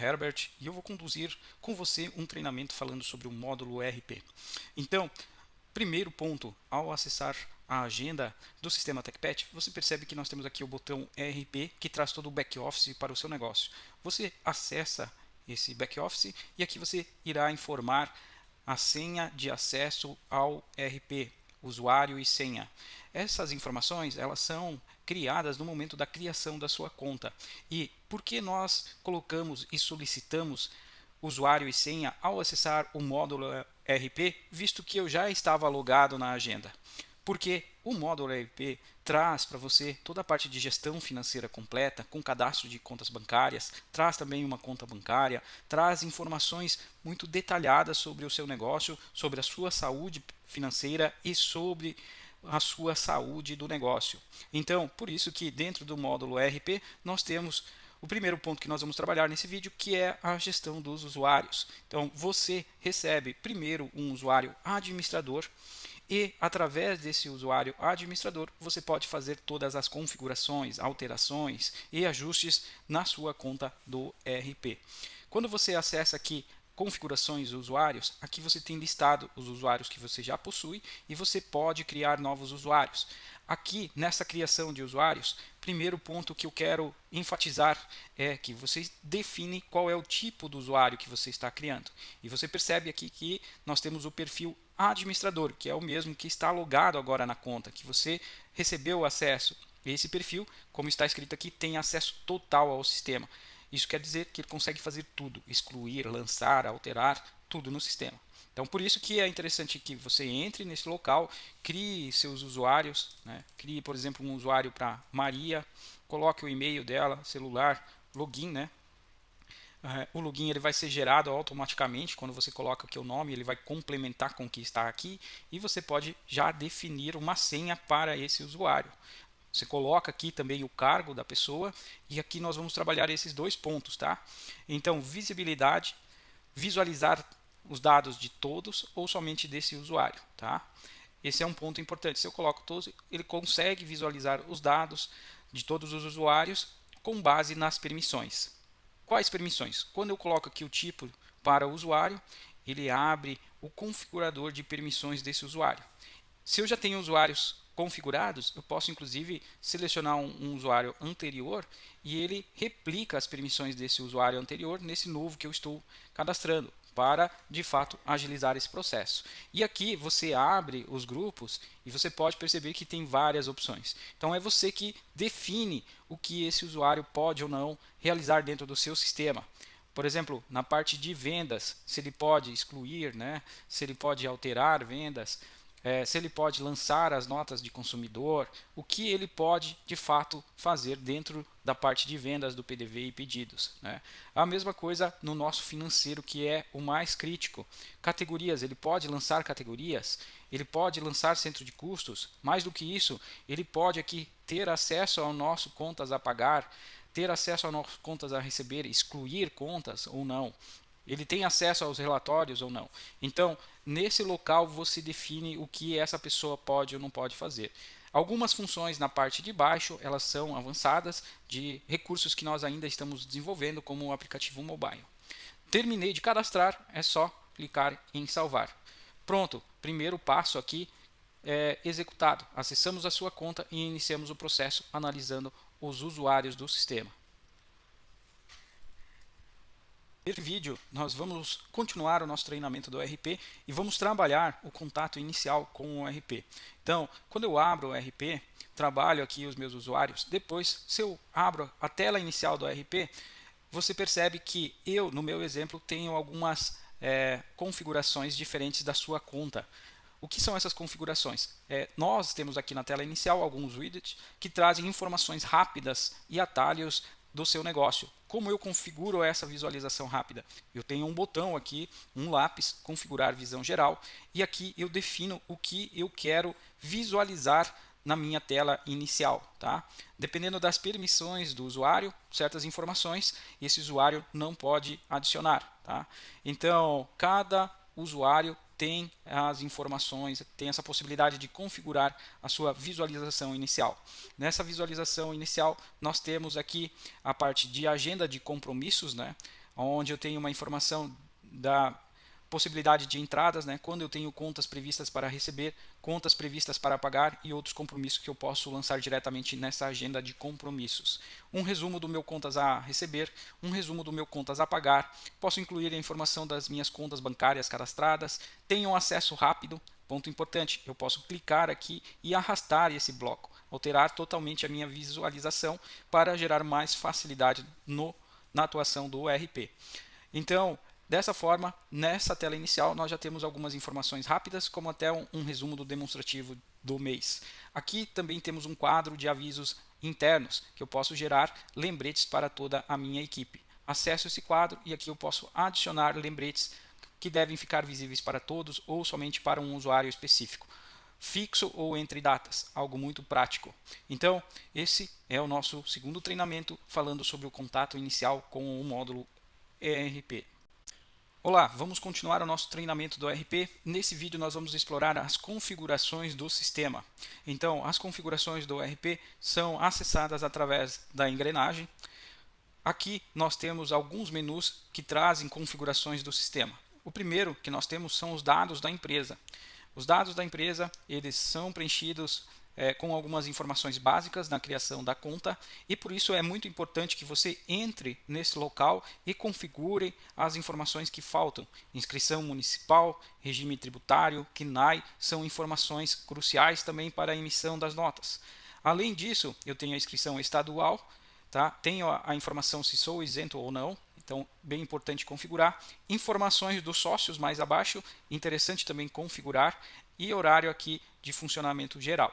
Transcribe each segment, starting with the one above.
Herbert e eu vou conduzir com você um treinamento falando sobre o módulo ERP. Então, primeiro ponto, ao acessar a agenda do sistema TechPet, você percebe que nós temos aqui o botão ERP que traz todo o back-office para o seu negócio. Você acessa esse back-office e aqui você irá informar a senha de acesso ao ERP, usuário e senha. Essas informações elas são criadas no momento da criação da sua conta. E por que nós colocamos e solicitamos usuário e senha ao acessar o módulo ERP, visto que eu já estava logado na agenda? Porque o módulo ERP traz para você toda a parte de gestão financeira completa, com cadastro de contas bancárias, traz também uma conta bancária, traz informações muito detalhadas sobre o seu negócio, sobre a sua saúde financeira e sobre a sua saúde do negócio. Então, por isso que dentro do módulo ERP nós temos o primeiro ponto que nós vamos trabalhar nesse vídeo, que é a gestão dos usuários. Então, você recebe primeiro um usuário administrador e, através desse usuário administrador, você pode fazer todas as configurações, alterações e ajustes na sua conta do ERP. Quando você acessa aqui configurações de usuários, aqui você tem listado os usuários que você já possui e você pode criar novos usuários. Aqui, nessa criação de usuários, primeiro ponto que eu quero enfatizar é que você define qual é o tipo do usuário que você está criando. E você percebe aqui que nós temos o perfil administrador, que é o mesmo que está logado agora na conta, que você recebeu acesso. Esse perfil, como está escrito aqui, tem acesso total ao sistema. Isso quer dizer que ele consegue fazer tudo, excluir, lançar, alterar, tudo no sistema. Então, por isso que é interessante que você entre nesse local, crie seus usuários, né? Crie, por exemplo, um usuário para Maria, coloque o e-mail dela, celular, login, né? O login ele vai ser gerado automaticamente quando você coloca aqui o nome, ele vai complementar com o que está aqui e você pode já definir uma senha para esse usuário. Você coloca aqui também o cargo da pessoa e aqui nós vamos trabalhar esses dois pontos, tá? Então, visibilidade, visualizar os dados de todos ou somente desse usuário, tá? Esse é um ponto importante. Se eu coloco todos, ele consegue visualizar os dados de todos os usuários com base nas permissões. Quais permissões? Quando eu coloco aqui o tipo para o usuário, ele abre o configurador de permissões desse usuário. Se eu já tenho usuários configurados, eu posso inclusive selecionar um usuário anterior e ele replica as permissões desse usuário anterior nesse novo que eu estou cadastrando, para de fato agilizar esse processo. E aqui você abre os grupos e você pode perceber que tem várias opções. Então é você que define o que esse usuário pode ou não realizar dentro do seu sistema. Por exemplo, na parte de vendas, se ele pode excluir, né? Se ele pode alterar vendas, se ele pode lançar as notas de consumidor, o que ele pode de fato fazer dentro da parte de vendas do PDV e pedidos, né? A mesma coisa no nosso financeiro, que é o mais crítico. Categorias, ele pode lançar categorias, ele pode lançar centro de custos, mais do que isso, ele pode aqui ter acesso ao nosso contas a pagar, ter acesso ao nosso contas a receber, excluir contas ou não. Ele tem acesso aos relatórios ou não. Então, nesse local você define o que essa pessoa pode ou não pode fazer. Algumas funções na parte de baixo, elas são avançadas de recursos que nós ainda estamos desenvolvendo, como o aplicativo mobile. Terminei de cadastrar, é só clicar em salvar. Pronto, primeiro passo aqui é executado. Acessamos a sua conta e iniciamos o processo analisando os usuários do sistema. Nesse vídeo, nós vamos continuar o nosso treinamento do ERP e vamos trabalhar o contato inicial com o ERP. Então, quando eu abro o ERP, trabalho aqui os meus usuários, depois, se eu abro a tela inicial do ERP, você percebe que eu, no meu exemplo, tenho algumas configurações diferentes da sua conta. O que são essas configurações? Nós temos aqui na tela inicial alguns widgets que trazem informações rápidas e atalhos do seu negócio. Como eu configuro essa visualização rápida? Eu tenho um botão aqui, um lápis, configurar visão geral, e aqui eu defino o que eu quero visualizar na minha tela inicial, tá? Dependendo das permissões do usuário, certas informações esse usuário não pode adicionar, tá? Então, cada usuário tem as informações, tem essa possibilidade de configurar a sua visualização inicial. Nessa visualização inicial, nós temos aqui a parte de agenda de compromissos, né? onde eu tenho uma informação da possibilidade de entradas, né, quando eu tenho contas previstas para receber, contas previstas para pagar e outros compromissos que eu posso lançar diretamente nessa agenda de compromissos. Um resumo do meu contas a receber, um resumo do meu contas a pagar, posso incluir a informação das minhas contas bancárias cadastradas, tenho acesso rápido, ponto importante, eu posso clicar aqui e arrastar esse bloco, alterar totalmente a minha visualização para gerar mais facilidade na atuação do ERP. Então, dessa forma, nessa tela inicial, nós já temos algumas informações rápidas, como até um resumo do demonstrativo do mês. Aqui também temos um quadro de avisos internos, que eu posso gerar lembretes para toda a minha equipe. Acesso esse quadro e aqui eu posso adicionar lembretes que devem ficar visíveis para todos ou somente para um usuário específico, fixo ou entre datas, algo muito prático. Então, esse é o nosso segundo treinamento falando sobre o contato inicial com o módulo ERP. Olá, vamos continuar o nosso treinamento do ERP. Nesse vídeo nós vamos explorar as configurações do sistema. Então, as configurações do ERP são acessadas através da engrenagem. Aqui nós temos alguns menus que trazem configurações do sistema. O primeiro que nós temos são os dados da empresa. Os dados da empresa, eles são preenchidos com algumas informações básicas na criação da conta e por isso é muito importante que você entre nesse local e configure as informações que faltam. Inscrição municipal, regime tributário, CNAE são informações cruciais também para a emissão das notas. Além disso, eu tenho a inscrição estadual, tá? Tenho a informação se sou isento ou não. Então, bem importante configurar. Informações dos sócios mais abaixo, interessante também configurar. E horário aqui de funcionamento geral.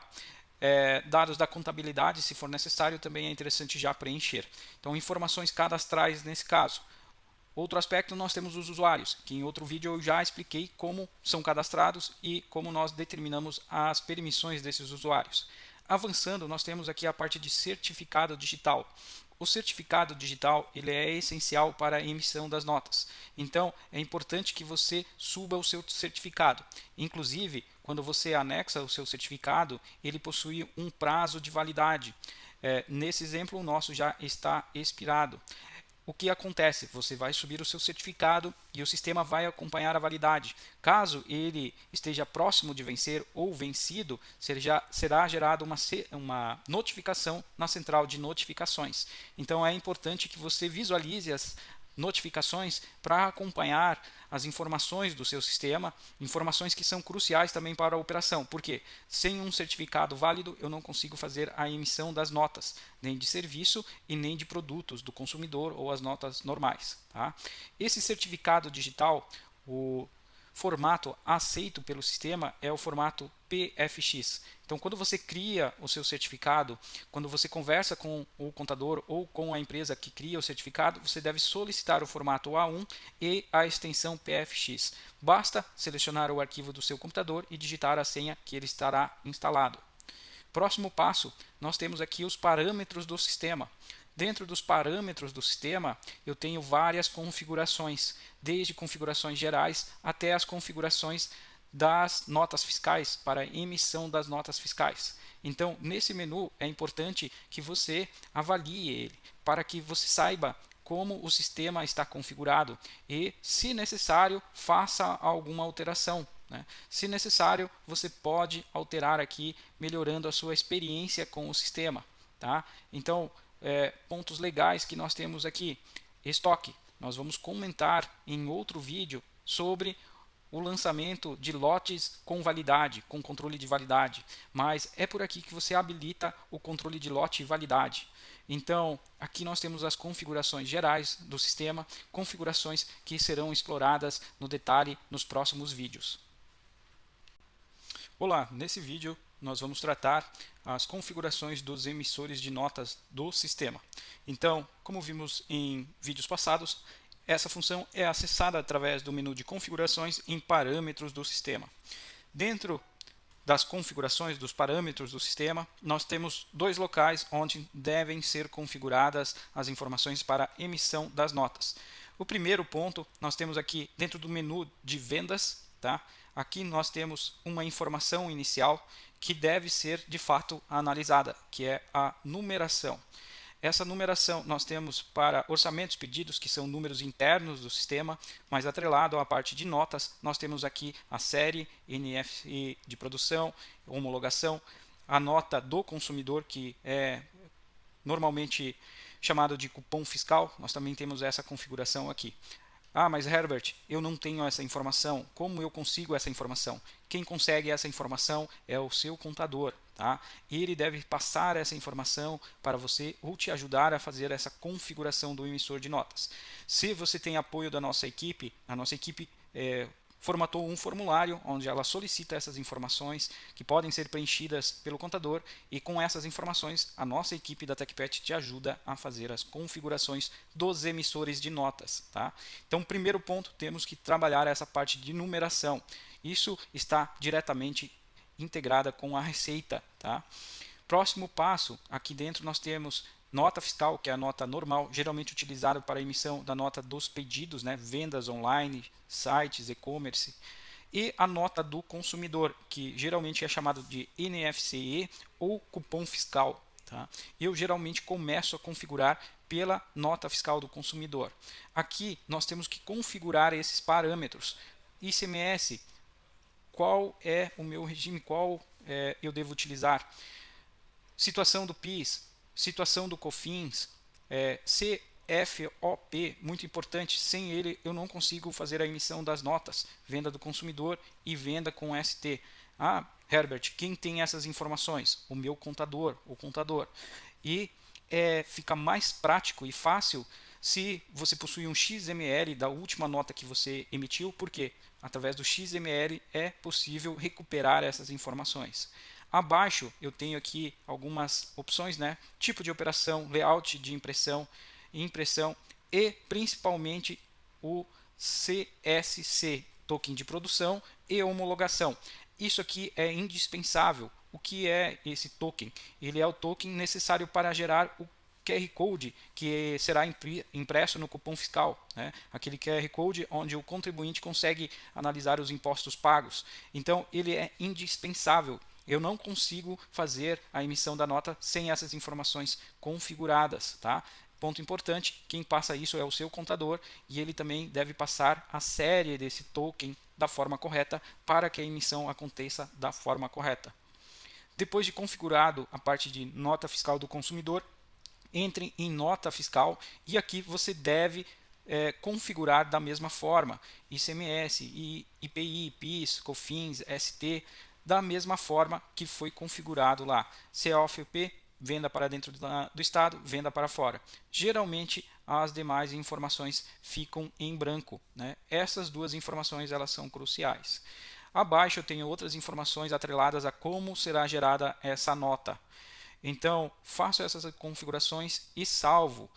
Dados da contabilidade, se for necessário, também é interessante já preencher. Então, informações cadastrais nesse caso. Outro aspecto, nós temos os usuários, que em outro vídeo eu já expliquei como são cadastrados e como nós determinamos as permissões desses usuários. Avançando, nós temos aqui a parte de certificado digital. O certificado digital ele é essencial para a emissão das notas. Então, é importante que você suba o seu certificado. Inclusive, quando você anexa o seu certificado, ele possui um prazo de validade. Nesse exemplo, o nosso já está expirado. O que acontece? Você vai subir o seu certificado e o sistema vai acompanhar a validade. Caso ele esteja próximo de vencer ou vencido, será gerada uma notificação na central de notificações. Então é importante que você visualize as notificações para acompanhar as informações do seu sistema, informações que são cruciais também para a operação, porque sem um certificado válido eu não consigo fazer a emissão das notas, nem de serviço e nem de produtos do consumidor ou as notas normais. Tá? Esse certificado digital, o formato aceito pelo sistema é o formato PFX. Então, quando você cria o seu certificado, quando você conversa com o contador ou com a empresa que cria o certificado, você deve solicitar o formato A1 e a extensão PFX. Basta selecionar o arquivo do seu computador e digitar a senha que ele estará instalado. Próximo passo, nós temos aqui os parâmetros do sistema. Dentro dos parâmetros do sistema, eu tenho várias configurações, desde configurações gerais até as configurações das notas fiscais, para emissão das notas fiscais. Então, nesse menu é importante que você avalie ele, para que você saiba como o sistema está configurado e, se necessário, faça alguma alteração. Se necessário, você pode alterar aqui, melhorando a sua experiência com o sistema. Tá? Então, pontos legais que nós temos aqui. Estoque. Nós vamos comentar em outro vídeo sobre o lançamento de lotes com validade, com controle de validade. Mas é por aqui que você habilita o controle de lote e validade. Então, aqui nós temos as configurações gerais do sistema, configurações que serão exploradas no detalhe nos próximos vídeos. Olá, nesse vídeo nós vamos tratar as configurações dos emissores de notas do sistema. Então, como vimos em vídeos passados, essa função é acessada através do menu de configurações em parâmetros do sistema. Dentro das configurações dos parâmetros do sistema, nós temos dois locais onde devem ser configuradas as informações para emissão das notas. O primeiro ponto, nós temos aqui dentro do menu de vendas, tá? Aqui nós temos uma informação inicial que deve ser de fato analisada, que é a numeração. Essa numeração nós temos para orçamentos pedidos, que são números internos do sistema, mas atrelado à parte de notas, nós temos aqui a série, NFE de produção, homologação, a nota do consumidor, que é normalmente chamado de cupom fiscal, nós também temos essa configuração aqui. Ah, mas Herbert, eu não tenho essa informação. Como eu consigo essa informação? Quem consegue essa informação é o seu contador, tá? Ele deve passar essa informação para você ou te ajudar a fazer essa configuração do emissor de notas. Se você tem apoio da nossa equipe, a nossa equipe formatou um formulário onde ela solicita essas informações que podem ser preenchidas pelo contador, e com essas informações a nossa equipe da TechPet te ajuda a fazer as configurações dos emissores de notas, tá? Então, primeiro ponto, temos que trabalhar essa parte de numeração. Isso está diretamente integrada com a receita, tá? Próximo passo, aqui dentro nós temos nota fiscal, que é a nota normal, geralmente utilizada para a emissão da nota dos pedidos, né, vendas online, sites, e-commerce, e a nota do consumidor, que geralmente é chamado de NFCE ou cupom fiscal. Tá? Eu geralmente começo a configurar pela nota fiscal do consumidor. Aqui nós temos que configurar esses parâmetros. ICMS, qual é o meu regime, qual eu devo utilizar? Situação do PIS, situação do COFINS, CFOP, muito importante, sem ele eu não consigo fazer a emissão das notas, venda do consumidor e venda com ST. Ah, Herbert, quem tem essas informações? O meu contador, o contador. E fica mais prático e fácil se você possui um XML da última nota que você emitiu, porque através do XML é possível recuperar essas informações. Abaixo eu tenho aqui algumas opções, né? Tipo de operação, layout de impressão e principalmente o CSC, token de produção e homologação. Isso aqui é indispensável. O que é esse token? Ele é o token necessário para gerar o QR Code que será impresso no cupom fiscal, né? Aquele QR Code onde o contribuinte consegue analisar os impostos pagos. Então ele é indispensável. Eu não consigo fazer a emissão da nota sem essas informações configuradas, tá? Ponto importante, quem passa isso é o seu contador, e ele também deve passar a série desse token da forma correta para que a emissão aconteça da forma correta. Depois de configurado a parte de nota fiscal do consumidor, entre em nota fiscal e aqui você deve configurar da mesma forma ICMS, IPI, PIS, COFINS, ST, da mesma forma que foi configurado lá. COFP, venda para dentro do estado, venda para fora. Geralmente as demais informações ficam em branco, né? Essas duas informações elas são cruciais. Abaixo eu tenho outras informações atreladas a como será gerada essa nota. Então, faço essas configurações e salvo.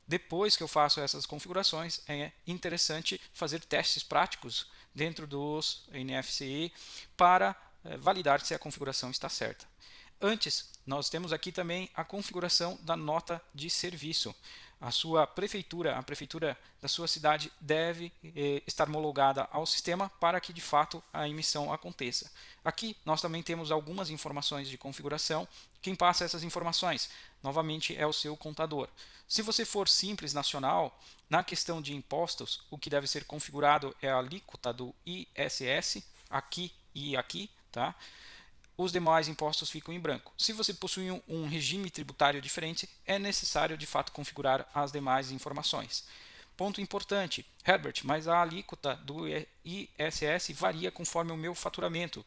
Depois que eu faço essas configurações, é interessante fazer testes práticos dentro dos NFCE para validar se a configuração está certa. Antes, nós temos aqui também a configuração da nota de serviço. A sua prefeitura, a prefeitura da sua cidade deve estar homologada ao sistema para que de fato a emissão aconteça. Aqui nós também temos algumas informações de configuração. Quem passa essas informações? Novamente é o seu contador. Se você for simples nacional, na questão de impostos, o que deve ser configurado é a alíquota do ISS, aqui e aqui, tá? Os demais impostos ficam em branco. Se você possui um regime tributário diferente, é necessário de fato configurar as demais informações. Ponto importante, Herbert, mas a alíquota do ISS varia conforme o meu faturamento.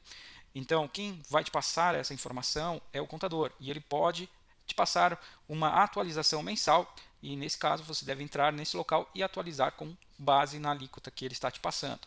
Então, quem vai te passar essa informação é o contador, e ele pode te passar uma atualização mensal, e nesse caso você deve entrar nesse local e atualizar com base na alíquota que ele está te passando.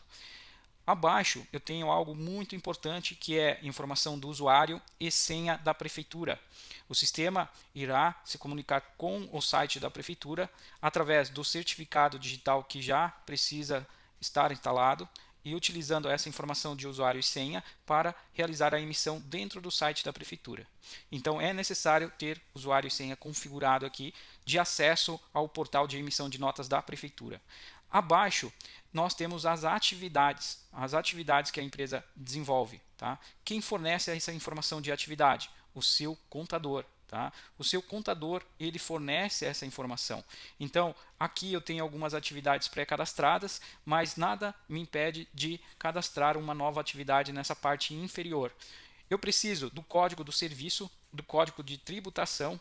Abaixo eu tenho algo muito importante, que é informação do usuário e senha da prefeitura. O sistema irá se comunicar com o site da prefeitura através do certificado digital que já precisa estar instalado, e utilizando essa informação de usuário e senha para realizar a emissão dentro do site da prefeitura. Então é necessário ter usuário e senha configurado aqui de acesso ao portal de emissão de notas da prefeitura. Abaixo nós temos as atividades que a empresa desenvolve, tá? Quem fornece essa informação de atividade? O seu contador, tá? O seu contador, ele fornece essa informação. Então, aqui eu tenho algumas atividades pré-cadastradas, mas nada me impede de cadastrar uma nova atividade nessa parte inferior. Eu preciso do código do serviço, do código de tributação,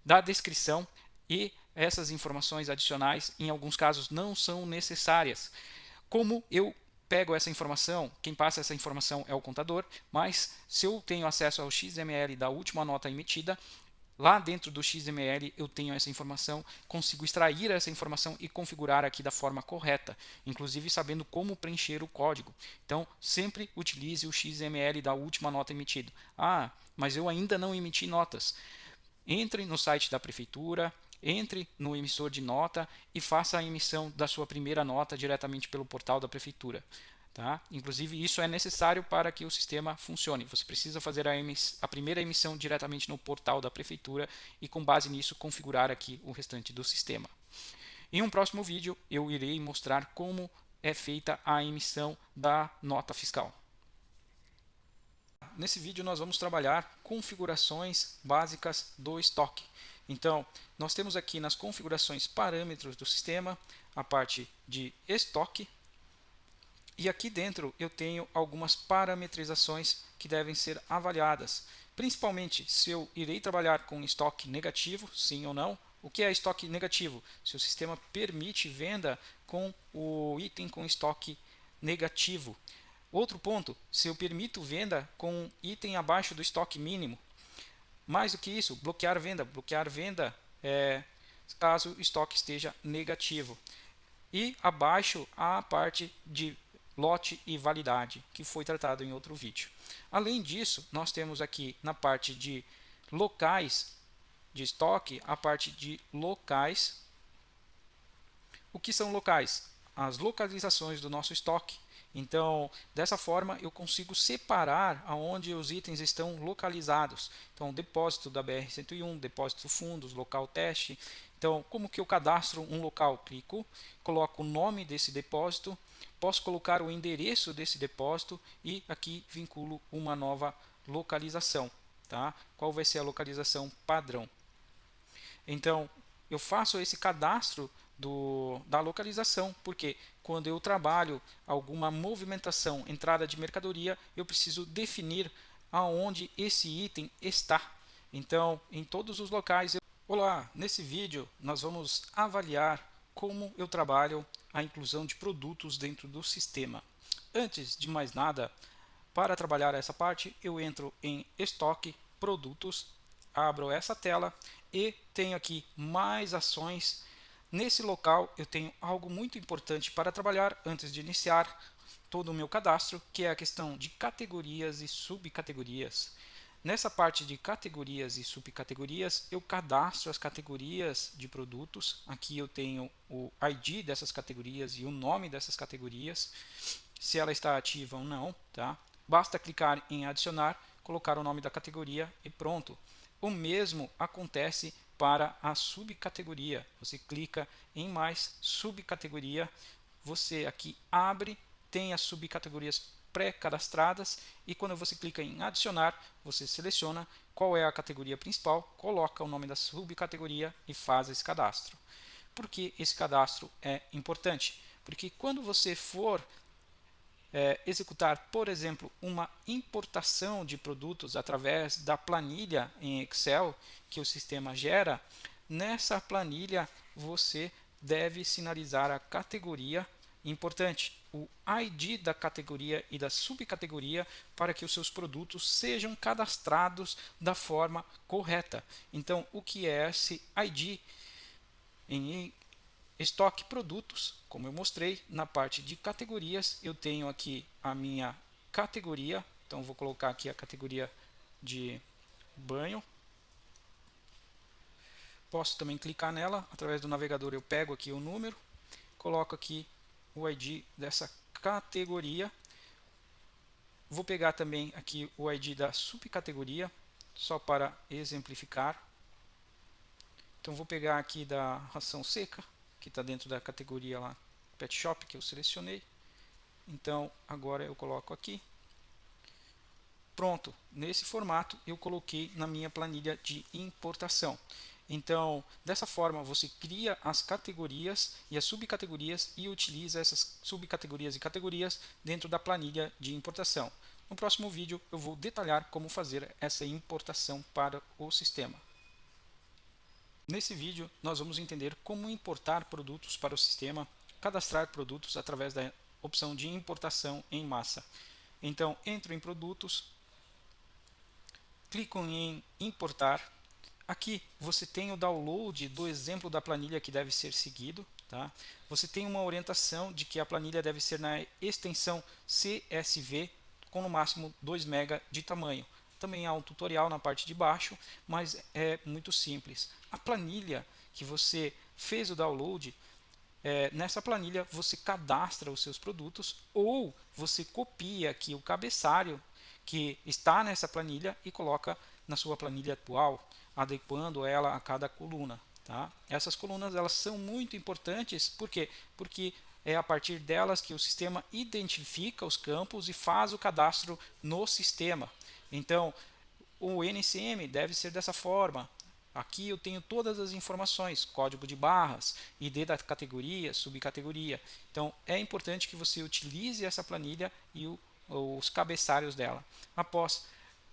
da descrição, e essas informações adicionais, em alguns casos, não são necessárias. Como eu pego essa informação, quem passa essa informação é o contador, mas se eu tenho acesso ao XML da última nota emitida, lá dentro do XML eu tenho essa informação, consigo extrair essa informação e configurar aqui da forma correta, inclusive sabendo como preencher o código. Então, sempre utilize o XML da última nota emitida. Ah, mas eu ainda não emiti notas. Entre no site da prefeitura, entre no emissor de nota e faça a emissão da sua primeira nota diretamente pelo portal da prefeitura. Tá? Inclusive, isso é necessário para que o sistema funcione. Você precisa fazer a primeira emissão diretamente no portal da prefeitura e, com base nisso, configurar aqui o restante do sistema. Em um próximo vídeo, eu irei mostrar como é feita a emissão da nota fiscal. Nesse vídeo nós vamos trabalhar configurações básicas do estoque. Então, nós temos aqui nas configurações parâmetros do sistema a parte de estoque, e aqui dentro eu tenho algumas parametrizações que devem ser avaliadas, principalmente se eu irei trabalhar com estoque negativo, sim ou não. O que é estoque negativo? Se o sistema permite venda com o item com estoque negativo. Outro ponto, se eu permito venda com um item abaixo do estoque mínimo. Mais do que isso, bloquear venda. Bloquear venda caso o estoque esteja negativo. E abaixo a parte de lote e validade, que foi tratado em outro vídeo. Além disso, nós temos aqui na parte de locais de estoque, a parte de locais. O que são locais? As localizações do nosso estoque. Então, dessa forma, eu consigo separar aonde os itens estão localizados. Então, depósito da BR-101, depósito fundos, local teste. Então, como que eu cadastro um local? Clico, coloco o nome desse depósito, posso colocar o endereço desse depósito e aqui vinculo uma nova localização. Tá? Qual vai ser a localização padrão? Então, eu faço esse cadastro da localização, porque quando eu trabalho alguma movimentação, entrada de mercadoria, eu preciso definir aonde esse item está. Então, em todos os locais. Olá, nesse vídeo nós vamos avaliar como eu trabalho a inclusão de produtos dentro do sistema. Antes de mais nada, para trabalhar essa parte, eu entro em estoque, produtos, abro essa tela e tenho aqui mais ações. Nesse local eu tenho algo muito importante para trabalhar antes de iniciar todo o meu cadastro, que é a questão de categorias e subcategorias. Nessa parte de categorias e subcategorias, eu cadastro as categorias de produtos. Aqui eu tenho o ID dessas categorias e o nome dessas categorias, se ela está ativa ou não. Tá? Basta clicar em adicionar, colocar o nome da categoria e pronto. O mesmo acontece para a subcategoria. Você clica em mais subcategoria, você aqui abre, tem as subcategorias pré-cadastradas e quando você clica em adicionar, você seleciona qual é a categoria principal, coloca o nome da subcategoria e faz esse cadastro. Por que esse cadastro é importante? Porque quando você for executar, por exemplo, uma importação de produtos através da planilha em Excel que o sistema gera, nessa planilha você deve sinalizar a categoria. Importante, o ID da categoria e da subcategoria para que os seus produtos sejam cadastrados da forma correta. Então, o que é esse ID? Em estoque produtos, como eu mostrei, na parte de categorias, eu tenho aqui a minha categoria. Então, vou colocar aqui a categoria de banho. Posso também clicar nela, através do navegador eu pego aqui o número, coloco aqui o ID dessa categoria. Vou pegar também aqui o ID da subcategoria, só para exemplificar. Então, vou pegar aqui da ração seca, que está dentro da categoria lá, Pet Shop, que eu selecionei. Então, agora eu coloco aqui. Pronto, nesse formato eu coloquei na minha planilha de importação. Então, dessa forma, você cria as categorias e as subcategorias e utiliza essas subcategorias e categorias dentro da planilha de importação. No próximo vídeo, eu vou detalhar como fazer essa importação para o sistema. Nesse vídeo, nós vamos entender como importar produtos para o sistema, cadastrar produtos através da opção de importação em massa. Então, entro em produtos, clico em importar. Aqui você tem o download do exemplo da planilha que deve ser seguido. Tá? Você tem uma orientação de que a planilha deve ser na extensão CSV com no máximo 2 MB de tamanho. Também há um tutorial na parte de baixo, mas é muito simples. A planilha que você fez o download, nessa planilha você cadastra os seus produtos ou você copia aqui o cabeçalho que está nessa planilha e coloca na sua planilha atual, adequando ela a cada coluna. Tá? Essas colunas elas são muito importantes, por quê? Porque é a partir delas que o sistema identifica os campos e faz o cadastro no sistema. Então, o NCM deve ser dessa forma. Aqui eu tenho todas as informações, código de barras, ID da categoria, subcategoria. Então, é importante que você utilize essa planilha e os cabeçalhos dela. Após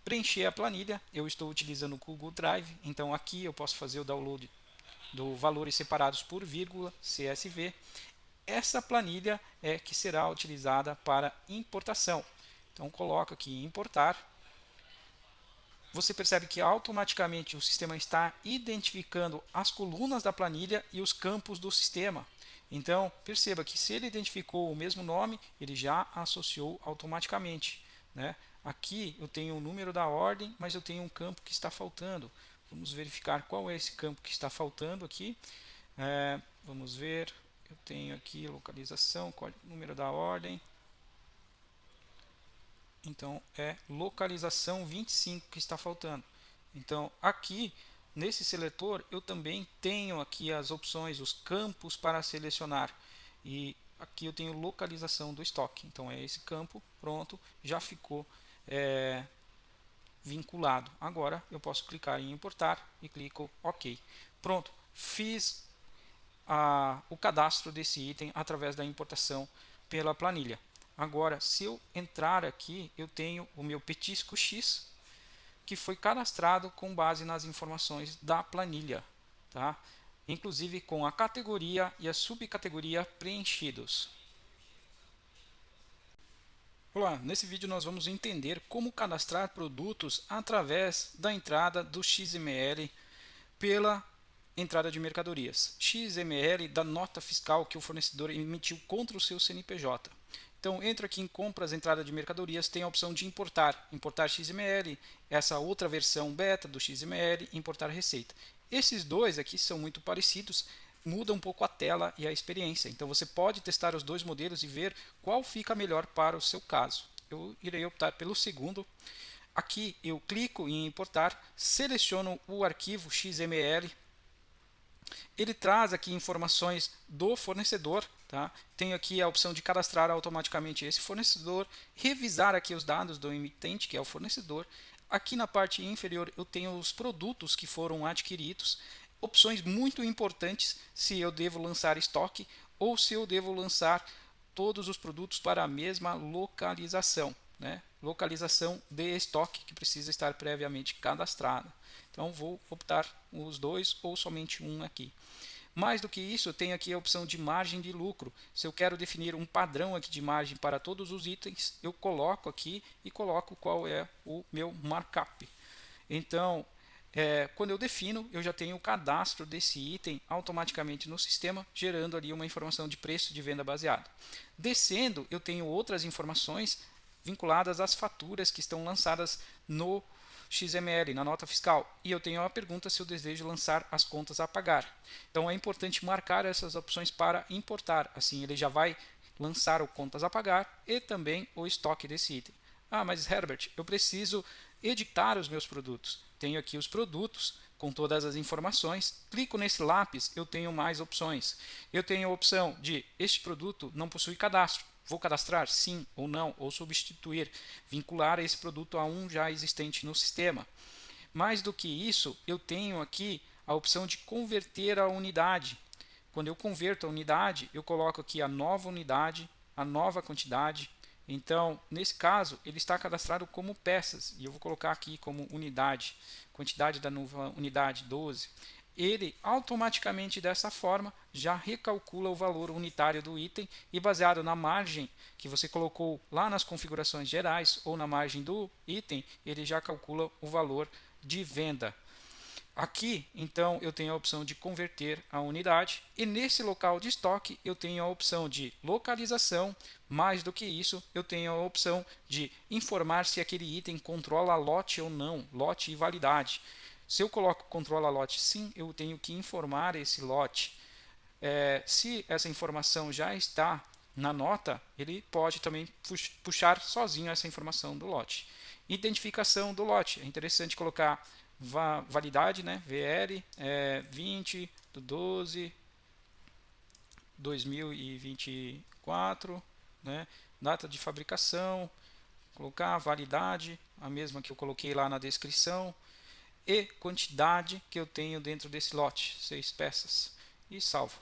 preencher a planilha, eu estou utilizando o Google Drive, então aqui eu posso fazer o download do valores separados por vírgula, CSV. Essa planilha é que será utilizada para importação. Então coloco aqui em importar. Você percebe que automaticamente o sistema está identificando as colunas da planilha e os campos do sistema. Então perceba que se ele identificou o mesmo nome, ele já associou automaticamente, né? Aqui eu tenho o número da ordem, mas eu tenho um campo que está faltando. Vamos verificar qual é esse campo que está faltando aqui. Vamos ver, eu tenho aqui localização, número da ordem. Então é localização 25 que está faltando. Então aqui nesse seletor eu também tenho aqui as opções, os campos para selecionar. E aqui eu tenho localização do estoque. Então é esse campo, pronto, já ficou vinculado. Agora eu posso clicar em importar e clico OK. Pronto, fiz o cadastro desse item através da importação pela planilha. Agora, se eu entrar aqui, eu tenho o meu petisco X, que foi cadastrado com base nas informações da planilha, tá? Inclusive com a categoria e a subcategoria preenchidos. Olá, nesse vídeo nós vamos entender como cadastrar produtos através da entrada do XML pela entrada de mercadorias. XML da nota fiscal que o fornecedor emitiu contra o seu CNPJ. Então, entro aqui em compras, entrada de mercadorias, tem a opção de importar. Importar XML, essa outra versão beta do XML, importar receita. Esses dois aqui são muito parecidos, muda um pouco a tela e a experiência. Então, você pode testar os dois modelos e ver qual fica melhor para o seu caso. Eu irei optar pelo segundo. Aqui eu clico em importar, seleciono o arquivo XML. Ele traz aqui informações do fornecedor, tá? Tenho aqui a opção de cadastrar automaticamente esse fornecedor, revisar aqui os dados do emitente, que é o fornecedor. Aqui na parte inferior eu tenho os produtos que foram adquiridos, opções muito importantes se eu devo lançar estoque ou se eu devo lançar todos os produtos para a mesma localização, né? Localização de estoque que precisa estar previamente cadastrada. Então vou optar os dois ou somente um aqui. Mais do que isso, eu tenho aqui a opção de margem de lucro. Se eu quero definir um padrão aqui de margem para todos os itens, eu coloco aqui e coloco qual é o meu markup. Então, quando eu defino, eu já tenho o cadastro desse item automaticamente no sistema, gerando ali uma informação de preço de venda baseado. Descendo, eu tenho outras informações vinculadas às faturas que estão lançadas no XML, na nota fiscal. E eu tenho uma pergunta se eu desejo lançar as contas a pagar. Então é importante marcar essas opções para importar. Assim ele já vai lançar o contas a pagar e também o estoque desse item. Ah, mas Herbert, eu preciso editar os meus produtos. Tenho aqui os produtos, com todas as informações. Clico nesse lápis, eu tenho mais opções. Eu tenho a opção de este produto não possui cadastro. Vou cadastrar sim ou não, ou substituir, vincular esse produto a um já existente no sistema. Mais do que isso, eu tenho aqui a opção de converter a unidade. Quando eu converto a unidade, eu coloco aqui a nova unidade, a nova quantidade. Então, nesse caso, ele está cadastrado como peças, e eu vou colocar aqui como unidade, quantidade da nova unidade 12. Ele automaticamente dessa forma já recalcula o valor unitário do item e baseado na margem que você colocou lá nas configurações gerais ou na margem do item, ele já calcula o valor de venda. Aqui, então, eu tenho a opção de converter a unidade e nesse local de estoque eu tenho a opção de localização. Mais do que isso, eu tenho a opção de informar se aquele item controla lote ou não, lote e validade. Se eu coloco controla lote sim, eu tenho que informar esse lote. Se essa informação já está na nota, ele pode também puxar sozinho essa informação do lote. Identificação do lote, é interessante colocar validade, né? VR 20 do 12 2024, né? Data de fabricação, colocar a validade, a mesma que eu coloquei lá na descrição, e quantidade que eu tenho dentro desse lote, 6 peças, e salvo.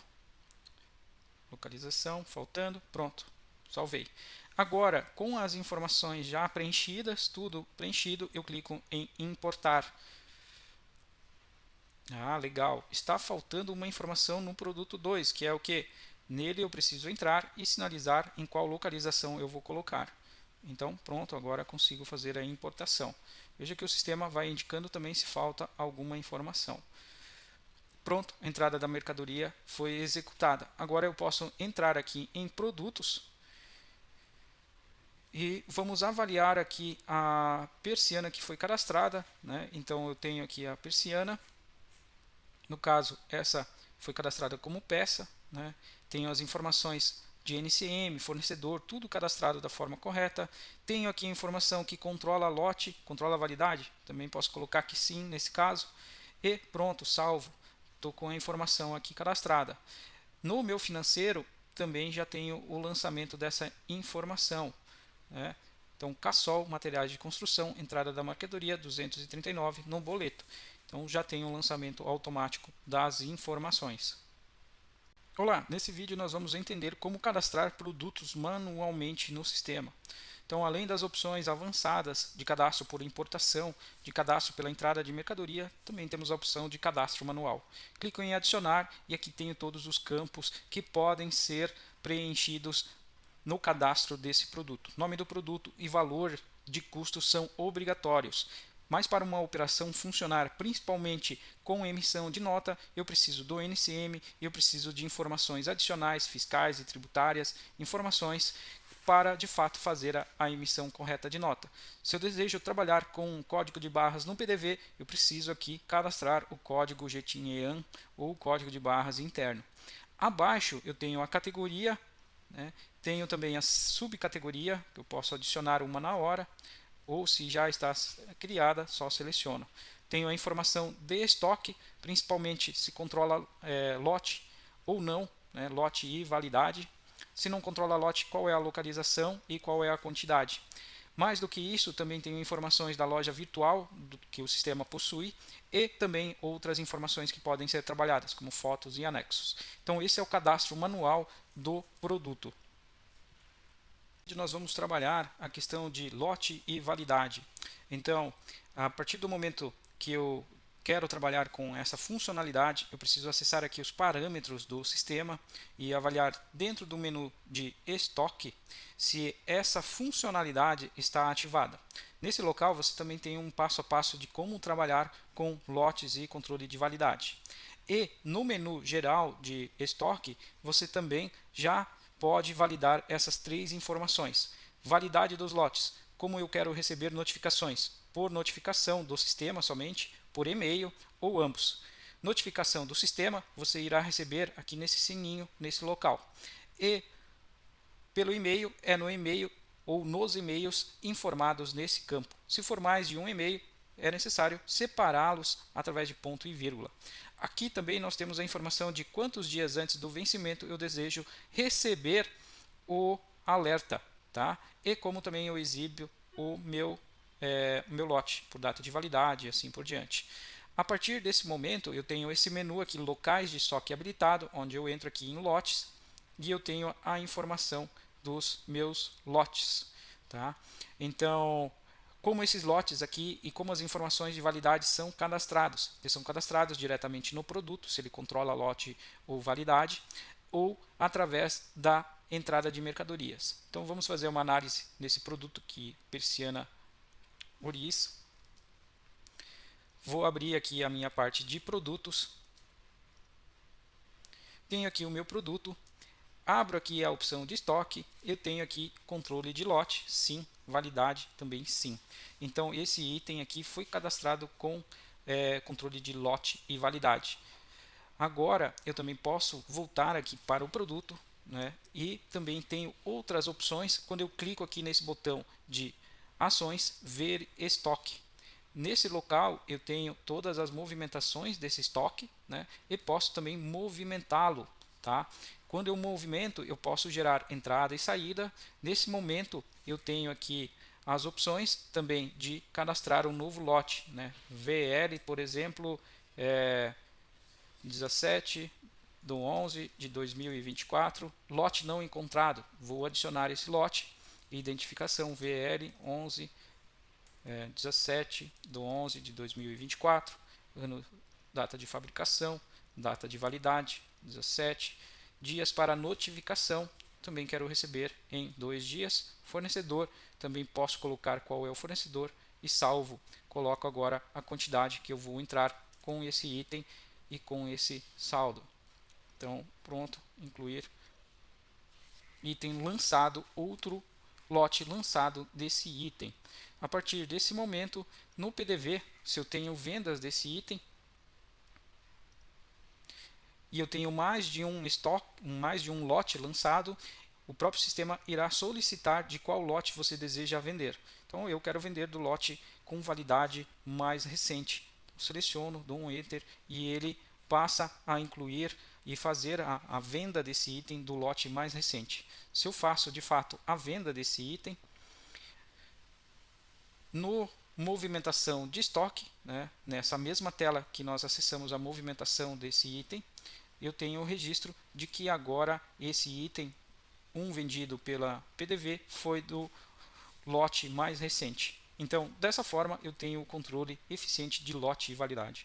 Localização, faltando, pronto, salvei. Agora, com as informações já preenchidas, tudo preenchido, eu clico em importar. Legal. Está faltando uma informação no produto 2, que é o que? Nele eu preciso entrar e sinalizar em qual localização eu vou colocar. Então, pronto, agora consigo fazer a importação. Veja que o sistema vai indicando também se falta alguma informação. Pronto, a entrada da mercadoria foi executada. Agora eu posso entrar aqui em produtos e vamos avaliar aqui a persiana que foi cadastrada, né? Então eu tenho aqui a persiana. No caso, essa foi cadastrada como peça, né? Tenho as informações de NCM, fornecedor, tudo cadastrado da forma correta. Tenho aqui a informação que controla lote, controla a validade, também posso colocar que sim nesse caso. E pronto, salvo. Estou com a informação aqui cadastrada. No meu financeiro, também já tenho o lançamento dessa informação, né? Então, Cassol, materiais de construção, entrada da mercadoria 239 no boleto. Então, já tem o lançamento automático das informações. Olá, nesse vídeo nós vamos entender como cadastrar produtos manualmente no sistema. Então, além das opções avançadas de cadastro por importação, de cadastro pela entrada de mercadoria, também temos a opção de cadastro manual. Clico em adicionar e aqui tenho todos os campos que podem ser preenchidos no cadastro desse produto. Nome do produto e valor de custo são obrigatórios. Mas para uma operação funcionar, principalmente com emissão de nota, eu preciso do NCM, eu preciso de informações adicionais, fiscais e tributárias, informações para de fato fazer a emissão correta de nota. Se eu desejo trabalhar com um código de barras no PDV, eu preciso aqui cadastrar o código GTIAN ou código de barras interno. Abaixo eu tenho a categoria, né? Tenho também a subcategoria, que eu posso adicionar uma na hora, ou se já está criada, só seleciono. Tenho a informação de estoque, principalmente se controla lote ou não, né? Lote e validade. Se não controla lote, qual é a localização e qual é a quantidade. Mais do que isso, também tenho informações da loja virtual que o sistema possui e também outras informações que podem ser trabalhadas, como fotos e anexos. Então, esse é o cadastro manual do produto. Nós vamos trabalhar a questão de lote e validade. Então, a partir do momento que eu quero trabalhar com essa funcionalidade, eu preciso acessar aqui os parâmetros do sistema e avaliar dentro do menu de estoque se essa funcionalidade está ativada. Nesse local você também tem um passo a passo de como trabalhar com lotes e controle de validade. E no menu geral de estoque, você também já pode validar essas três informações. Validade dos lotes, como eu quero receber notificações, por notificação do sistema somente, por e-mail ou ambos. Notificação do sistema, você irá receber aqui nesse sininho, nesse local. E pelo e-mail, é no e-mail ou nos e-mails informados nesse campo. Se for mais de um e-mail, é necessário separá-los através de ponto e vírgula. Aqui também nós temos a informação de quantos dias antes do vencimento eu desejo receber o alerta, tá? E como também eu exibo o meu lote por data de validade e assim por diante. A partir desse momento eu tenho esse menu aqui, locais de estoque habilitado, onde eu entro aqui em lotes e eu tenho a informação dos meus lotes, tá? Então, como esses lotes aqui e como as informações de validade são cadastrados. Eles são cadastrados diretamente no produto, se ele controla lote ou validade, ou através da entrada de mercadorias. Então vamos fazer uma análise desse produto aqui, Persiana Ouriço. Vou abrir aqui a minha parte de produtos. Tenho aqui o meu produto. Abro aqui a opção de estoque, eu tenho aqui controle de lote, sim, validade também sim. Então esse item aqui foi cadastrado com controle de lote e validade. Agora eu também posso voltar aqui para o produto, né? E também tenho outras opções quando eu clico aqui nesse botão de ações, ver estoque. Nesse local eu tenho todas as movimentações desse estoque, né? E posso também movimentá-lo, tá? Quando eu movimento, eu posso gerar entrada e saída. Nesse momento, eu tenho aqui as opções também de cadastrar um novo lote, né? VL, por exemplo, 17 do 11 de 2024, lote não encontrado. Vou adicionar esse lote, identificação VL 11 17 do 11 de 2024, ano, data de fabricação, data de validade 17, dias para notificação, também quero receber em 2 dias. Fornecedor, também posso colocar qual é o fornecedor e salvo. Coloco agora a quantidade que eu vou entrar com esse item e com esse saldo. Então, pronto, incluir item lançado, outro lote lançado desse item. A partir desse momento, no PDV, se eu tenho vendas desse item, e eu tenho mais de um lote lançado, o próprio sistema irá solicitar de qual lote você deseja vender. Então eu quero vender do lote com validade mais recente. Eu seleciono, dou um Enter e ele passa a incluir e fazer a venda desse item do lote mais recente. Se eu faço de fato a venda desse item, no movimentação de estoque, né, nessa mesma tela que nós acessamos a movimentação desse item, eu tenho o registro de que agora esse item, vendido pela PDV, foi do lote mais recente. Então, dessa forma, eu tenho o controle eficiente de lote e validade.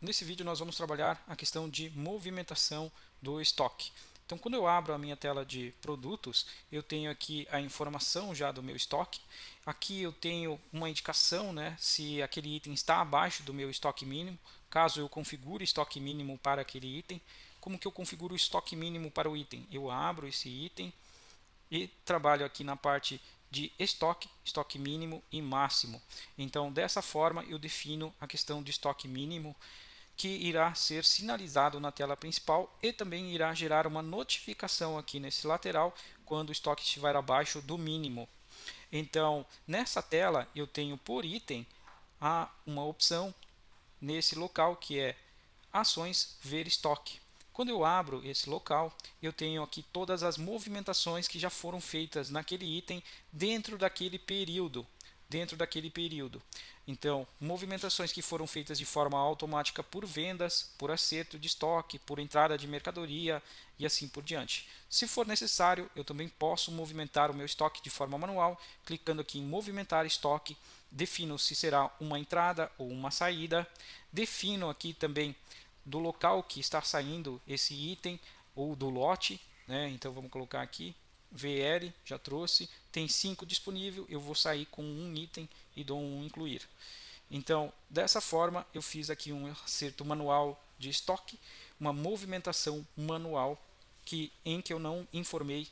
Nesse vídeo nós vamos trabalhar a questão de movimentação do estoque. Então, quando eu abro a minha tela de produtos, eu tenho aqui a informação já do meu estoque. Aqui eu tenho uma indicação, né, se aquele item está abaixo do meu estoque mínimo, caso eu configure estoque mínimo para aquele item. Como que eu configuro o estoque mínimo para o item? Eu abro esse item e trabalho aqui na parte de estoque, estoque mínimo e máximo. Então, dessa forma, eu defino a questão de estoque mínimo, que irá ser sinalizado na tela principal e também irá gerar uma notificação aqui nesse lateral quando o estoque estiver abaixo do mínimo. Então, nessa tela eu tenho por item uma opção nesse local que é ações ver estoque. Quando eu abro esse local, eu tenho aqui todas as movimentações que já foram feitas naquele item dentro daquele período. Então, movimentações que foram feitas de forma automática por vendas, por acerto de estoque, por entrada de mercadoria e assim por diante. Se for necessário, eu também posso movimentar o meu estoque de forma manual, clicando aqui em movimentar estoque, defino se será uma entrada ou uma saída, defino aqui também do local que está saindo esse item ou do lote, né? Então vamos colocar aqui VL, já trouxe, tem 5 disponível, eu vou sair com um item e dou um incluir. Então, dessa forma, eu fiz aqui um acerto manual de estoque, uma movimentação manual em que eu não informei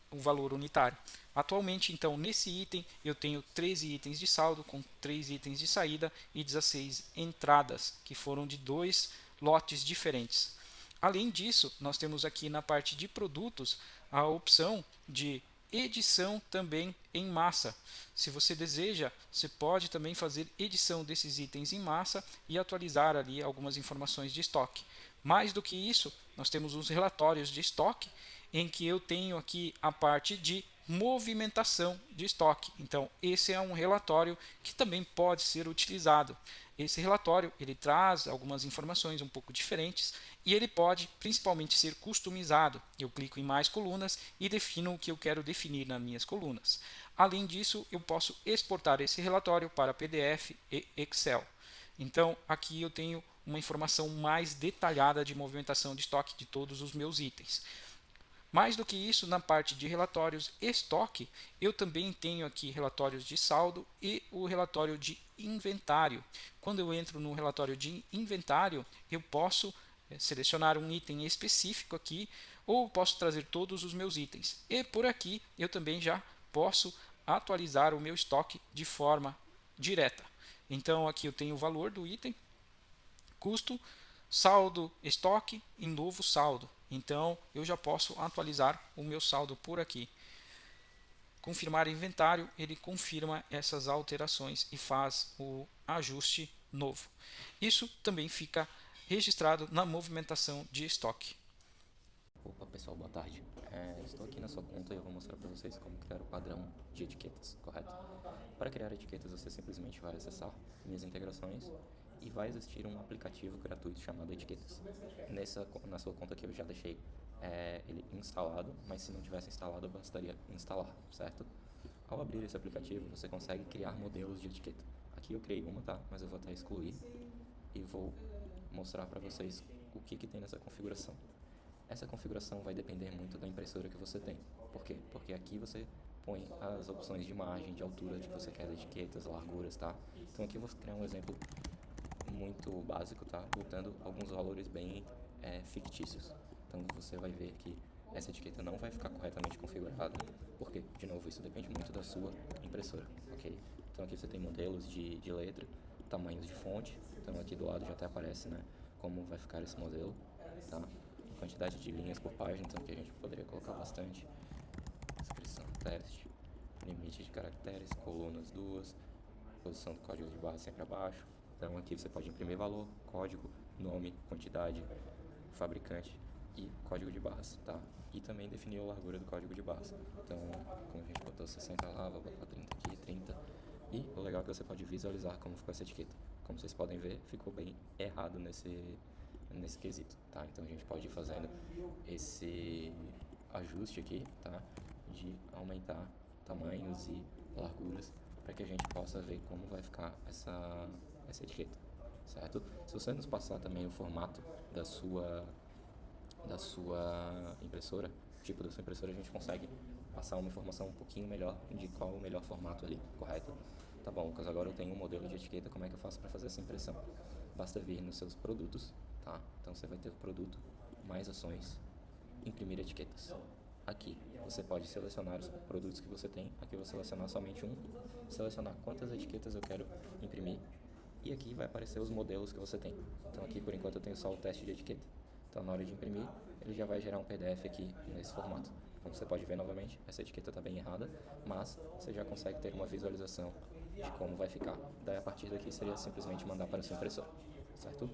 o valor unitário. Atualmente, então, nesse item, eu tenho 13 itens de saldo, com 3 itens de saída e 16 entradas, que foram de 2 lotes diferentes. Além disso, nós temos aqui na parte de produtos a opção de edição também em massa. Se você deseja, você pode também fazer edição desses itens em massa e atualizar ali algumas informações de estoque. Mais do que isso, nós temos os relatórios de estoque, em que eu tenho aqui a parte de movimentação de estoque. Então, esse é um relatório que também pode ser utilizado. Esse relatório ele traz algumas informações um pouco diferentes e ele pode principalmente ser customizado. Eu clico em mais colunas e defino o que eu quero definir nas minhas colunas. Além disso, eu posso exportar esse relatório para PDF e Excel. Então, aqui eu tenho uma informação mais detalhada de movimentação de estoque de todos os meus itens. Mais do que isso, na parte de relatórios estoque, eu também tenho aqui relatórios de saldo e o relatório de inventário. Quando eu entro no relatório de inventário, eu posso selecionar um item específico aqui, ou posso trazer todos os meus itens. E por aqui eu também já posso atualizar o meu estoque de forma direta. Então aqui eu tenho o valor do item, custo, saldo, estoque e novo saldo. Então eu já posso atualizar o meu saldo por aqui. Confirmar inventário, ele confirma essas alterações e faz o ajuste novo. Isso também fica registrado na movimentação de estoque. Opa pessoal, boa tarde. Estou aqui na sua conta e eu vou mostrar para vocês como criar o padrão de etiquetas, correto? Para criar etiquetas você simplesmente vai acessar minhas integrações e vai existir um aplicativo gratuito chamado Etiquetas. Na sua conta aqui eu já deixei ele instalado, mas se não tivesse instalado bastaria instalar, certo? Ao abrir esse aplicativo você consegue criar modelos de etiqueta. Aqui eu criei uma, tá? Mas eu vou até excluir e vou mostrar para vocês o que tem nessa configuração. Essa configuração vai depender muito da impressora que você tem. Por quê? Porque aqui você põe as opções de margem, de altura que você quer, de etiquetas, larguras, tá? Então aqui eu vou criar um exemplo muito básico, tá? Botando alguns valores bem fictícios. Então você vai ver que essa etiqueta não vai ficar corretamente configurada, porque, de novo, isso depende muito da sua impressora, ok? Então aqui você tem modelos de letra, tamanhos de fonte, então aqui do lado já até aparece, né, como vai ficar esse modelo, tá? Quantidade de linhas por página, então aqui a gente poderia colocar bastante. Descrição, teste, limite de caracteres, colunas duas, posição do código de barra sempre abaixo. Então aqui você pode imprimir valor, código, nome, quantidade, fabricante e código de barras, tá? E também definir a largura do código de barras. Então, como a gente botou 60 lá, vou botar 30 aqui, 30. E o legal é que você pode visualizar como ficou essa etiqueta. Como vocês podem ver, ficou bem errado nesse quesito, tá? Então a gente pode ir fazendo esse ajuste aqui, tá? De aumentar tamanhos e larguras para que a gente possa ver como vai ficar essa etiqueta, certo? Se você nos passar também o formato da sua impressora, tipo da sua impressora, a gente consegue passar uma informação um pouquinho melhor de qual o melhor formato ali, correto? Tá bom, Lucas, agora eu tenho um modelo de etiqueta, como é que eu faço para fazer essa impressão? Basta vir nos seus produtos, tá? Então você vai ter o produto, mais ações, imprimir etiquetas. Aqui você pode selecionar os produtos que você tem, aqui eu vou selecionar somente um, selecionar quantas etiquetas eu quero imprimir e aqui vai aparecer os modelos que você tem. Então aqui por enquanto eu tenho só o teste de etiqueta. Então na hora de imprimir, ele já vai gerar um PDF aqui nesse formato. Como você pode ver novamente, essa etiqueta está bem errada, mas você já consegue ter uma visualização de como vai ficar. Daí a partir daqui seria simplesmente mandar para a sua impressora, certo?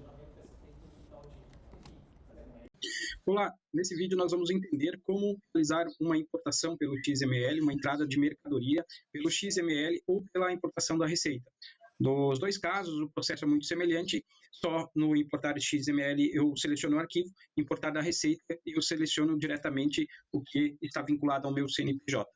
Olá, nesse vídeo nós vamos entender como realizar uma importação pelo XML, uma entrada de mercadoria pelo XML ou pela importação da receita. Nos dois casos, o processo é muito semelhante, só no importar XML eu seleciono o arquivo, importar da receita eu seleciono diretamente o que está vinculado ao meu CNPJ.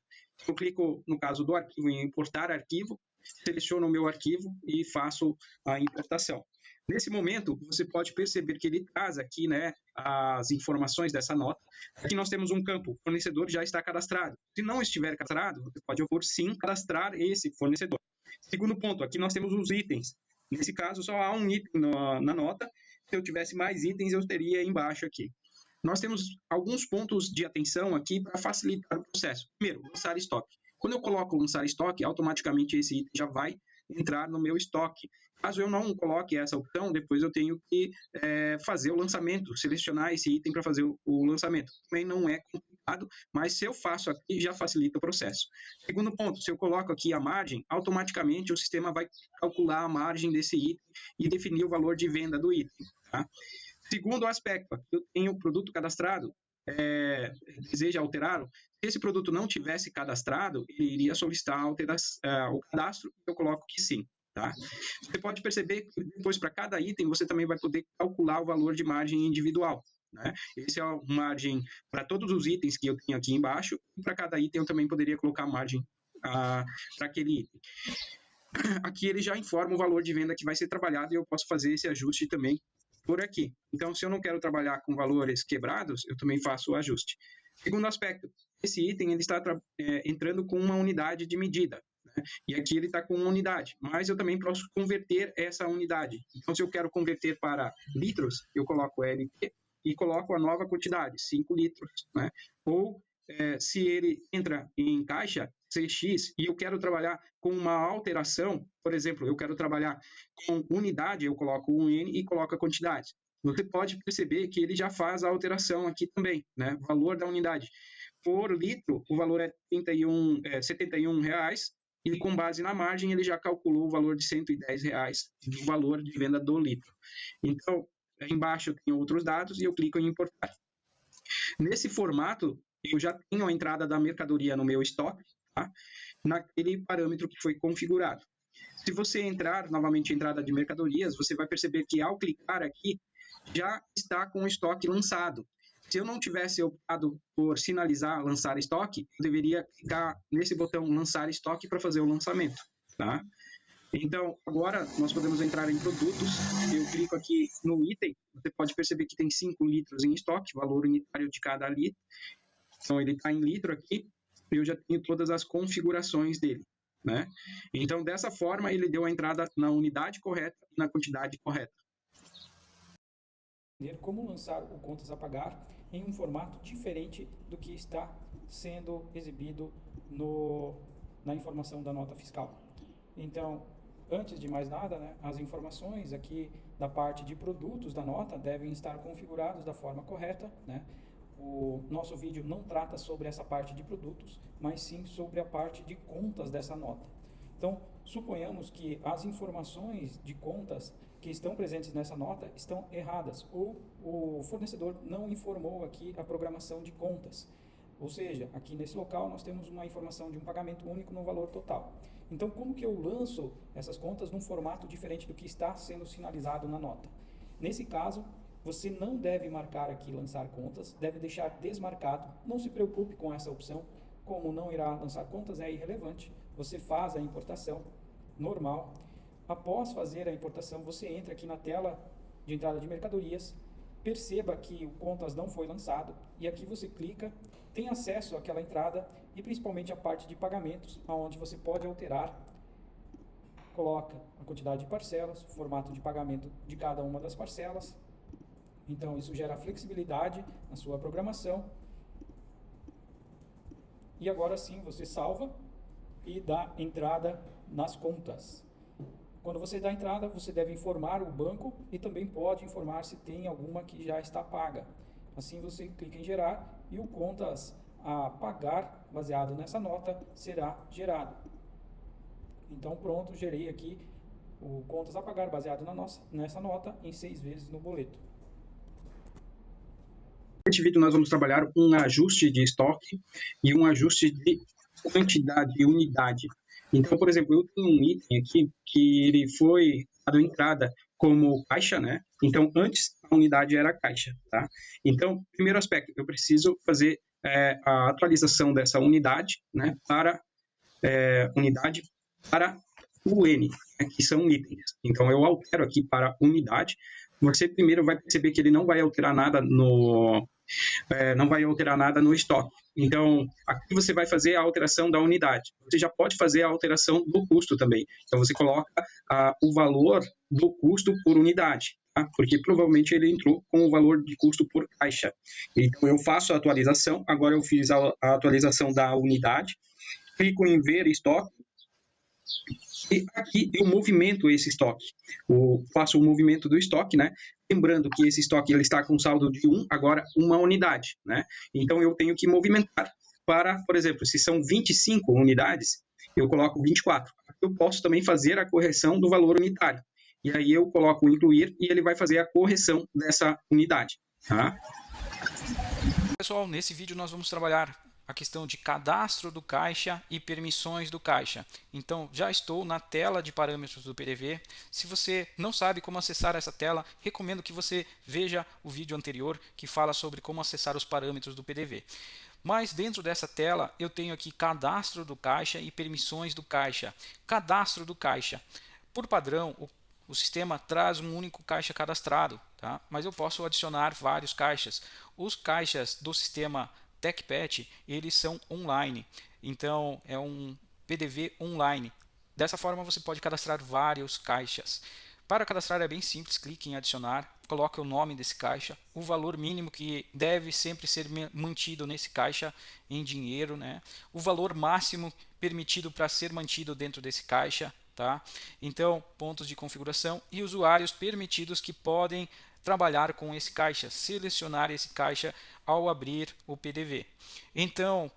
Eu clico, no caso do arquivo, em importar arquivo, seleciono o meu arquivo e faço a importação. Nesse momento, você pode perceber que ele traz aqui, né, as informações dessa nota. Aqui nós temos um campo, o fornecedor já está cadastrado. Se não estiver cadastrado, você pode por sim cadastrar esse fornecedor. Segundo ponto, aqui nós temos os itens. Nesse caso, só há um item na nota. Se eu tivesse mais itens, eu teria embaixo aqui. Nós temos alguns pontos de atenção aqui para facilitar o processo. Primeiro, lançar estoque. Quando eu coloco lançar estoque, automaticamente esse item já vai entrar no meu estoque. Caso eu não coloque essa opção, depois eu tenho que fazer o lançamento, selecionar esse item para fazer o lançamento. Também não é complicado. mas se eu faço aqui, já facilita o processo. Segundo ponto, se eu coloco aqui a margem, automaticamente o sistema vai calcular a margem desse item e definir o valor de venda do item. Tá? Segundo aspecto, aqui eu tenho o produto cadastrado, deseja alterá-lo. Se esse produto não tivesse cadastrado, ele iria solicitar o cadastro, eu coloco que sim. Tá? Você pode perceber que depois, para cada item, você também vai poder calcular o valor de margem individual. Né? Esse é a margem para todos os itens que eu tenho aqui embaixo, e para cada item eu também poderia colocar margem para aquele item. Aqui ele já informa o valor de venda que vai ser trabalhado e eu posso fazer esse ajuste também por aqui. Então, se eu não quero trabalhar com valores quebrados, eu também faço o ajuste. Segundo aspecto, esse item ele está entrando com uma unidade de medida. Né? E aqui ele está com uma unidade, mas eu também posso converter essa unidade. Então, se eu quero converter para litros, eu coloco LT e coloco a nova quantidade, 5 litros. Né? Ou, se ele entra em caixa, CX, e eu quero trabalhar com uma alteração, por exemplo, eu quero trabalhar com unidade, eu coloco um N e coloco a quantidade. Você pode perceber que ele já faz a alteração aqui também, né? Valor da unidade. Por litro, o valor é R$71, e com base na margem, ele já calculou o valor de R$110 do valor de venda do litro. Então, embaixo eu tenho outros dados e eu clico em importar. Nesse formato, eu já tenho a entrada da mercadoria no meu estoque, tá? Naquele parâmetro que foi configurado. Se você entrar novamente em entrada de mercadorias, você vai perceber que ao clicar aqui, já está com o estoque lançado. Se eu não tivesse optado por sinalizar lançar estoque, eu deveria clicar nesse botão lançar estoque para fazer o lançamento. Tá? Então, agora nós podemos entrar em produtos. Eu clico aqui no item, você pode perceber que tem 5 litros em estoque, valor unitário de cada litro. Então, ele está em litro aqui, eu já tenho todas as configurações dele. Né? Então, dessa forma, ele deu a entrada na unidade correta e na quantidade correta. Como lançar o contas a pagar em um formato diferente do que está sendo exibido na informação da nota fiscal. Então, antes de mais nada, né, as informações aqui da parte de produtos da nota devem estar configurados da forma correta, né? O nosso vídeo não trata sobre essa parte de produtos, mas sim sobre a parte de contas dessa nota. Então, suponhamos que as informações de contas que estão presentes nessa nota estão erradas, ou o fornecedor não informou aqui a programação de contas. Ou seja, aqui nesse local nós temos uma informação de um pagamento único no valor total. Então, como que eu lanço essas contas num formato diferente do que está sendo sinalizado na nota? Nesse caso, você não deve marcar aqui lançar contas, deve deixar desmarcado. Não se preocupe com essa opção, como não irá lançar contas é irrelevante. Você faz a importação normal. Após fazer a importação, você entra aqui na tela de entrada de mercadorias, perceba que o contas não foi lançado e aqui você clica, tem acesso àquela entrada e principalmente a parte de pagamentos, onde você pode alterar, coloca a quantidade de parcelas, o formato de pagamento de cada uma das parcelas. Então, isso gera flexibilidade na sua programação. E agora sim, você salva e dá entrada nas contas. Quando você dá entrada, você deve informar o banco e também pode informar se tem alguma que já está paga. Assim, você clica em gerar e o contas a pagar, baseado nessa nota, será gerado. Então, pronto, gerei aqui o contas a pagar, baseado nessa nota, em 6 vezes no boleto. Neste vídeo nós vamos trabalhar um ajuste de estoque e um ajuste de quantidade e unidade. Então, por exemplo, eu tenho um item aqui que ele foi dado entrada como caixa, né? Então, antes a unidade era caixa, tá? Então, primeiro aspecto, eu preciso fazer a atualização dessa unidade, né? Para unidade para o N, né, que são itens. Então, eu altero aqui para unidade. Você primeiro vai perceber que ele não vai alterar nada no estoque. Então, aqui você vai fazer a alteração da unidade. Você já pode fazer a alteração do custo também. Então, você coloca o valor do custo por unidade, tá? Porque provavelmente ele entrou com o valor de custo por caixa. Então, eu faço a atualização. Agora, eu fiz a atualização da unidade. Clico em ver estoque. E aqui eu movimento esse estoque. Faço o movimento do estoque, né? lembrando que esse estoque ele está com saldo de 1, agora uma unidade, né? Então eu tenho que movimentar para, por exemplo, se são 25 unidades, eu coloco 24. Eu posso também fazer a correção do valor unitário. E aí eu coloco incluir e ele vai fazer a correção dessa unidade, tá? Pessoal, nesse vídeo nós vamos trabalhar a questão de cadastro do caixa e permissões do caixa. Então, já estou na tela de parâmetros do PDV. Se você não sabe como acessar essa tela, recomendo que você veja o vídeo anterior que fala sobre como acessar os parâmetros do PDV. Mas dentro dessa tela eu tenho aqui cadastro do caixa e permissões do caixa. Cadastro do caixa. Por padrão, o sistema traz um único caixa cadastrado, tá? Mas eu posso adicionar vários caixas. Os caixas do sistema TechPet, eles são online. Então é um PDV online. Dessa forma você pode cadastrar vários caixas. Para cadastrar é bem simples, clique em adicionar, coloque o nome desse caixa, o valor mínimo que deve sempre ser mantido nesse caixa em dinheiro, né? O valor máximo permitido para ser mantido dentro desse caixa, tá? Então, pontos de configuração e usuários permitidos que podem trabalhar com esse caixa, selecionar esse caixa ao abrir o PDV. Então,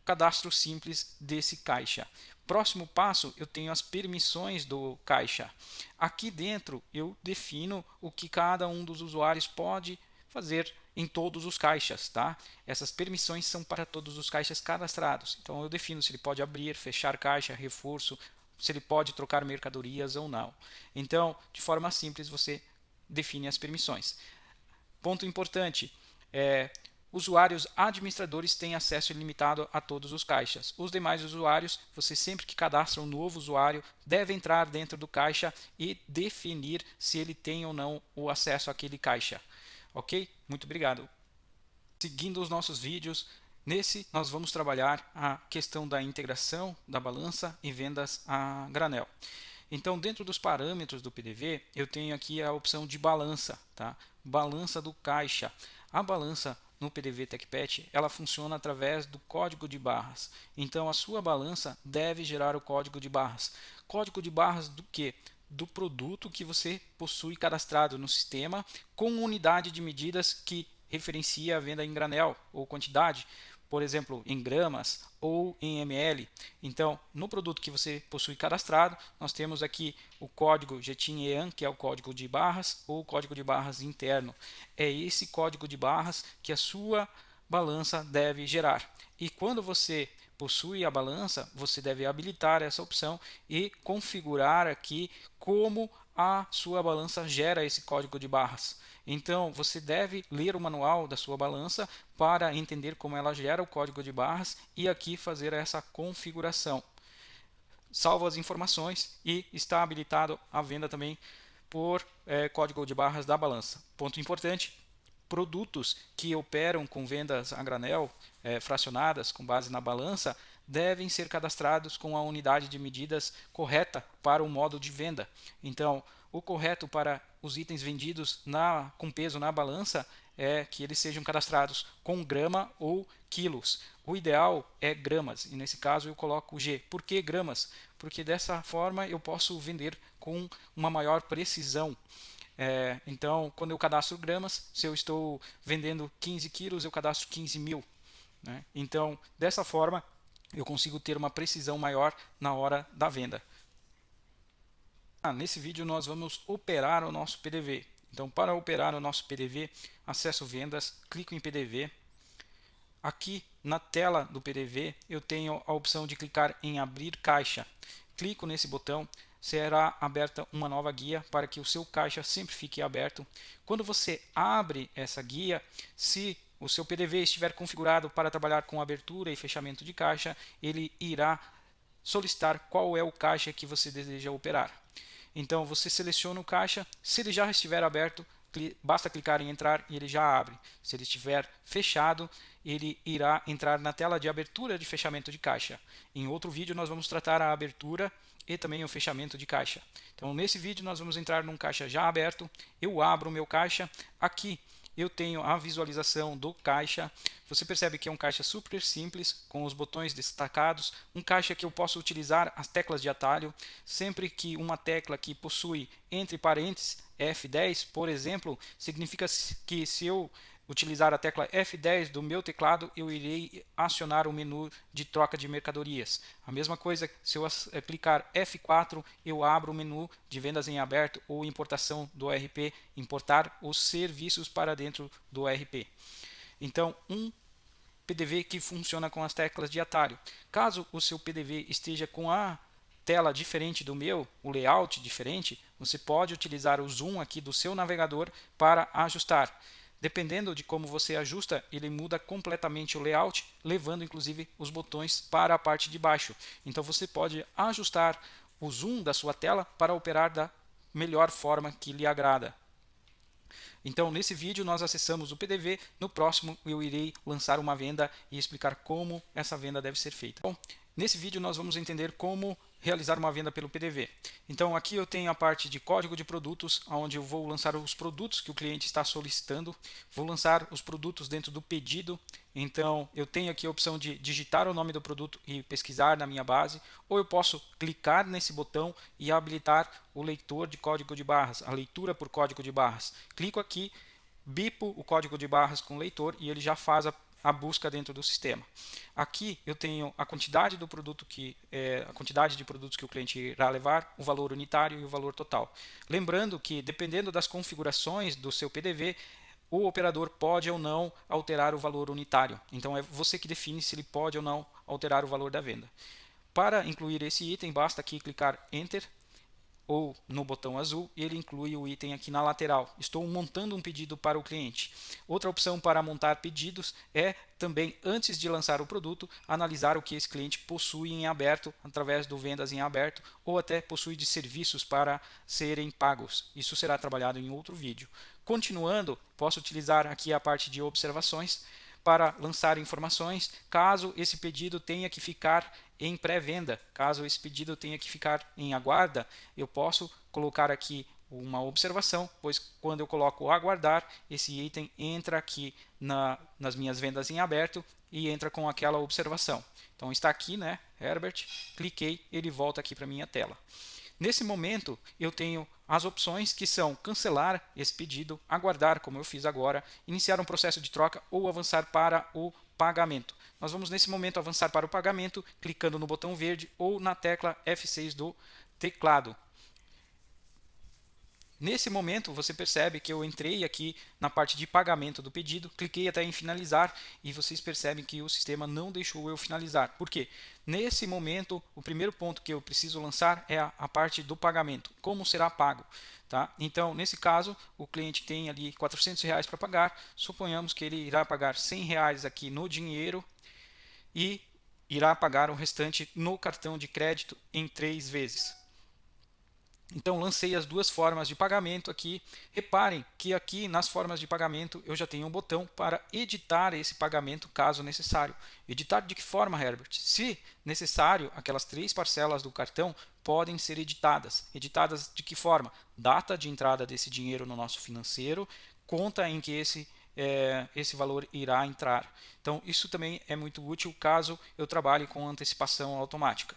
cadastro simples desse caixa. Próximo passo, eu tenho as permissões do caixa. Aqui dentro eu defino o que cada um dos usuários pode fazer em todos os caixas, tá? Essas permissões são para todos os caixas cadastrados. Então eu defino se ele pode abrir, fechar caixa, reforço, se ele pode trocar mercadorias ou não. Então, de forma simples, você define as permissões. Ponto importante, usuários administradores têm acesso ilimitado a todos os caixas. Os demais usuários, você sempre que cadastra um novo usuário, deve entrar dentro do caixa e definir se ele tem ou não o acesso àquele caixa. Ok? Muito obrigado. Seguindo os nossos vídeos, nesse nós vamos trabalhar a questão da integração da balança e vendas a granel. Então, dentro dos parâmetros do PDV, eu tenho aqui a opção de balança, tá? Balança do caixa. A balança no PDV TechPet, ela funciona através do código de barras. Então, a sua balança deve gerar o código de barras. Código de barras do quê? Do produto que você possui cadastrado no sistema com unidade de medidas que referencia a venda em granel ou quantidade, por exemplo, em gramas ou em ml. Então, no produto que você possui cadastrado, nós temos aqui o código GTIN-EAN, que é o código de barras ou código de barras interno. É esse código de barras que a sua balança deve gerar. E quando você possui a balança, você deve habilitar essa opção e configurar aqui como a sua balança gera esse código de barras. Então, você deve ler o manual da sua balança para entender como ela gera o código de barras e aqui fazer essa configuração. Salva as informações e está habilitado a venda também por código de barras da balança. Ponto importante, produtos que operam com vendas a granel fracionadas com base na balança devem ser cadastrados com a unidade de medidas correta para o modo de venda. Então, o correto para os itens vendidos com peso na balança é que eles sejam cadastrados com grama ou quilos. O ideal é gramas, e nesse caso eu coloco G. Por que gramas? Porque dessa forma eu posso vender com uma maior precisão. Então, quando eu cadastro gramas, se eu estou vendendo 15 quilos, eu cadastro 15 mil. Né? Então, dessa forma, eu consigo ter uma precisão maior na hora da venda. Nesse vídeo nós vamos operar o nosso PDV. Então, para operar o nosso PDV, acesso vendas, clico em PDV. Aqui na tela do PDV eu tenho a opção de clicar em abrir caixa. Clico nesse botão, será aberta uma nova guia para que o seu caixa sempre fique aberto. Quando você abre essa guia, se o seu PDV estiver configurado para trabalhar com abertura e fechamento de caixa, ele irá solicitar qual é o caixa que você deseja operar. Então você seleciona o caixa, se ele já estiver aberto, basta clicar em entrar e ele já abre. Se ele estiver fechado, ele irá entrar na tela de abertura de fechamento de caixa. Em outro vídeo nós vamos tratar a abertura e também o fechamento de caixa. Então nesse vídeo nós vamos entrar num caixa já aberto, eu abro o meu caixa, aqui eu tenho a visualização do caixa. Você percebe que é um caixa super simples, com os botões destacados, um caixa que eu posso utilizar as teclas de atalho. Sempre que uma tecla que possui entre parênteses F10, por exemplo, significa que se eu utilizar a tecla F10 do meu teclado, eu irei acionar o menu de troca de mercadorias. A mesma coisa, se eu clicar F4, eu abro o menu de vendas em aberto ou importação do ERP, importar os serviços para dentro do ERP. Então, um PDV que funciona com as teclas de atalho. Caso o seu PDV esteja com a tela diferente do meu, o layout diferente, você pode utilizar o zoom aqui do seu navegador para ajustar. Dependendo de como você ajusta, ele muda completamente o layout, levando inclusive os botões para a parte de baixo. Então você pode ajustar o zoom da sua tela para operar da melhor forma que lhe agrada. Então, nesse vídeo nós acessamos o PDV, no próximo eu irei lançar uma venda e explicar como essa venda deve ser feita. Bom, nesse vídeo nós vamos entender como realizar uma venda pelo PDV. Então aqui eu tenho a parte de código de produtos, onde eu vou lançar os produtos que o cliente está solicitando, vou lançar os produtos dentro do pedido. Então eu tenho aqui a opção de digitar o nome do produto e pesquisar na minha base, ou eu posso clicar nesse botão e habilitar o leitor de código de barras, a leitura por código de barras. Clico aqui, bipo o código de barras com o leitor e ele já faz a busca dentro do sistema. Aqui eu tenho a quantidade do produto a quantidade de produtos que o cliente irá levar, o valor unitário e o valor total. Lembrando que dependendo das configurações do seu PDV, o operador pode ou não alterar o valor unitário. Então é você que define se ele pode ou não alterar o valor da venda. Para incluir esse item, basta aqui clicar Enter ou no botão azul, e ele inclui o item aqui na lateral. Estou montando um pedido para o cliente. Outra opção para montar pedidos é também, antes de lançar o produto, analisar o que esse cliente possui em aberto, através do vendas em aberto, ou até possui de serviços para serem pagos. Isso será trabalhado em outro vídeo. Continuando, posso utilizar aqui a parte de observações para lançar informações, caso esse pedido tenha que ficar em pré-venda, caso esse pedido tenha que ficar em aguarda, eu posso colocar aqui uma observação, pois quando eu coloco aguardar, esse item entra aqui nas minhas vendas em aberto e entra com aquela observação. Então está aqui, né, Herbert, cliquei, ele volta aqui para minha tela. Nesse momento, eu tenho as opções que são cancelar esse pedido, aguardar, como eu fiz agora, iniciar um processo de troca ou avançar para o pagamento. Nós vamos, nesse momento, avançar para o pagamento, clicando no botão verde ou na tecla F6 do teclado. Nesse momento, você percebe que eu entrei aqui na parte de pagamento do pedido, cliquei até em finalizar e vocês percebem que o sistema não deixou eu finalizar. Por quê? Nesse momento, o primeiro ponto que eu preciso lançar é a parte do pagamento, como será pago. Tá? Então, nesse caso, o cliente tem ali R$400 para pagar, suponhamos que ele irá pagar R$100 aqui no dinheiro e irá pagar o restante no cartão de crédito em 3 vezes. Então lancei as duas formas de pagamento aqui. Reparem que aqui nas formas de pagamento eu já tenho um botão para editar esse pagamento caso necessário. Editar de que forma, Herbert? Se necessário, aquelas 3 parcelas do cartão podem ser editadas. Editadas de que forma? Data de entrada desse dinheiro no nosso financeiro, conta em que esse valor irá entrar. Então isso também é muito útil caso eu trabalhe com antecipação automática.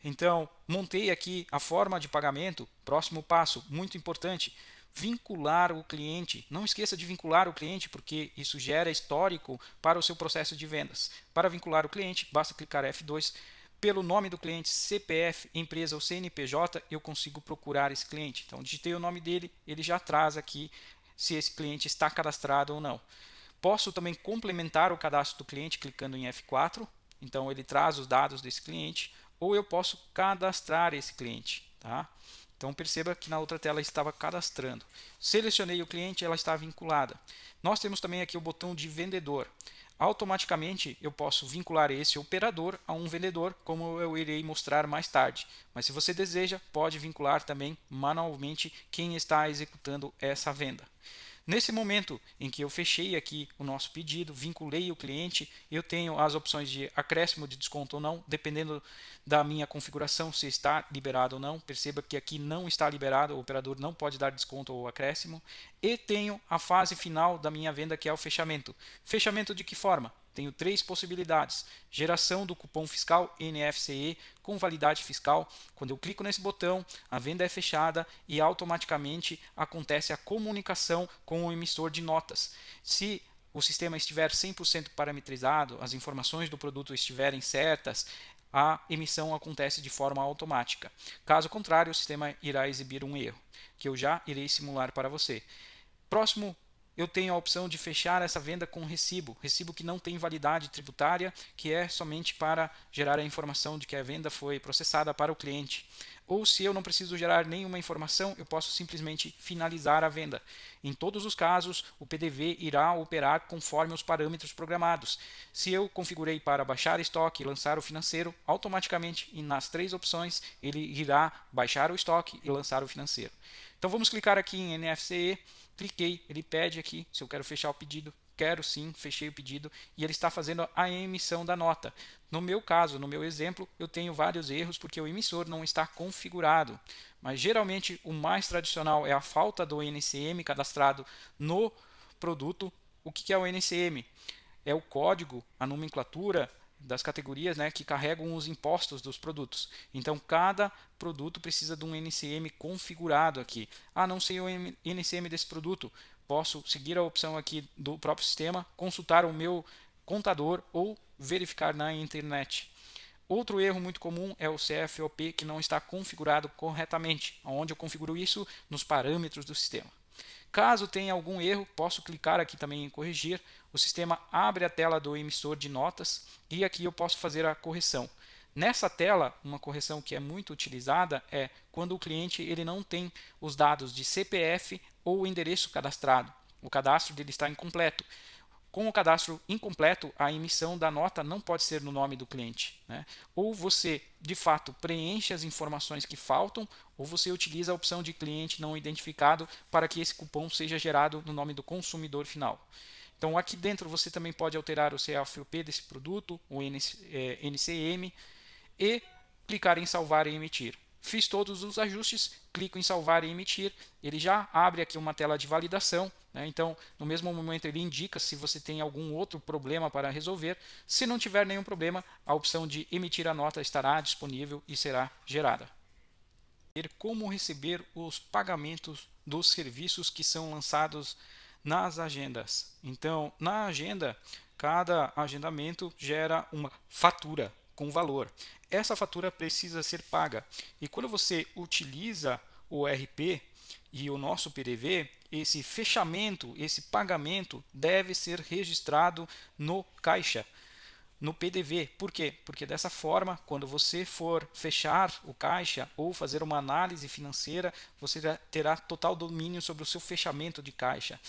Então, montei aqui a forma de pagamento. Próximo passo, muito importante, vincular o cliente. Não esqueça de vincular o cliente, porque isso gera histórico para o seu processo de vendas. Para vincular o cliente, basta clicar F2. Pelo nome do cliente, CPF, empresa ou CNPJ, eu consigo procurar esse cliente. Então, digitei o nome dele, ele já traz aqui se esse cliente está cadastrado ou não. Posso também complementar o cadastro do cliente clicando em F4. Então, ele traz os dados desse cliente. Ou eu posso cadastrar esse cliente. Tá? Então perceba que na outra tela estava cadastrando. Selecionei o cliente, ela está vinculada. Nós temos também aqui o botão de vendedor. Automaticamente eu posso vincular esse operador a um vendedor, como eu irei mostrar mais tarde. Mas se você deseja, pode vincular também manualmente quem está executando essa venda. Nesse momento em que eu fechei aqui o nosso pedido, vinculei o cliente, eu tenho as opções de acréscimo de desconto ou não, dependendo da minha configuração, se está liberado ou não. Perceba que aqui não está liberado, o operador não pode dar desconto ou acréscimo. E tenho a fase final da minha venda, que é o fechamento. Fechamento de que forma? Tenho 3 possibilidades. Geração do cupom fiscal NFCE com validade fiscal. Quando eu clico nesse botão, a venda é fechada e automaticamente acontece a comunicação com o emissor de notas. Se o sistema estiver 100% parametrizado, as informações do produto estiverem certas, a emissão acontece de forma automática. Caso contrário, o sistema irá exibir um erro, que eu já irei simular para você. Próximo, eu tenho a opção de fechar essa venda com recibo que não tem validade tributária, que é somente para gerar a informação de que a venda foi processada para o cliente. Ou se eu não preciso gerar nenhuma informação, eu posso simplesmente finalizar a venda. Em todos os casos, o PDV irá operar conforme os parâmetros programados. Se eu configurei para baixar estoque e lançar o financeiro, automaticamente e nas 3 opções ele irá baixar o estoque e lançar o financeiro. Então vamos clicar aqui em NFCE. Cliquei, ele pede aqui se eu quero fechar o pedido. Quero sim, fechei o pedido e ele está fazendo a emissão da nota. No meu caso, no meu exemplo, eu tenho vários erros porque o emissor não está configurado. Mas geralmente o mais tradicional é a falta do NCM cadastrado no produto. O que é o NCM? É o código, a nomenclatura das categorias, né, que carregam os impostos dos produtos. Então, cada produto precisa de um NCM configurado aqui. Não sei o NCM desse produto. Posso seguir a opção aqui do próprio sistema, consultar o meu contador ou verificar na internet. Outro erro muito comum é o CFOP que não está configurado corretamente, onde eu configuro isso nos parâmetros do sistema. Caso tenha algum erro, posso clicar aqui também em corrigir. O sistema abre a tela do emissor de notas e aqui eu posso fazer a correção. Nessa tela, uma correção que é muito utilizada é quando o cliente ele não tem os dados de CPF ou endereço cadastrado. O cadastro dele está incompleto. Com o cadastro incompleto, a emissão da nota não pode ser no nome do cliente, né? Ou você, de fato, preenche as informações que faltam, ou você utiliza a opção de cliente não identificado para que esse cupom seja gerado no nome do consumidor final. Então, aqui dentro você também pode alterar o CFOP desse produto, o NCM, e clicar em salvar e emitir. Fiz todos os ajustes, clico em salvar e emitir, ele já abre aqui uma tela de validação, né? Então no mesmo momento ele indica se você tem algum outro problema para resolver. Se não tiver nenhum problema, a opção de emitir a nota estará disponível e será gerada. Como receber os pagamentos dos serviços que são lançados nas agendas. Então, na agenda, cada agendamento gera uma fatura com valor. Essa fatura precisa ser paga. E quando você utiliza o RP e o nosso PDV, esse fechamento, esse pagamento deve ser registrado no caixa, no PDV. Por quê? Porque dessa forma, quando você for fechar o caixa ou fazer uma análise financeira, você terá total domínio sobre o seu fechamento de caixa.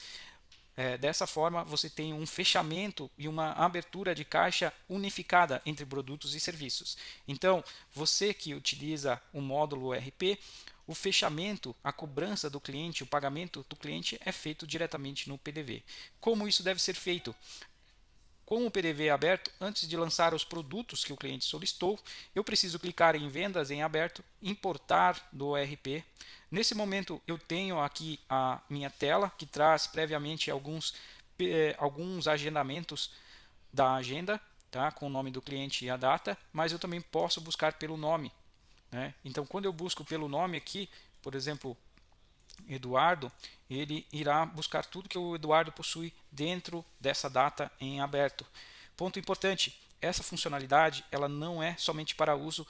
Dessa forma, você tem um fechamento e uma abertura de caixa unificada entre produtos e serviços. Então, você que utiliza o módulo RP, o fechamento, a cobrança do cliente, o pagamento do cliente é feito diretamente no PDV. Como isso deve ser feito? Com o PDV aberto, antes de lançar os produtos que o cliente solicitou, eu preciso clicar em vendas em aberto, importar do RP. Nesse momento eu tenho aqui a minha tela que traz previamente alguns agendamentos da agenda, tá? Com o nome do cliente e a data, mas eu também posso buscar pelo nome, né? Então quando eu busco pelo nome aqui, por exemplo, Eduardo, ele irá buscar tudo que o Eduardo possui dentro dessa data em aberto. Ponto importante, essa funcionalidade ela não é somente para uso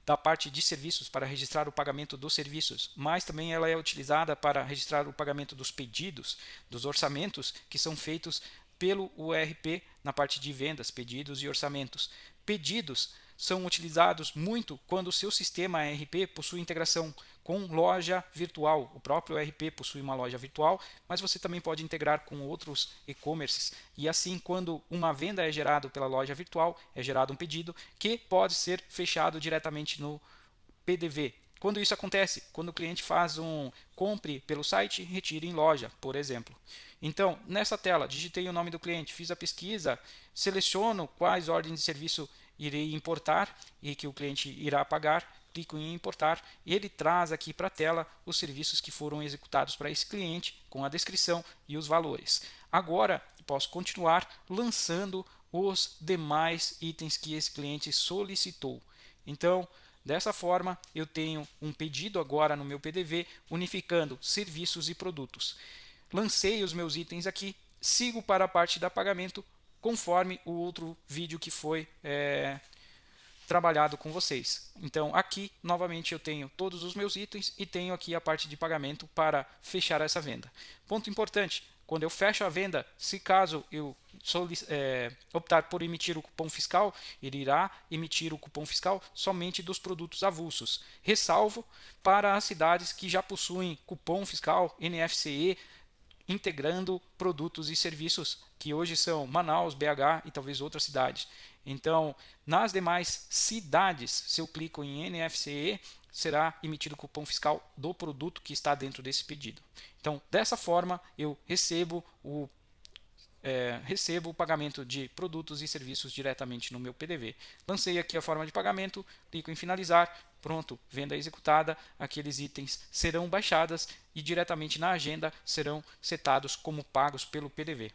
da parte de serviços, para registrar o pagamento dos serviços, mas também ela é utilizada para registrar o pagamento dos pedidos, dos orçamentos que são feitos pelo URP na parte de vendas, pedidos e orçamentos. Pedidos são utilizados muito quando o seu sistema ERP possui integração com loja virtual. O próprio ERP possui uma loja virtual, mas você também pode integrar com outros e-commerces. E assim, quando uma venda é gerada pela loja virtual, é gerado um pedido que pode ser fechado diretamente no PDV. Quando isso acontece? Quando o cliente faz um compre pelo site, retire em loja, por exemplo. Então, nessa tela, digitei o nome do cliente, fiz a pesquisa, seleciono quais ordens de serviço irei importar e que o cliente irá pagar, clico em importar e ele traz aqui para a tela os serviços que foram executados para esse cliente com a descrição e os valores. Agora posso continuar lançando os demais itens que esse cliente solicitou. Então, dessa forma, eu tenho um pedido agora no meu PDV unificando serviços e produtos. Lancei os meus itens aqui, sigo para a parte da pagamento conforme o outro vídeo que foi trabalhado com vocês. Então aqui novamente eu tenho todos os meus itens e tenho aqui a parte de pagamento para fechar essa venda. Ponto importante, quando eu fecho a venda, se caso eu optar por emitir o cupom fiscal, ele irá emitir o cupom fiscal somente dos produtos avulsos. Ressalvo para as cidades que já possuem cupom fiscal NFCE integrando produtos e serviços que hoje são Manaus, BH e talvez outras cidades. Então, nas demais cidades, se eu clico em NFCE, será emitido o cupom fiscal do produto que está dentro desse pedido. Então, dessa forma, eu recebo o pagamento de produtos e serviços diretamente no meu PDV. Lancei aqui a forma de pagamento, clico em finalizar, pronto, venda executada, aqueles itens serão baixados e diretamente na agenda serão setados como pagos pelo PDV.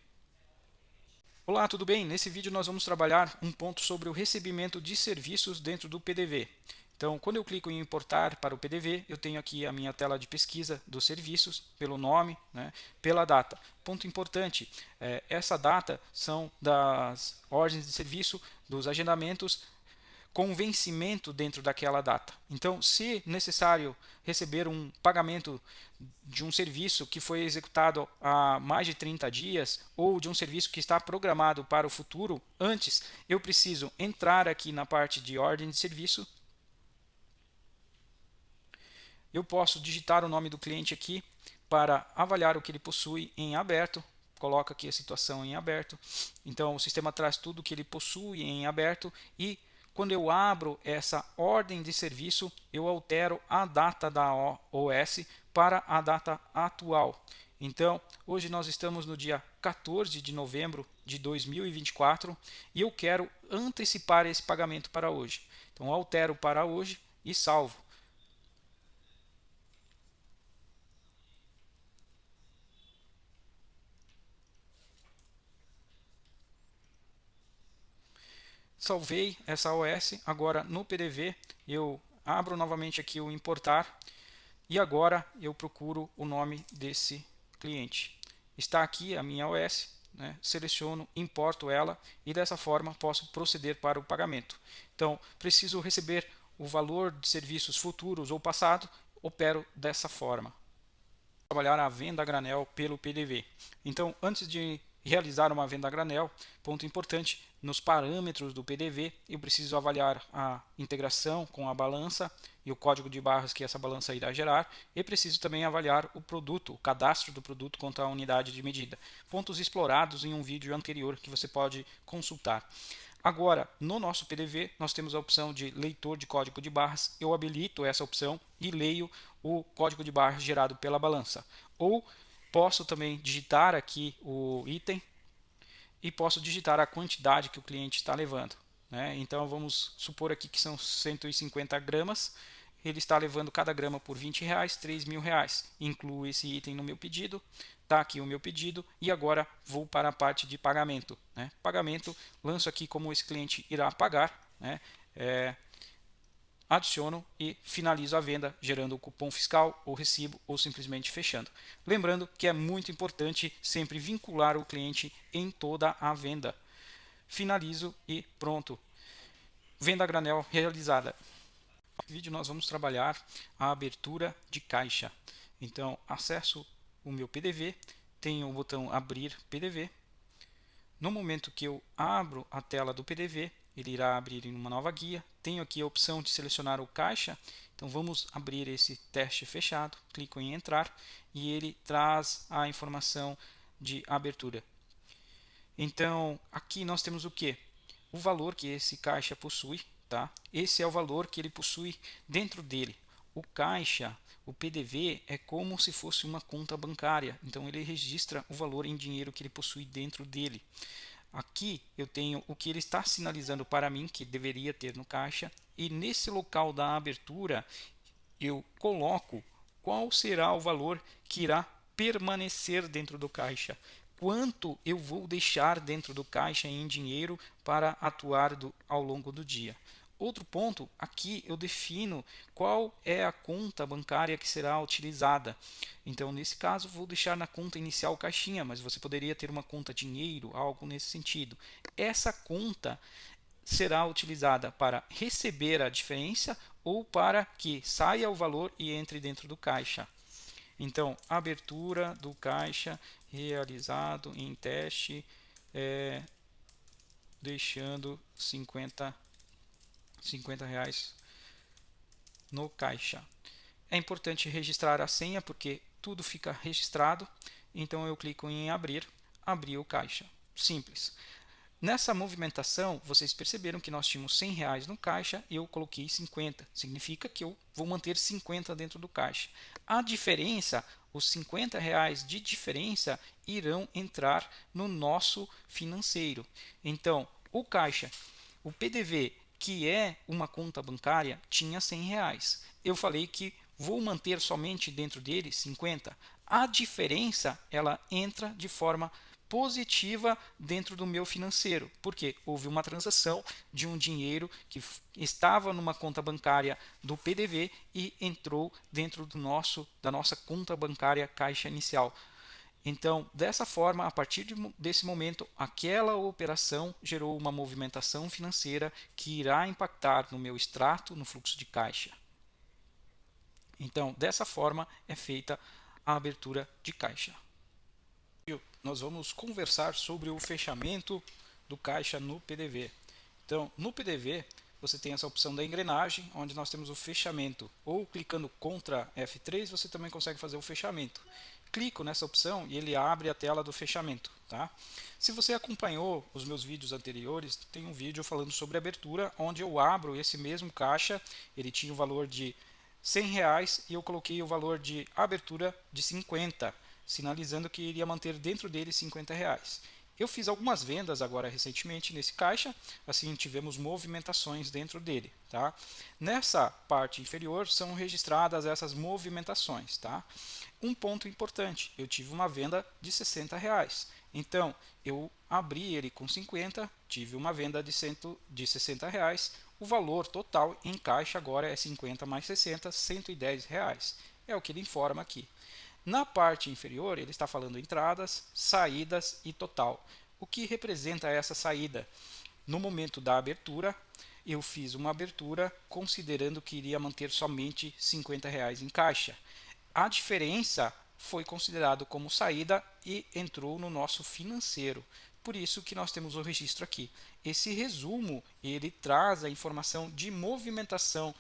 Olá, tudo bem? Nesse vídeo nós vamos trabalhar um ponto sobre o recebimento de serviços dentro do PDV. Então, quando eu clico em importar para o PDV, eu tenho aqui a minha tela de pesquisa dos serviços, pelo nome, pela data. Ponto importante, essa data são das ordens de serviço, dos agendamentos com vencimento dentro daquela data. Então, se necessário receber um pagamento de um serviço que foi executado há mais de 30 dias ou de um serviço que está programado para o futuro, antes eu preciso entrar aqui na parte de ordem de serviço. Eu posso digitar o nome do cliente aqui para avaliar o que ele possui em aberto. Coloca aqui a situação em aberto. Então, o sistema traz tudo que ele possui em aberto e quando eu abro essa ordem de serviço, eu altero a data da OS para a data atual. Então, hoje nós estamos no dia 14 de novembro de 2024 e eu quero antecipar esse pagamento para hoje. Então, altero para hoje e salvo. Salvei essa OS, agora no PDV eu abro novamente aqui o importar e agora eu procuro o nome desse cliente. Está aqui a minha OS, seleciono, importo ela e dessa forma posso proceder para o pagamento. Então, preciso receber o valor de serviços futuros ou passado, opero dessa forma. Trabalhar a venda a granel pelo PDV. Então, antes de realizar uma venda a granel, ponto importante, nos parâmetros do PDV, eu preciso avaliar a integração com a balança e o código de barras que essa balança irá gerar, e preciso também avaliar o produto, o cadastro do produto contra a unidade de medida. Pontos explorados em um vídeo anterior que você pode consultar. Agora, no nosso PDV, nós temos a opção de leitor de código de barras. Eu habilito essa opção e leio o código de barras gerado pela balança. Ou posso também digitar aqui o item e posso digitar a quantidade que o cliente está levando. Então, vamos supor aqui que são 150 gramas. Ele está levando cada grama por R$20, R$3.000. Incluo esse item no meu pedido. Está aqui o meu pedido e agora vou para a parte de pagamento. Pagamento, lanço aqui como esse cliente irá pagar. Adiciono e finalizo a venda, gerando o cupom fiscal ou recibo ou simplesmente fechando. Lembrando que é muito importante sempre vincular o cliente em toda a venda. Finalizo e pronto. Venda a granel realizada. No vídeo nós vamos trabalhar a abertura de caixa. Então, acesso o meu PDV, tenho o botão abrir PDV. No momento que eu abro a tela do PDV, ele irá abrir em uma nova guia. Tenho aqui a opção de selecionar o caixa. Então vamos abrir esse teste fechado. Clico em entrar e ele traz a informação de abertura. Então aqui nós temos o que? O valor que esse caixa possui. Esse é o valor que ele possui dentro dele. O caixa, o PDV, é como se fosse uma conta bancária. Então ele registra o valor em dinheiro que ele possui dentro dele. aqui eu tenho o que ele está sinalizando para mim que deveria ter no caixa, e nesse local da abertura eu coloco qual será o valor que irá permanecer dentro do caixa, quanto eu vou deixar dentro do caixa em dinheiro para atuar ao longo do dia. Outro ponto, aqui eu defino qual é a conta bancária que será utilizada. Então, nesse caso, vou deixar na conta inicial caixinha, mas você poderia ter uma conta dinheiro, algo nesse sentido. Essa conta será utilizada para receber a diferença ou para que saia o valor e entre dentro do caixa. Então, abertura do caixa realizado em teste, deixando 50 reais no caixa. É importante registrar a senha porque tudo fica registrado. Então eu clico em abrir o caixa. Simples. Nessa movimentação, vocês perceberam que nós tínhamos 100 reais no caixa e eu coloquei 50. Significa que eu vou manter 50 dentro do caixa. A diferença, os 50 reais de diferença irão entrar no nosso financeiro. Então, o caixa, o PDV, que é uma conta bancária, tinha 100 reais. Eu falei que vou manter somente dentro dele 50. A diferença, ela entra de forma positiva dentro do meu financeiro, porque houve uma transação de um dinheiro que estava numa conta bancária do PDV e entrou dentro da nossa conta bancária caixa inicial. Então, dessa forma, a partir desse momento, aquela operação gerou uma movimentação financeira que irá impactar no meu extrato, no fluxo de caixa. Então, dessa forma é feita a abertura de caixa. Nós vamos conversar sobre o fechamento do caixa no PDV. Então, no PDV, você tem essa opção da engrenagem, onde nós temos o fechamento. Ou clicando Ctrl F3, você também consegue fazer o fechamento. Clico nessa opção e ele abre a tela do fechamento. Tá? Se você acompanhou os meus vídeos anteriores, tem um vídeo falando sobre abertura, onde eu abro esse mesmo caixa. Ele tinha o valor de 100 reais e eu coloquei o valor de abertura de 50, sinalizando que iria manter dentro dele 50 reais. Eu fiz algumas vendas agora recentemente nesse caixa, assim tivemos movimentações dentro dele. Tá? Nessa parte inferior são registradas essas movimentações. Tá? Um ponto importante, eu tive uma venda de 60 reais. Então, eu abri ele com 50, tive uma venda de 60 reais. O valor total em caixa agora é 50 mais 60, 110 reais. É o que ele informa aqui. Na parte inferior, ele está falando entradas, saídas e total. O que representa essa saída? No momento da abertura, eu fiz uma abertura considerando que iria manter somente 50 reais em caixa. A diferença foi considerado como saída e entrou no nosso financeiro. Por isso que nós temos o registro aqui. Esse resumo, ele traz a informação de movimentação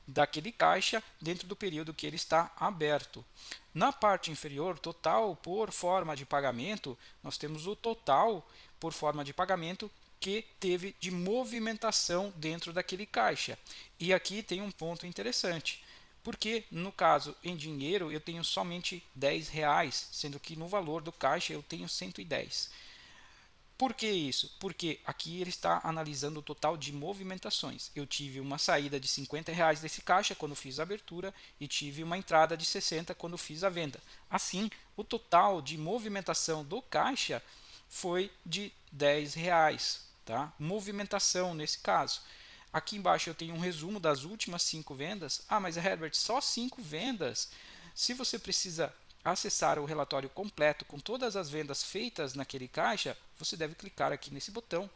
daquele caixa dentro do período que ele está aberto. Na parte inferior, total por forma de pagamento, nós temos o total por forma de pagamento que teve de movimentação dentro daquele caixa. E aqui tem um ponto interessante, porque no caso em dinheiro eu tenho somente 10 reais, sendo que no valor do caixa eu tenho 110. Por que isso? Porque aqui ele está analisando o total de movimentações. Eu tive uma saída de 50 reais desse caixa quando fiz a abertura e tive uma entrada de 60 quando fiz a venda. Assim, o total de movimentação do caixa foi de 10 reais. Tá? Movimentação nesse caso. Aqui embaixo eu tenho um resumo das últimas 5 vendas. Ah, mas Herbert, só 5 vendas? Se você precisa acessar o relatório completo com todas as vendas feitas naquele caixa, você deve clicar aqui nesse botão.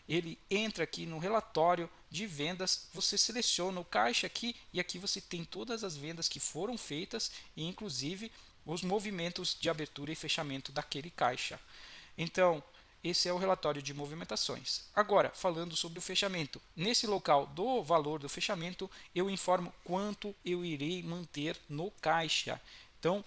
Ele entra aqui no relatório de vendas, você seleciona o caixa aqui e aqui você tem todas as vendas que foram feitas e inclusive os movimentos de abertura e fechamento daquele caixa. Então, esse é o relatório de movimentações. Agora, falando sobre o fechamento. Nesse local do valor do fechamento, eu informo quanto eu irei manter no caixa. Então,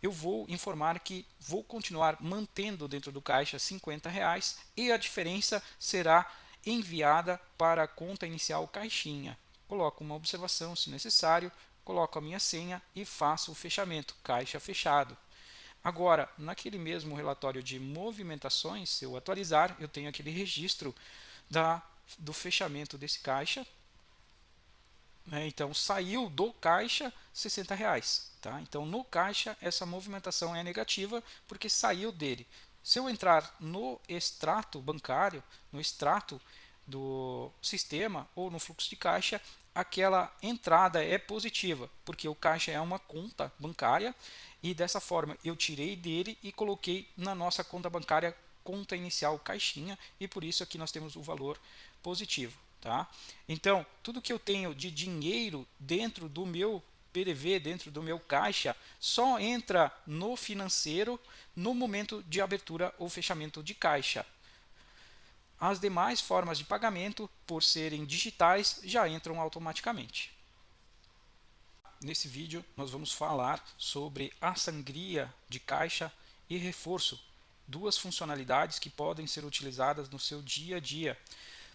eu vou informar que vou continuar mantendo dentro do caixa 50 reais e a diferença será enviada para a conta inicial caixinha. Coloco uma observação se necessário, coloco a minha senha e faço o fechamento, caixa fechado. Agora, naquele mesmo relatório de movimentações, se eu atualizar, eu tenho aquele registro do fechamento desse caixa, né? Então, saiu do caixa R$ 60. Tá? Então, no caixa, essa movimentação é negativa porque saiu dele. Se eu entrar no extrato bancário, no extrato do sistema ou no fluxo de caixa, aquela entrada é positiva, porque o caixa é uma conta bancária e dessa forma eu tirei dele e coloquei na nossa conta bancária, conta inicial caixinha, e por isso aqui nós temos o valor positivo. Tá? Então, tudo que eu tenho de dinheiro dentro do meu PDV, dentro do meu caixa, só entra no financeiro no momento de abertura ou fechamento de caixa. As demais formas de pagamento, por serem digitais, já entram automaticamente. Nesse vídeo, nós vamos falar sobre a sangria de caixa e reforço, duas funcionalidades que podem ser utilizadas no seu dia a dia.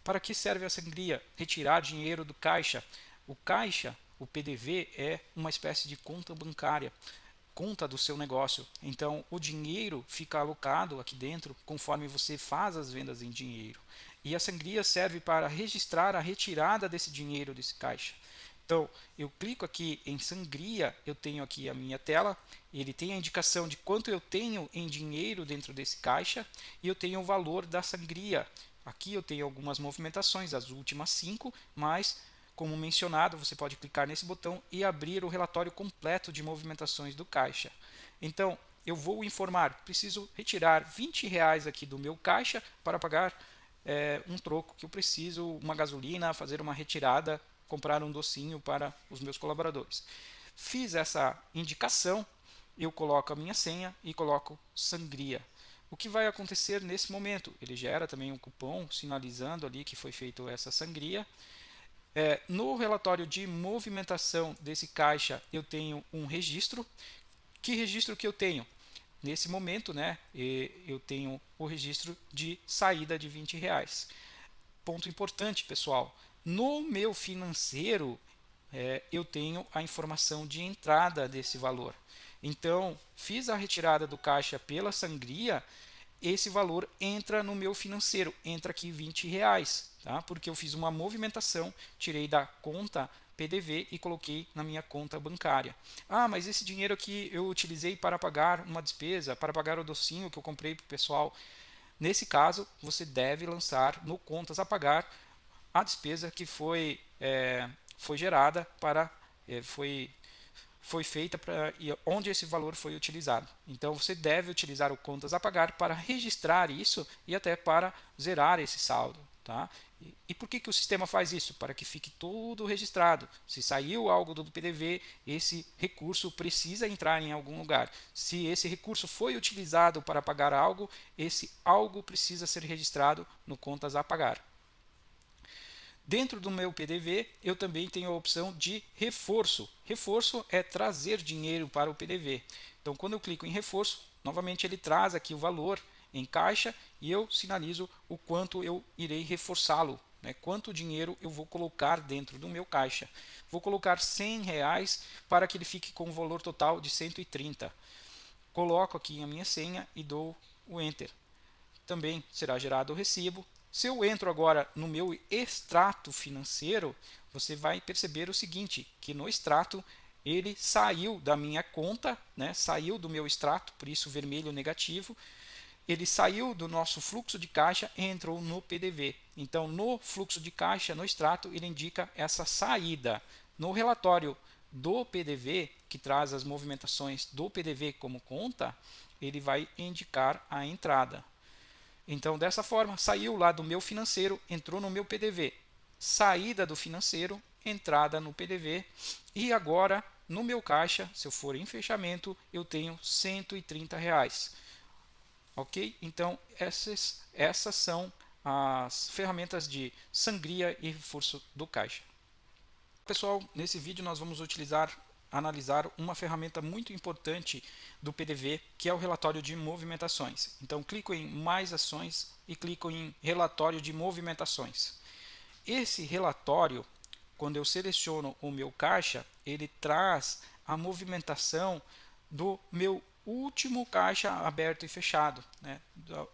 Para que serve a sangria? Retirar dinheiro do caixa. O caixa, o PDV, é uma espécie de conta bancária, conta do seu negócio. Então, o dinheiro fica alocado aqui dentro conforme você faz as vendas em dinheiro. E a sangria serve para registrar a retirada desse dinheiro desse caixa. Então, eu clico aqui em sangria, eu tenho aqui a minha tela, ele tem a indicação de quanto eu tenho em dinheiro dentro desse caixa e eu tenho o valor da sangria. Aqui eu tenho algumas movimentações, as últimas 5, mas, como mencionado, você pode clicar nesse botão e abrir o relatório completo de movimentações do caixa. Então, eu vou informar, preciso retirar R$ 20 aqui do meu caixa para pagar um troco que eu preciso, uma gasolina, fazer uma retirada, comprar um docinho para os meus colaboradores. Fiz essa indicação, eu coloco a minha senha e coloco sangria. O que vai acontecer nesse momento? Ele gera também um cupom sinalizando ali que foi feita essa sangria. No relatório de movimentação desse caixa, eu tenho um registro. Que registro que eu tenho? Nesse momento, né, eu tenho o registro de saída de R$ 20. Ponto importante, pessoal. No meu financeiro, eu tenho a informação de entrada desse valor. Então, fiz a retirada do caixa pela sangria, esse valor entra no meu financeiro, entra aqui R$ 20, tá? Porque eu fiz uma movimentação, tirei da conta PDV e coloquei na minha conta bancária. Ah, mas esse dinheiro aqui eu utilizei para pagar uma despesa, para pagar o docinho que eu comprei para o pessoal. Nesse caso, você deve lançar no contas a pagar a despesa que foi gerada foi feita e onde esse valor foi utilizado. Então você deve utilizar o contas a pagar para registrar isso e até para zerar esse saldo. Tá? E por que o sistema faz isso? Para que fique tudo registrado. Se saiu algo do PDV, esse recurso precisa entrar em algum lugar. Se esse recurso foi utilizado para pagar algo, esse algo precisa ser registrado no contas a pagar. Dentro do meu PDV, eu também tenho a opção de reforço. Reforço é trazer dinheiro para o PDV. Então, quando eu clico em reforço, novamente ele traz aqui o valor em caixa e eu sinalizo o quanto eu irei reforçá-lo, né? Quanto dinheiro eu vou colocar dentro do meu caixa. Vou colocar R$ 100 para que ele fique com o valor total de 130. Coloco aqui a minha senha e dou o Enter. Também será gerado o recibo. Se eu entro agora no meu extrato financeiro, você vai perceber o seguinte, que no extrato ele saiu da minha conta, né, saiu do meu extrato, por isso vermelho negativo, ele saiu do nosso fluxo de caixa e entrou no PDV. Então, no fluxo de caixa, no extrato, ele indica essa saída. No relatório do PDV, que traz as movimentações do PDV como conta, ele vai indicar a entrada. Então, dessa forma, saiu lá do meu financeiro, entrou no meu PDV. Saída do financeiro, entrada no PDV. E agora, no meu caixa, se eu for em fechamento, eu tenho R$ 130. Ok? Então, essas são as ferramentas de sangria e reforço do caixa. Pessoal, nesse vídeo nós vamos analisar uma ferramenta muito importante do PDV, que é o relatório de movimentações. Então, clico em mais ações e clico em relatório de movimentações. Esse relatório, quando eu seleciono o meu caixa, ele traz a movimentação do meu último caixa aberto e fechado, né?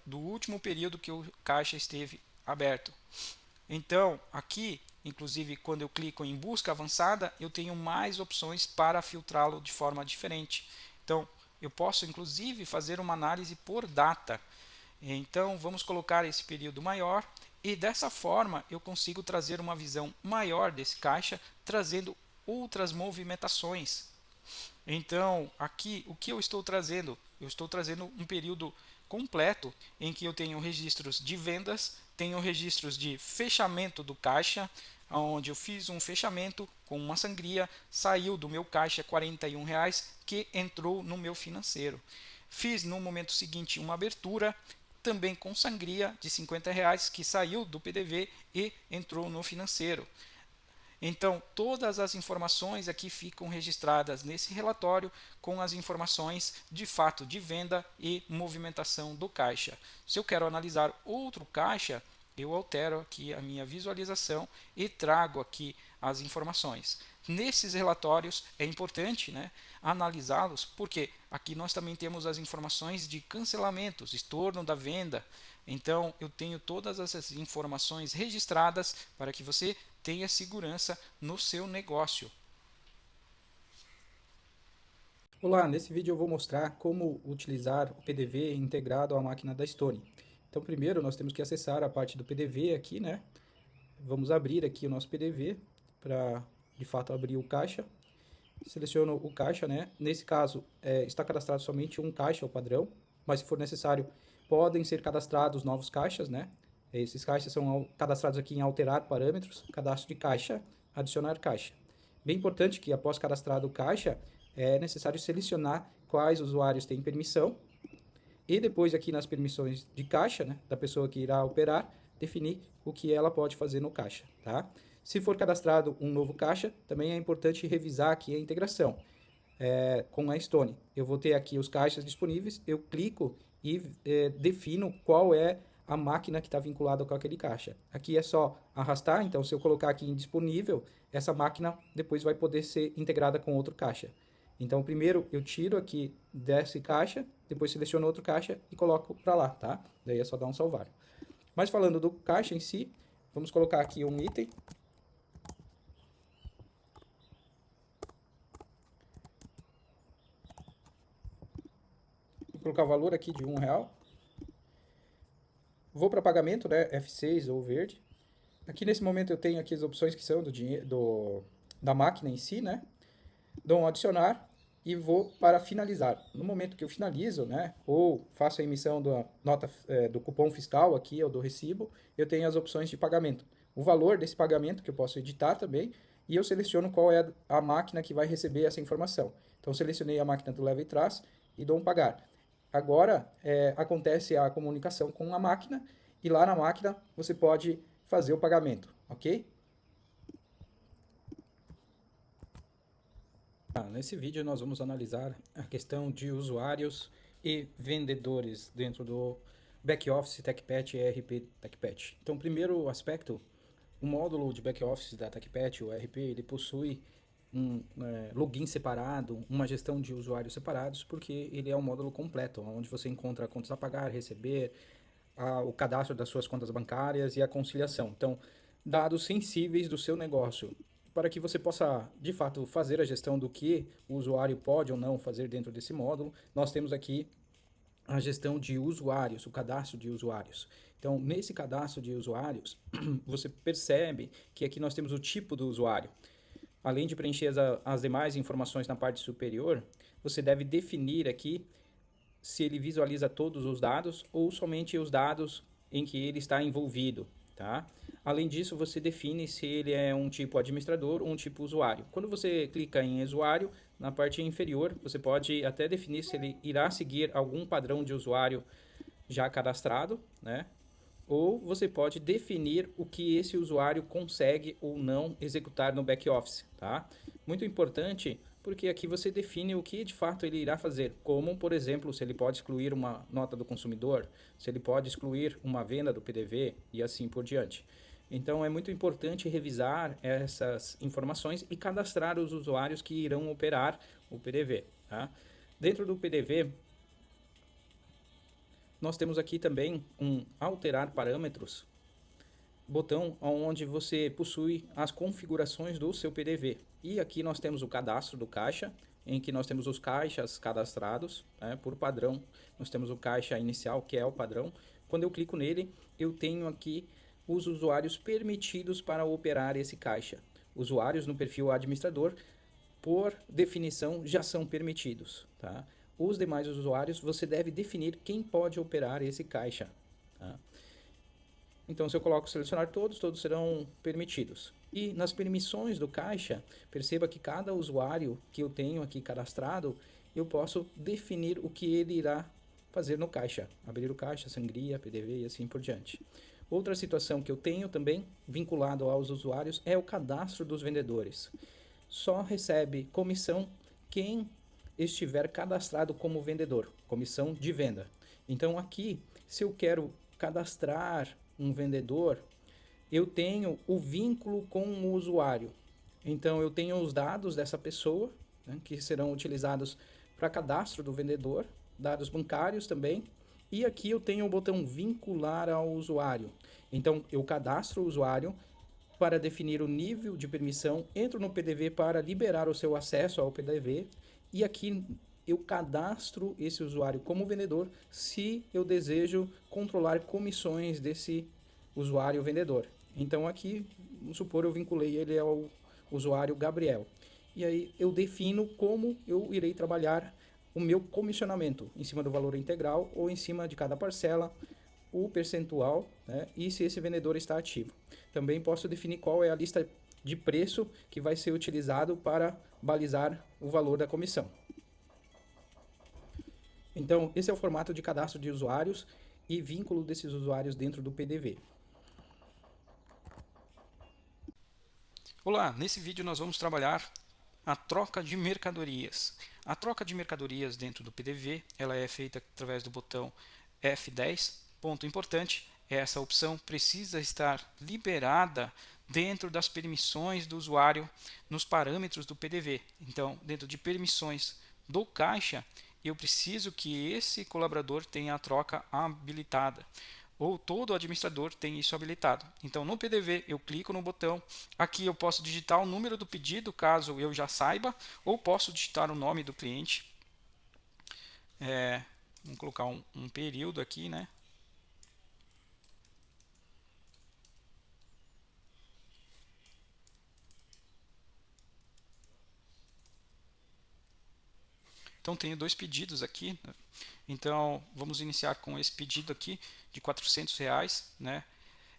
Do último período que o caixa esteve aberto. Então, aqui, inclusive, quando eu clico em busca avançada, eu tenho mais opções para filtrá-lo de forma diferente. Então, eu posso, inclusive, fazer uma análise por data. Então, vamos colocar esse período maior e dessa forma eu consigo trazer uma visão maior desse caixa, trazendo outras movimentações. Então, aqui, o que eu estou trazendo? Eu estou trazendo um período completo em que eu tenho registros de vendas, tenho registros de fechamento do caixa, onde eu fiz um fechamento com uma sangria, saiu do meu caixa R$ 41 que entrou no meu financeiro. Fiz no momento seguinte uma abertura, também com sangria de R$ 50 que saiu do PDV e entrou no financeiro. Então, todas as informações aqui ficam registradas nesse relatório com as informações de fato de venda e movimentação do caixa. Se eu quero analisar outro caixa, eu altero aqui a minha visualização e trago aqui as informações. Nesses relatórios é importante, né, analisá-los, porque aqui nós também temos as informações de cancelamentos, estorno da venda. Então, eu tenho todas essas informações registradas para que você tenha segurança no seu negócio. Olá, nesse vídeo eu vou mostrar como utilizar o PDV integrado à máquina da Stone. Então, primeiro nós temos que acessar a parte do PDV aqui, né? Vamos abrir aqui o nosso PDV para, de fato, abrir o caixa. Seleciono o caixa, né? Nesse caso, está cadastrado somente um caixa, o padrão, mas se for necessário, podem ser cadastrados novos caixas, né? Esses caixas são cadastrados aqui em alterar parâmetros, cadastro de caixa, adicionar caixa. Bem importante que após cadastrado o caixa, é necessário selecionar quais usuários têm permissão e depois aqui nas permissões de caixa, né, da pessoa que irá operar, definir o que ela pode fazer no caixa, tá? Se for cadastrado um novo caixa, também é importante revisar aqui a integração com a Stone. Eu vou ter aqui os caixas disponíveis, eu clico e defino qual é a máquina que está vinculada com aquele caixa. Aqui é só arrastar, então se eu colocar aqui em disponível, essa máquina depois vai poder ser integrada com outro caixa. Então primeiro eu tiro aqui desse caixa, depois seleciono outro caixa e coloco para lá, tá? Daí é só dar um salvar. Mas falando do caixa em si, vamos colocar aqui um item. Vou colocar o valor aqui de R$1. Vou para pagamento, né? F6 ou verde. Aqui nesse momento eu tenho aqui as opções que são do dinheiro, da máquina em si, né? Dou um adicionar e vou para finalizar. No momento que eu finalizo, né? Ou faço a emissão da nota do cupom fiscal aqui ou do recibo, eu tenho as opções de pagamento. O valor desse pagamento que eu posso editar também e eu seleciono qual é a máquina que vai receber essa informação. Então selecionei a máquina do leva e traz e dou um pagar. Agora acontece a comunicação com a máquina e lá na máquina você pode fazer o pagamento, ok? Nesse vídeo nós vamos analisar a questão de usuários e vendedores dentro do back-office TechPet e ERP TechPet. Então, primeiro aspecto, o módulo de back-office da TechPet, o ERP, ele possui um login separado, uma gestão de usuários separados, porque ele é um módulo completo, onde você encontra contas a pagar, receber, o cadastro das suas contas bancárias e a conciliação. Então, dados sensíveis do seu negócio, para que você possa, de fato, fazer a gestão do que o usuário pode ou não fazer dentro desse módulo, nós temos aqui a gestão de usuários, o cadastro de usuários. Então, nesse cadastro de usuários, você percebe que aqui nós temos o tipo do usuário. Além de preencher as demais informações na parte superior, você deve definir aqui se ele visualiza todos os dados ou somente os dados em que ele está envolvido, tá? Além disso, você define se ele é um tipo administrador ou um tipo usuário. Quando você clica em usuário, na parte inferior, você pode até definir se ele irá seguir algum padrão de usuário já cadastrado, né? Ou você pode definir o que esse usuário consegue ou não executar no back-office, tá? Muito importante, porque aqui você define o que de fato ele irá fazer, como, por exemplo, se ele pode excluir uma nota do consumidor, se ele pode excluir uma venda do PDV e assim por diante. Então, é muito importante revisar essas informações e cadastrar os usuários que irão operar o PDV, tá? Dentro do PDV, nós temos aqui também um alterar parâmetros, botão onde você possui as configurações do seu PDV. E aqui nós temos o cadastro do caixa, em que nós temos os caixas cadastrados, né, por padrão. Nós temos o caixa inicial, que é o padrão. Quando eu clico nele, eu tenho aqui os usuários permitidos para operar esse caixa. Usuários no perfil administrador, por definição, já são permitidos. Tá? Os demais usuários, você deve definir quem pode operar esse caixa. Tá? Então, se eu coloco selecionar todos, todos serão permitidos. E nas permissões do caixa, perceba que cada usuário que eu tenho aqui cadastrado, eu posso definir o que ele irá fazer no caixa. Abrir o caixa, sangria, PDV e assim por diante. Outra situação que eu tenho também, vinculado aos usuários, é o cadastro dos vendedores. Só recebe comissão quem estiver cadastrado como vendedor, comissão de venda. Então aqui, se eu quero cadastrar um vendedor, eu tenho o vínculo com o usuário. Então eu tenho os dados dessa pessoa, né, que serão utilizados para cadastro do vendedor, dados bancários também, e aqui eu tenho o botão vincular ao usuário. Então eu cadastro o usuário para definir o nível de permissão, entro no PDV para liberar o seu acesso ao PDV, e aqui eu cadastro esse usuário como vendedor se eu desejo controlar comissões desse usuário vendedor. Então aqui, vamos supor, eu vinculei ele ao usuário Gabriel. E aí eu defino como eu irei trabalhar o meu comissionamento, em cima do valor integral ou em cima de cada parcela, o percentual, né, e se esse vendedor está ativo. Também posso definir qual é a lista de preço que vai ser utilizado para balizar o valor da comissão. Então, esse é o formato de cadastro de usuários e vínculo desses usuários dentro do PDV. Olá, nesse vídeo nós vamos trabalhar a troca de mercadorias. A troca de mercadorias dentro do PDV, ela é feita através do botão F10. Ponto importante, essa opção precisa estar liberada dentro das permissões do usuário nos parâmetros do PDV. Então, dentro de permissões do caixa, eu preciso que esse colaborador tenha a troca habilitada, ou todo administrador tem isso habilitado. Então, no PDV, eu clico no botão. Aqui eu posso digitar o número do pedido, caso eu já saiba, ou posso digitar o nome do cliente. Vamos colocar um período aqui, né? Então, tenho dois pedidos aqui. Então, vamos iniciar com esse pedido aqui de R$400, né?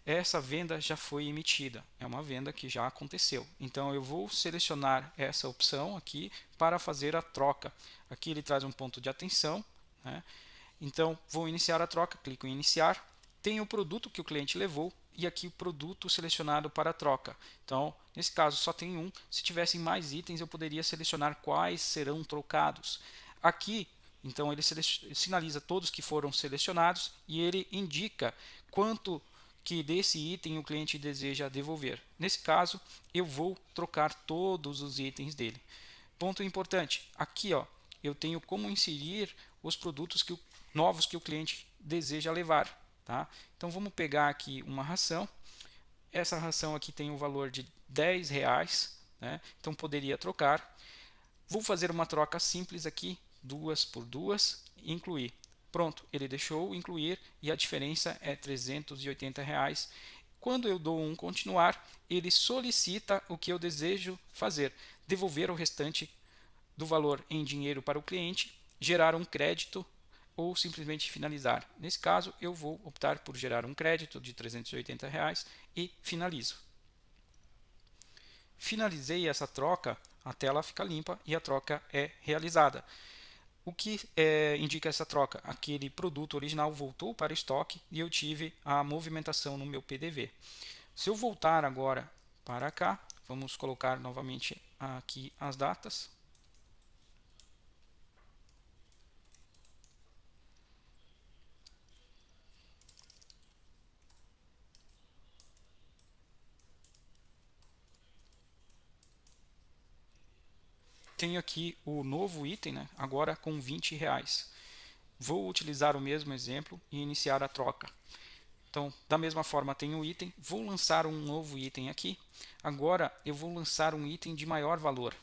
Essa venda já foi emitida, é uma venda que já aconteceu. Então, eu vou selecionar essa opção aqui para fazer a troca. Aqui ele traz um ponto de atenção, né? Então, vou iniciar a troca, clico em iniciar. Tem o produto que o cliente levou e aqui o produto selecionado para a troca. Então, nesse caso só tem um. Se tivessem mais itens, eu poderia selecionar quais serão trocados. Aqui, então, ele sinaliza todos que foram selecionados e ele indica quanto que desse item o cliente deseja devolver. Nesse caso, eu vou trocar todos os itens dele. Ponto importante, aqui ó, eu tenho como inserir os produtos novos que o cliente deseja levar. Tá? Então vamos pegar aqui uma ração. Essa ração aqui tem um valor de R$10, né? Então poderia trocar. Vou fazer uma troca simples aqui, 2 por 2, incluir. Pronto, ele deixou incluir e a diferença é R$380. Quando eu dou um continuar, ele solicita o que eu desejo fazer, devolver o restante do valor em dinheiro para o cliente, gerar um crédito ou simplesmente finalizar. Nesse caso, eu vou optar por gerar um crédito de R$380 e finalizo. Finalizei essa troca, a tela fica limpa e a troca é realizada. O que indica essa troca? Aquele produto original voltou para estoque e eu tive a movimentação no meu PDV. Se eu voltar agora para cá, vamos colocar novamente aqui as datas. tenho aqui o novo item, né, agora com R$20. Vou utilizar o mesmo exemplo e iniciar a troca. Então, da mesma forma, tenho o item, vou lançar um novo item aqui. Agora, eu vou lançar um item de maior valor.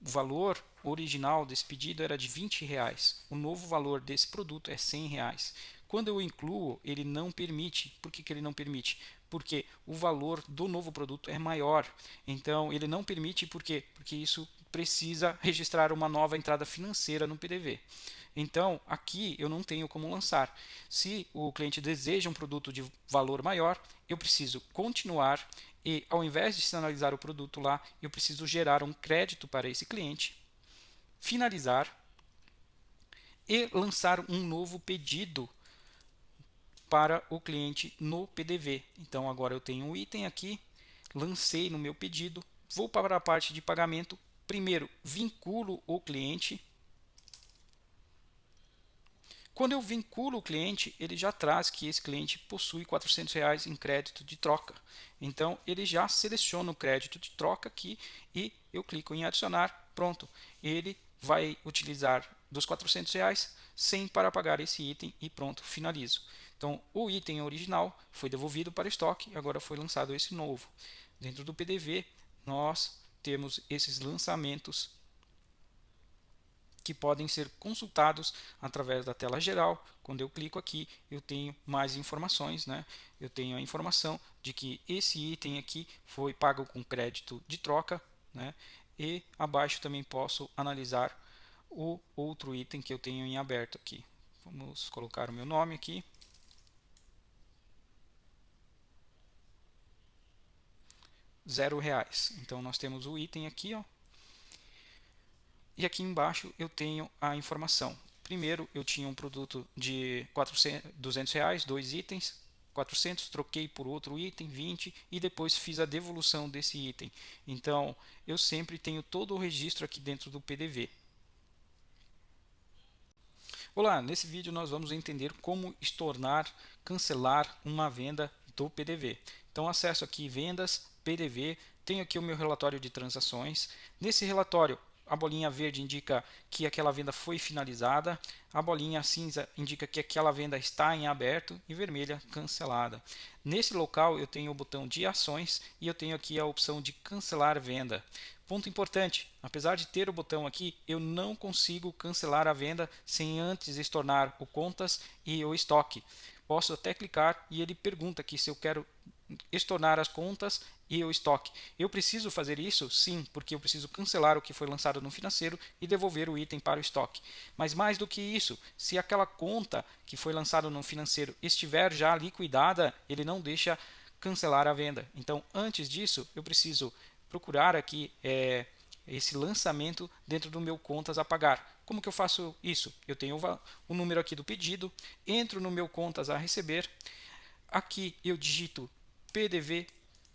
O valor original desse pedido era de R$20. O novo valor desse produto é R$100. Quando eu incluo, ele não permite. Por que ele não permite? Porque o valor do novo produto é maior. Então, ele não permite por quê? Porque isso precisa registrar uma nova entrada financeira no PDV. Então, aqui eu não tenho como lançar. Se o cliente deseja um produto de valor maior, eu preciso continuar e, ao invés de sinalizar o produto lá, eu preciso gerar um crédito para esse cliente, finalizar e lançar um novo pedido para o cliente no PDV. Então, agora eu tenho um item aqui, lancei no meu pedido, vou para a parte de pagamento. Primeiro, vinculo o cliente. Quando eu vinculo o cliente, ele já traz que esse cliente possui R$400 em crédito de troca. Então, ele já seleciona o crédito de troca aqui e eu clico em adicionar. Pronto, ele vai utilizar dos R$400 100 para pagar esse item e pronto, finalizo. Então, o item original foi devolvido para estoque e agora foi lançado esse novo. Dentro do PDV, nós temos esses lançamentos que podem ser consultados através da tela geral. Quando eu clico aqui, eu tenho mais informações, né? Eu tenho a informação de que esse item aqui foi pago com crédito de troca, né? E abaixo também posso analisar o outro item que eu tenho em aberto aqui. Vamos colocar o meu nome aqui. R$0. Então nós temos o item aqui, ó. E aqui embaixo eu tenho a informação. Primeiro eu tinha um produto de R$200, dois itens, 400, troquei por outro item, 20, e depois fiz a devolução desse item. Então eu sempre tenho todo o registro aqui dentro do PDV. Olá, nesse vídeo nós vamos entender como estornar, cancelar uma venda do PDV. Então acesso aqui vendas, PDV, tenho aqui o meu relatório de transações. Nesse relatório, a bolinha verde indica que aquela venda foi finalizada, a bolinha cinza indica que aquela venda está em aberto e vermelha cancelada. Nesse local eu tenho o botão de ações e eu tenho aqui a opção de cancelar venda. Ponto importante, apesar de ter o botão aqui, eu não consigo cancelar a venda sem antes estornar o contas e o estoque. Posso até clicar e ele pergunta aqui se eu quero estornar as contas e o estoque. Eu preciso fazer isso? Sim, porque eu preciso cancelar o que foi lançado no financeiro e devolver o item para o estoque. Mas mais do que isso, se aquela conta que foi lançada no financeiro estiver já liquidada, ele não deixa cancelar a venda. Então, antes disso, eu preciso procurar aqui esse lançamento dentro do meu contas a pagar. Como que eu faço isso? Eu tenho o número aqui do pedido, entro no meu contas a receber, aqui eu digito PDV,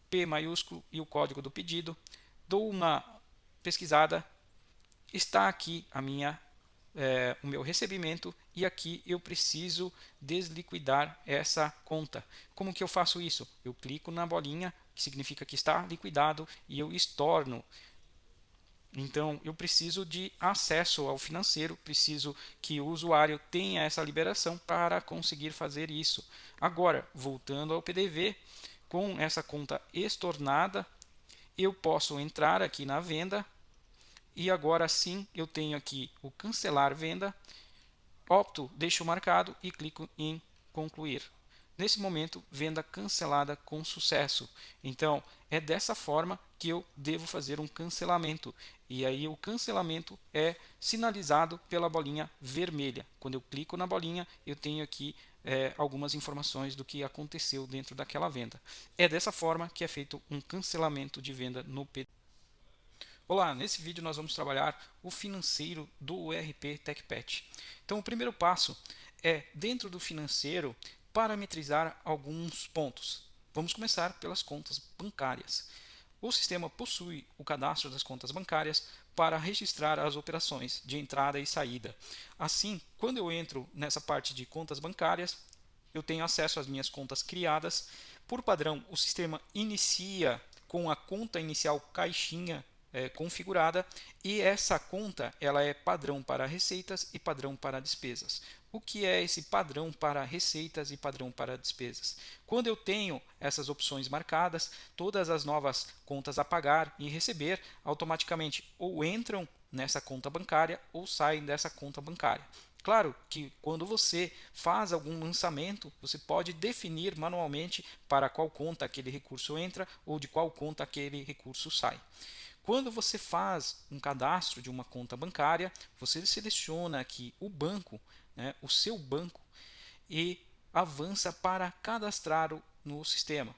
P maiúsculo e o código do pedido, dou uma pesquisada, está aqui o meu recebimento e aqui eu preciso desliquidar essa conta. Como que eu faço isso? Eu clico na bolinha, que significa que está liquidado, e eu estorno. Então, eu preciso de acesso ao financeiro, preciso que o usuário tenha essa liberação para conseguir fazer isso. Agora, voltando ao PDV, com essa conta estornada, eu posso entrar aqui na venda e agora sim eu tenho aqui o cancelar venda, opto, deixo marcado e clico em concluir. Nesse momento, venda cancelada com sucesso. Então, é dessa forma que eu devo fazer um cancelamento. E aí o cancelamento é sinalizado pela bolinha vermelha. Quando eu clico na bolinha, eu tenho aqui algumas informações do que aconteceu dentro daquela venda. É dessa forma que é feito um cancelamento de venda no PDV. Olá, nesse vídeo nós vamos trabalhar o financeiro do ERP TechPet. Então o primeiro passo é, dentro do financeiro, parametrizar alguns pontos. Vamos começar pelas contas bancárias. O sistema possui o cadastro das contas bancárias para registrar as operações de entrada e saída. Assim, quando eu entro nessa parte de contas bancárias, eu tenho acesso às minhas contas criadas. Por padrão, o sistema inicia com a conta inicial caixinha configurada, e essa conta ela é padrão para receitas e padrão para despesas. O que é esse padrão para receitas e padrão para despesas? Quando eu tenho essas opções marcadas, todas as novas contas a pagar e receber automaticamente ou entram nessa conta bancária ou saem dessa conta bancária. Claro que quando você faz algum lançamento, você pode definir manualmente para qual conta aquele recurso entra ou de qual conta aquele recurso sai. Quando você faz um cadastro de uma conta bancária, você seleciona aqui o banco, o seu banco, e avança para cadastrar no sistema.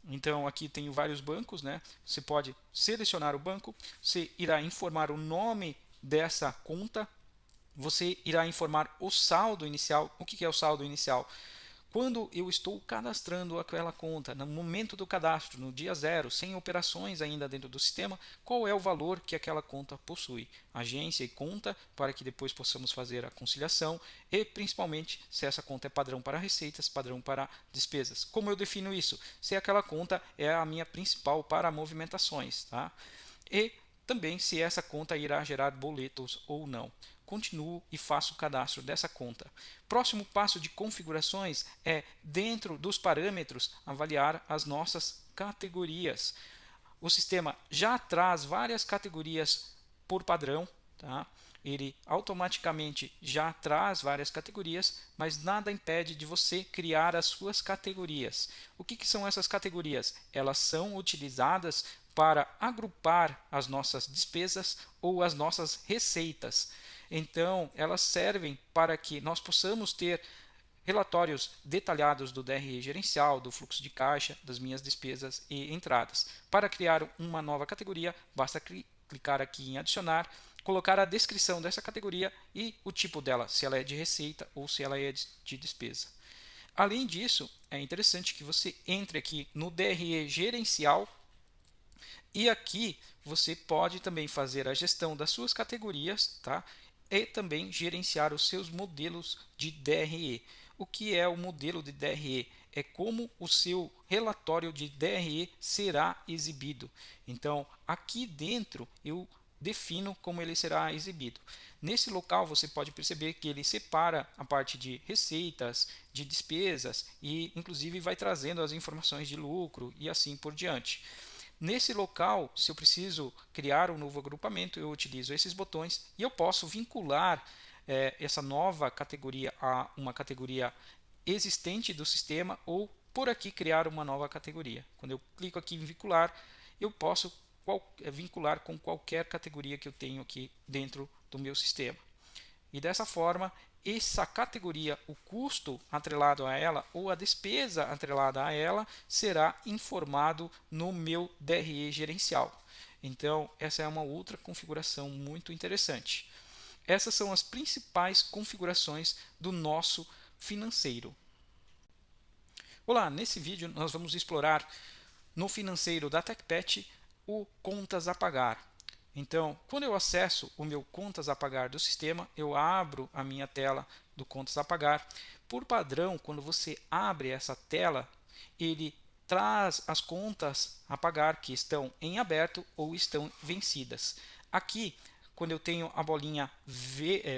Então aqui tem vários bancos, Você pode selecionar o banco, você irá informar o nome dessa conta, você irá informar o saldo inicial. O que é o saldo inicial? Quando eu estou cadastrando aquela conta, no momento do cadastro, no dia zero, sem operações ainda dentro do sistema, qual é o valor que aquela conta possui? Agência e conta, para que depois possamos fazer a conciliação, e principalmente se essa conta é padrão para receitas, padrão para despesas. Como eu defino isso? Se aquela conta é a minha principal para movimentações, tá? E também se essa conta irá gerar boletos ou não. Continuo e faço o cadastro dessa conta. Próximo passo de configurações é, dentro dos parâmetros, avaliar as nossas categorias. O sistema já traz várias categorias por padrão, tá? Ele automaticamente já traz várias categorias, mas nada impede de você criar as suas categorias. O que são essas categorias? Elas são utilizadas para agrupar as nossas despesas ou as nossas receitas. Então, elas servem para que nós possamos ter relatórios detalhados do DRE gerencial, do fluxo de caixa, das minhas despesas e entradas. Para criar uma nova categoria, basta clicar aqui em adicionar, colocar a descrição dessa categoria e o tipo dela, se ela é de receita ou se ela é de despesa. Além disso, é interessante que você entre aqui no DRE gerencial e aqui você pode também fazer a gestão das suas categorias, tá? E também gerenciar os seus modelos de DRE. O que é o modelo de DRE? É como o seu relatório de DRE será exibido. Então, aqui dentro eu defino como ele será exibido. Nesse local você pode perceber que ele separa a parte de receitas, de despesas e inclusive vai trazendo as informações de lucro e assim por diante. Nesse local, se eu preciso criar um novo agrupamento, eu utilizo esses botões e eu posso vincular essa nova categoria a uma categoria existente do sistema ou por aqui criar uma nova categoria. Quando eu clico aqui em vincular, eu posso vincular com qualquer categoria que eu tenho aqui dentro do meu sistema. E dessa forma, essa categoria, o custo atrelado a ela ou a despesa atrelada a ela será informado no meu DRE gerencial. Então, essa é uma outra configuração muito interessante. Essas são as principais configurações do nosso financeiro. Olá, nesse vídeo nós vamos explorar no financeiro da TecPet o contas a pagar. Então, quando eu acesso o meu contas a pagar do sistema, eu abro a minha tela do contas a pagar. Por padrão, quando você abre essa tela, ele traz as contas a pagar que estão em aberto ou estão vencidas. Aqui, quando eu tenho a bolinha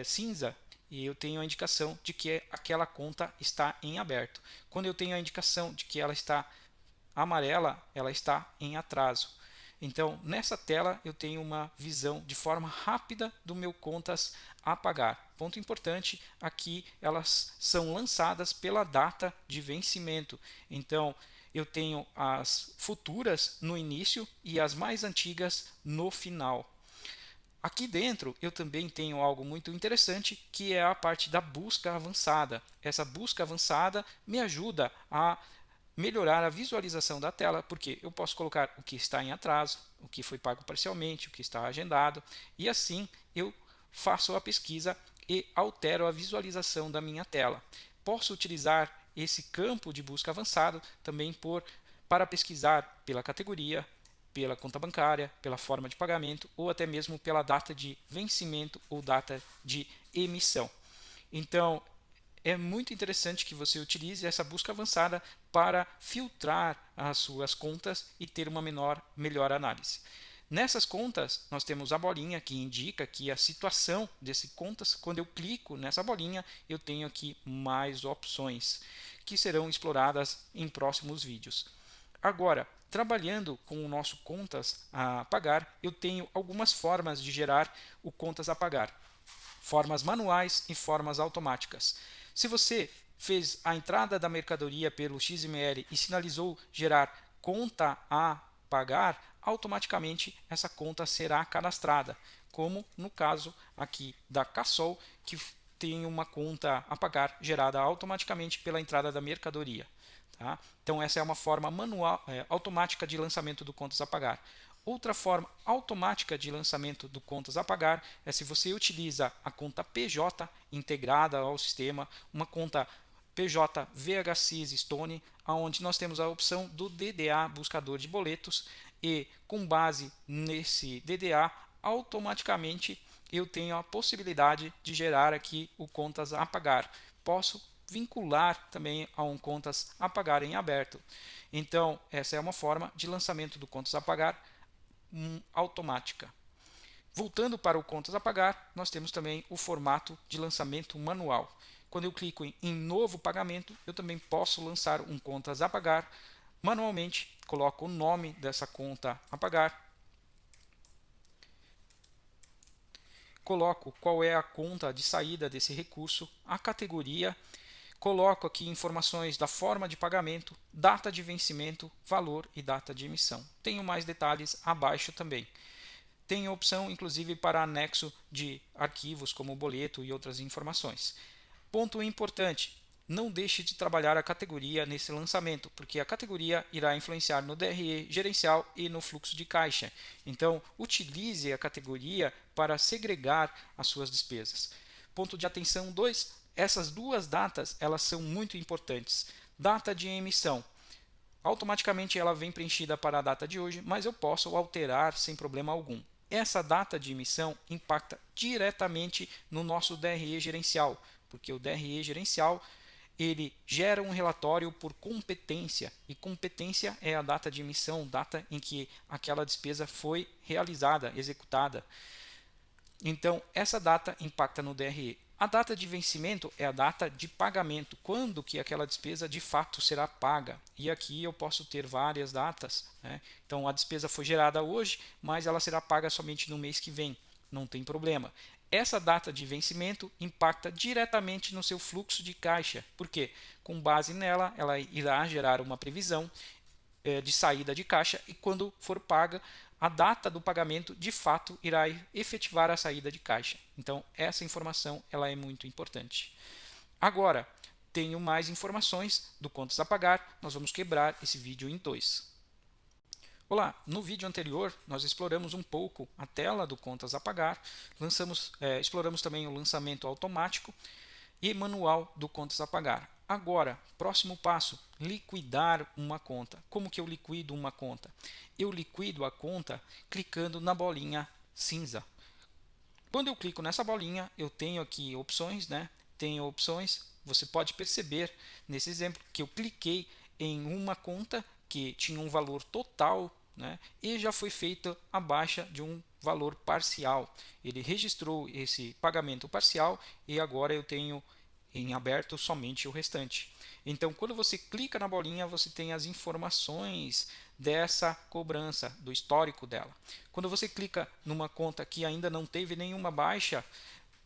cinza, eu tenho a indicação de que aquela conta está em aberto. Quando eu tenho a indicação de que ela está amarela, ela está em atraso. Então, nessa tela eu tenho uma visão de forma rápida do meu contas a pagar. Ponto importante, aqui elas são lançadas pela data de vencimento. Então, eu tenho as futuras no início e as mais antigas no final. Aqui dentro eu também tenho algo muito interessante, que é a parte da busca avançada. Essa busca avançada me ajuda a melhorar a visualização da tela, porque eu posso colocar o que está em atraso, o que foi pago parcialmente, o que está agendado, e assim eu faço a pesquisa e altero a visualização da minha tela. Posso utilizar esse campo de busca avançado também para pesquisar pela categoria, pela conta bancária, pela forma de pagamento ou até mesmo pela data de vencimento ou data de emissão. Então, é muito interessante que você utilize essa busca avançada para filtrar as suas contas e ter uma melhor análise. Nessas contas, nós temos a bolinha que indica aqui a situação desse contas. Quando eu clico nessa bolinha, eu tenho aqui mais opções que serão exploradas em próximos vídeos. Agora, trabalhando com o nosso contas a pagar, eu tenho algumas formas de gerar o contas a pagar. Formas manuais e formas automáticas. Se você fez a entrada da mercadoria pelo XML e sinalizou gerar conta a pagar, automaticamente essa conta será cadastrada, como no caso aqui da Cassol, que tem uma conta a pagar gerada automaticamente pela entrada da mercadoria. Tá? Então essa é uma forma manual, automática de lançamento do contas a pagar. Outra forma automática de lançamento do contas a pagar é se você utiliza a conta PJ integrada ao sistema, uma conta PJ VHSys Stone, onde nós temos a opção do DDA buscador de boletos, e com base nesse DDA, automaticamente eu tenho a possibilidade de gerar aqui o contas a pagar. Posso vincular também a um contas a pagar em aberto. Então, essa é uma forma de lançamento do contas a pagar automática. Voltando para o contas a pagar, nós temos também o formato de lançamento manual. Quando eu clico em novo pagamento, eu também posso lançar um contas a pagar manualmente. Coloco o nome dessa conta a pagar, coloco qual é a conta de saída desse recurso, a categoria, coloco aqui informações da forma de pagamento, data de vencimento, valor e data de emissão. Tenho mais detalhes abaixo também. Tem opção inclusive para anexo de arquivos como boleto e outras informações. Ponto importante: não deixe de trabalhar a categoria nesse lançamento, porque a categoria irá influenciar no DRE gerencial e no fluxo de caixa. Então, utilize a categoria para segregar as suas despesas. Ponto de atenção 2: essas duas datas elas são muito importantes. Data de emissão. Automaticamente ela vem preenchida para a data de hoje, mas eu posso alterar sem problema algum. Essa data de emissão impacta diretamente no nosso DRE gerencial, porque o DRE gerencial ele gera um relatório por competência, e competência é a data de emissão, data em que aquela despesa foi realizada, executada. Então, essa data impacta no DRE. A data de vencimento é a data de pagamento, quando que aquela despesa de fato será paga. E aqui eu posso ter várias datas, né? Então, a despesa foi gerada hoje, mas ela será paga somente no mês que vem. Não tem problema. Essa data de vencimento impacta diretamente no seu fluxo de caixa, porque com base nela, ela irá gerar uma previsão de saída de caixa, e quando for paga, a data do pagamento de fato irá efetivar a saída de caixa. Então, essa informação ela é muito importante. Agora, tenho mais informações do contas a pagar. Nós vamos quebrar esse vídeo em dois. Olá, no vídeo anterior nós exploramos um pouco a tela do contas a pagar, exploramos também o lançamento automático e manual do contas a pagar. Agora, próximo passo, liquidar uma conta. Como que eu liquido uma conta? Eu liquido a conta clicando na bolinha cinza. Quando eu clico nessa bolinha, eu tenho aqui opções, né? Tenho opções, você pode perceber nesse exemplo que eu cliquei em uma conta que tinha um valor total, né, e já foi feita a baixa de um valor parcial. Ele registrou esse pagamento parcial e agora eu tenho em aberto somente o restante. Então, quando você clica na bolinha, você tem as informações dessa cobrança, do histórico dela. Quando você clica numa conta que ainda não teve nenhuma baixa,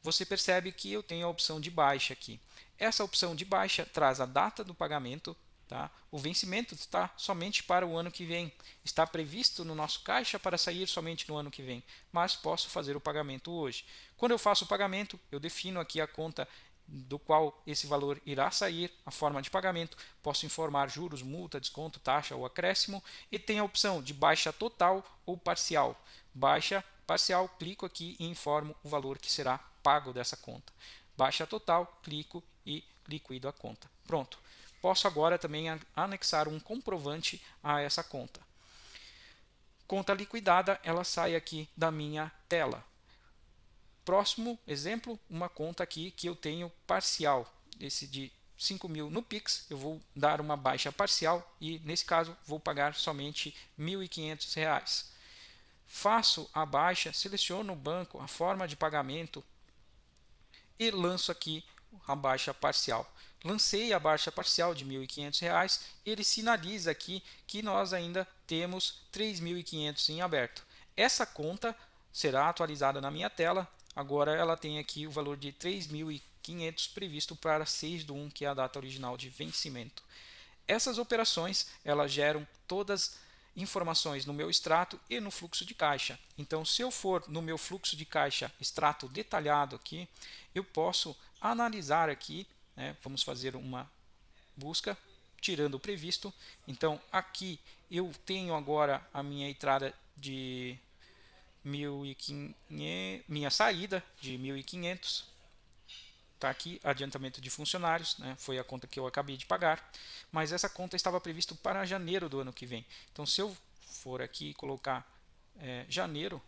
você percebe que eu tenho a opção de baixa aqui. Essa opção de baixa traz a data do pagamento. Tá? O vencimento está somente para o ano que vem. Está previsto no nosso caixa para sair somente no ano que vem, mas posso fazer o pagamento hoje. Quando eu faço o pagamento, eu defino aqui a conta do qual esse valor irá sair, a forma de pagamento, posso informar juros, multa, desconto, taxa ou acréscimo, e tem a opção de baixa total ou parcial. Baixa parcial, clico aqui e informo o valor que será pago dessa conta. Baixa total, clico e liquido a conta. Pronto. Posso agora também anexar um comprovante a essa conta. Conta liquidada, ela sai aqui da minha tela. Próximo exemplo, uma conta aqui que eu tenho parcial, esse de 5.000 no Pix, eu vou dar uma baixa parcial e nesse caso vou pagar somente R$ 1.500. faço a baixa, seleciono o banco, a forma de pagamento e lanço aqui a baixa parcial. Lancei a baixa parcial de R$ 1.500, ele sinaliza aqui que nós ainda temos 3.500 em aberto. Essa conta será atualizada na minha tela, agora ela tem aqui o valor de 3.500 previsto para 6/1, que é a data original de vencimento. Essas operações elas geram todas informações no meu extrato e no fluxo de caixa. Então, se eu for no meu fluxo de caixa extrato detalhado aqui, eu posso analisar aqui, né? Vamos fazer uma busca tirando o previsto. Então, aqui eu tenho agora a minha entrada de 1.500, minha saída de 1.500. Está aqui, adiantamento de funcionários, né? Foi a conta que eu acabei de pagar, mas essa conta estava prevista para janeiro do ano que vem. Então, se eu for aqui e colocar janeiro,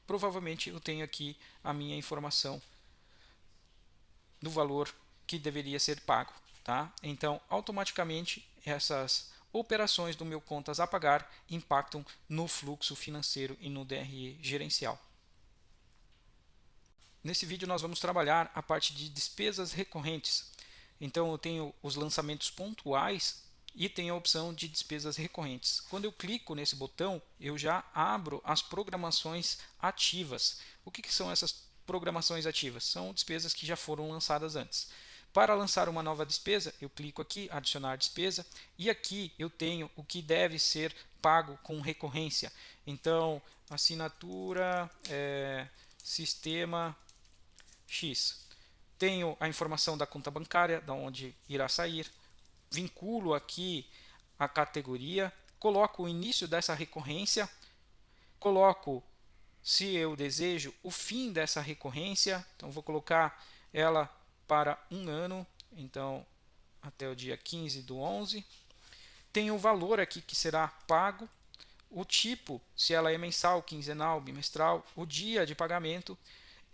provavelmente eu tenho aqui a minha informação do valor que deveria ser pago. Tá? Então, automaticamente, essas operações do meu contas a pagar impactam no fluxo financeiro e no DRE gerencial. Nesse vídeo nós vamos trabalhar a parte de despesas recorrentes. Então eu tenho os lançamentos pontuais e tenho a opção de despesas recorrentes. Quando eu clico nesse botão, eu já abro as programações ativas. O que são essas programações ativas? São despesas que já foram lançadas antes. Para lançar uma nova despesa, eu clico aqui, adicionar despesa, e aqui eu tenho o que deve ser pago com recorrência. Então, assinatura, sistema X. Tenho a informação da conta bancária, da onde irá sair. Vinculo aqui a categoria, coloco o início dessa recorrência, coloco, se eu desejo, o fim dessa recorrência. Então, vou colocar ela para 1 ano, então até o dia 15/11. Tenho o valor aqui que será pago, o tipo, se ela é mensal, quinzenal, bimestral, o dia de pagamento,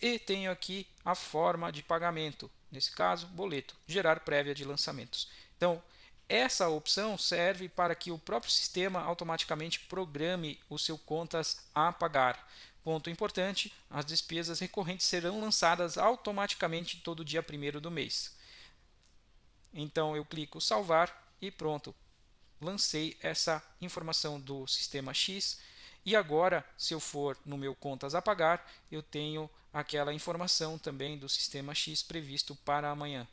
e tenho aqui a forma de pagamento, nesse caso, boleto, gerar prévia de lançamentos. Então, essa opção serve para que o próprio sistema automaticamente programe o seu contas a pagar. Ponto importante, as despesas recorrentes serão lançadas automaticamente todo dia 1º do mês. Então, eu clico salvar e pronto. Lancei essa informação do sistema X e agora, se eu for no meu contas a pagar, eu tenho aquela informação também do sistema X previsto para amanhã.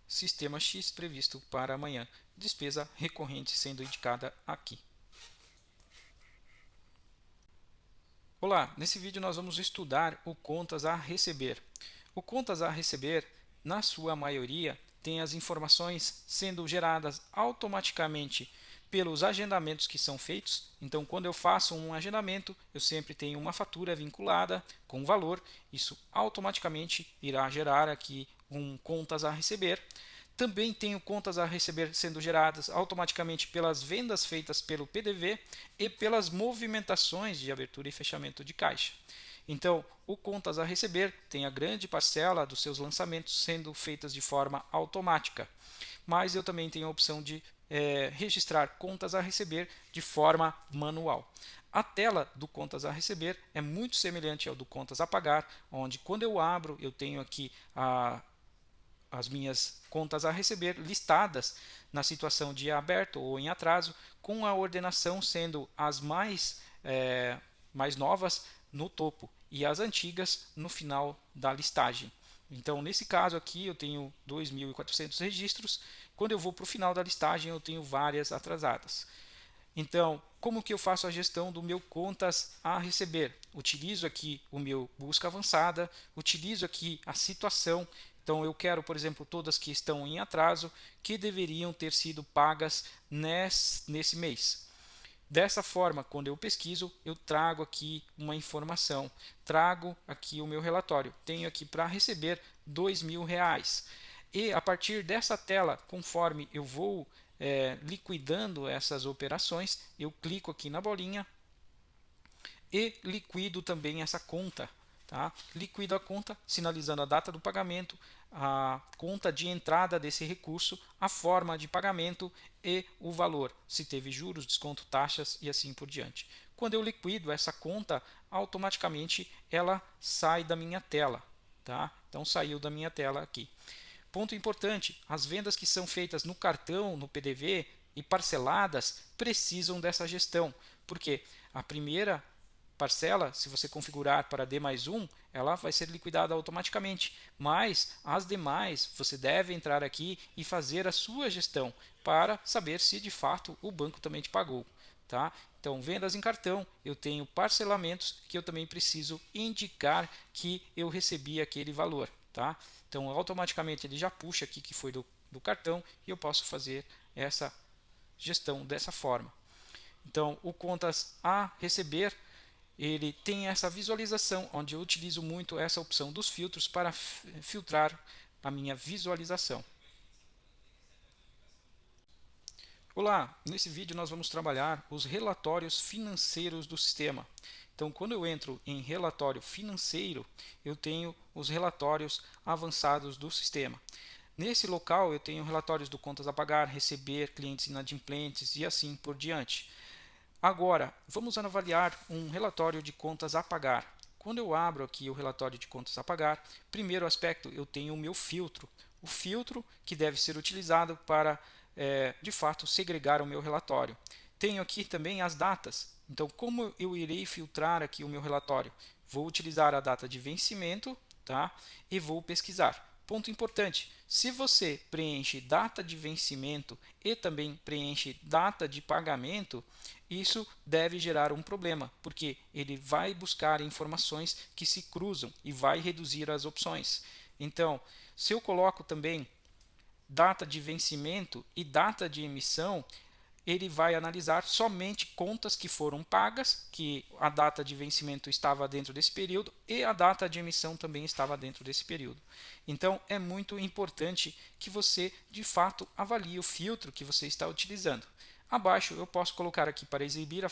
Sistema X previsto para amanhã. Despesa recorrente sendo indicada aqui. Olá, nesse vídeo nós vamos estudar o contas a receber. O contas a receber, na sua maioria, tem as informações sendo geradas automaticamente pelos agendamentos que são feitos. Então, quando eu faço um agendamento, eu sempre tenho uma fatura vinculada com valor. Isso automaticamente irá gerar aqui um contas a receber. Também tenho contas a receber sendo geradas automaticamente pelas vendas feitas pelo PDV e pelas movimentações de abertura e fechamento de caixa. Então, o contas a receber tem a grande parcela dos seus lançamentos sendo feitas de forma automática. Mas eu também tenho a opção de registrar contas a receber de forma manual. A tela do contas a receber é muito semelhante ao do contas a pagar, onde quando eu abro, eu tenho aqui as minhas contas a receber listadas na situação de aberto ou em atraso, com a ordenação sendo as mais novas no topo e as antigas no final da listagem. Então, nesse caso aqui, eu tenho 2.400 registros. Quando eu vou para o final da listagem, eu tenho várias atrasadas. Então, como que eu faço a gestão do meu contas a receber? Utilizo aqui o meu busca avançada, utilizo aqui a situação. Então, eu quero, por exemplo, todas que estão em atraso, que deveriam ter sido pagas nesse mês. Dessa forma, quando eu pesquiso, eu trago aqui uma informação, trago aqui o meu relatório. Tenho aqui para receber R$2.000. E a partir dessa tela, conforme eu vou liquidando essas operações, eu clico aqui na bolinha e liquido também essa conta. Tá? Liquido a conta, sinalizando a data do pagamento, a conta de entrada desse recurso, a forma de pagamento e o valor, se teve juros, desconto, taxas e assim por diante. Quando eu liquido essa conta, automaticamente ela sai da minha tela. Tá? Então saiu da minha tela aqui. Ponto importante, as vendas que são feitas no cartão, no PDV e parceladas precisam dessa gestão, porque a primeira parcela, se você configurar para D+1, ela vai ser liquidada automaticamente, mas as demais você deve entrar aqui e fazer a sua gestão para saber se de fato o banco também te pagou. Tá? Então, vendas em cartão, eu tenho parcelamentos que eu também preciso indicar que eu recebi aquele valor. Tá? Então, automaticamente ele já puxa aqui que foi do cartão e eu posso fazer essa gestão dessa forma. Então, o contas a receber, ele tem essa visualização, onde eu utilizo muito essa opção dos filtros para filtrar a minha visualização. Olá, nesse vídeo nós vamos trabalhar os relatórios financeiros do sistema. Então, quando eu entro em relatório financeiro, eu tenho os relatórios avançados do sistema. Nesse local, eu tenho relatórios do contas a pagar, receber, clientes inadimplentes e assim por diante. Agora, vamos avaliar um relatório de contas a pagar. Quando eu abro aqui o relatório de contas a pagar, primeiro aspecto, eu tenho o meu filtro. O filtro que deve ser utilizado para, de fato, segregar o meu relatório. Tenho aqui também as datas. Então, como eu irei filtrar aqui o meu relatório? Vou utilizar a data de vencimento, tá? E vou pesquisar. Ponto importante, se você preenche data de vencimento e também preenche data de pagamento, isso deve gerar um problema, porque ele vai buscar informações que se cruzam e vai reduzir as opções. Então, se eu coloco também data de vencimento e data de emissão, ele vai analisar somente contas que foram pagas, que a data de vencimento estava dentro desse período e a data de emissão também estava dentro desse período. Então, é muito importante que você, de fato, avalie o filtro que você está utilizando. Abaixo, eu posso colocar aqui para exibir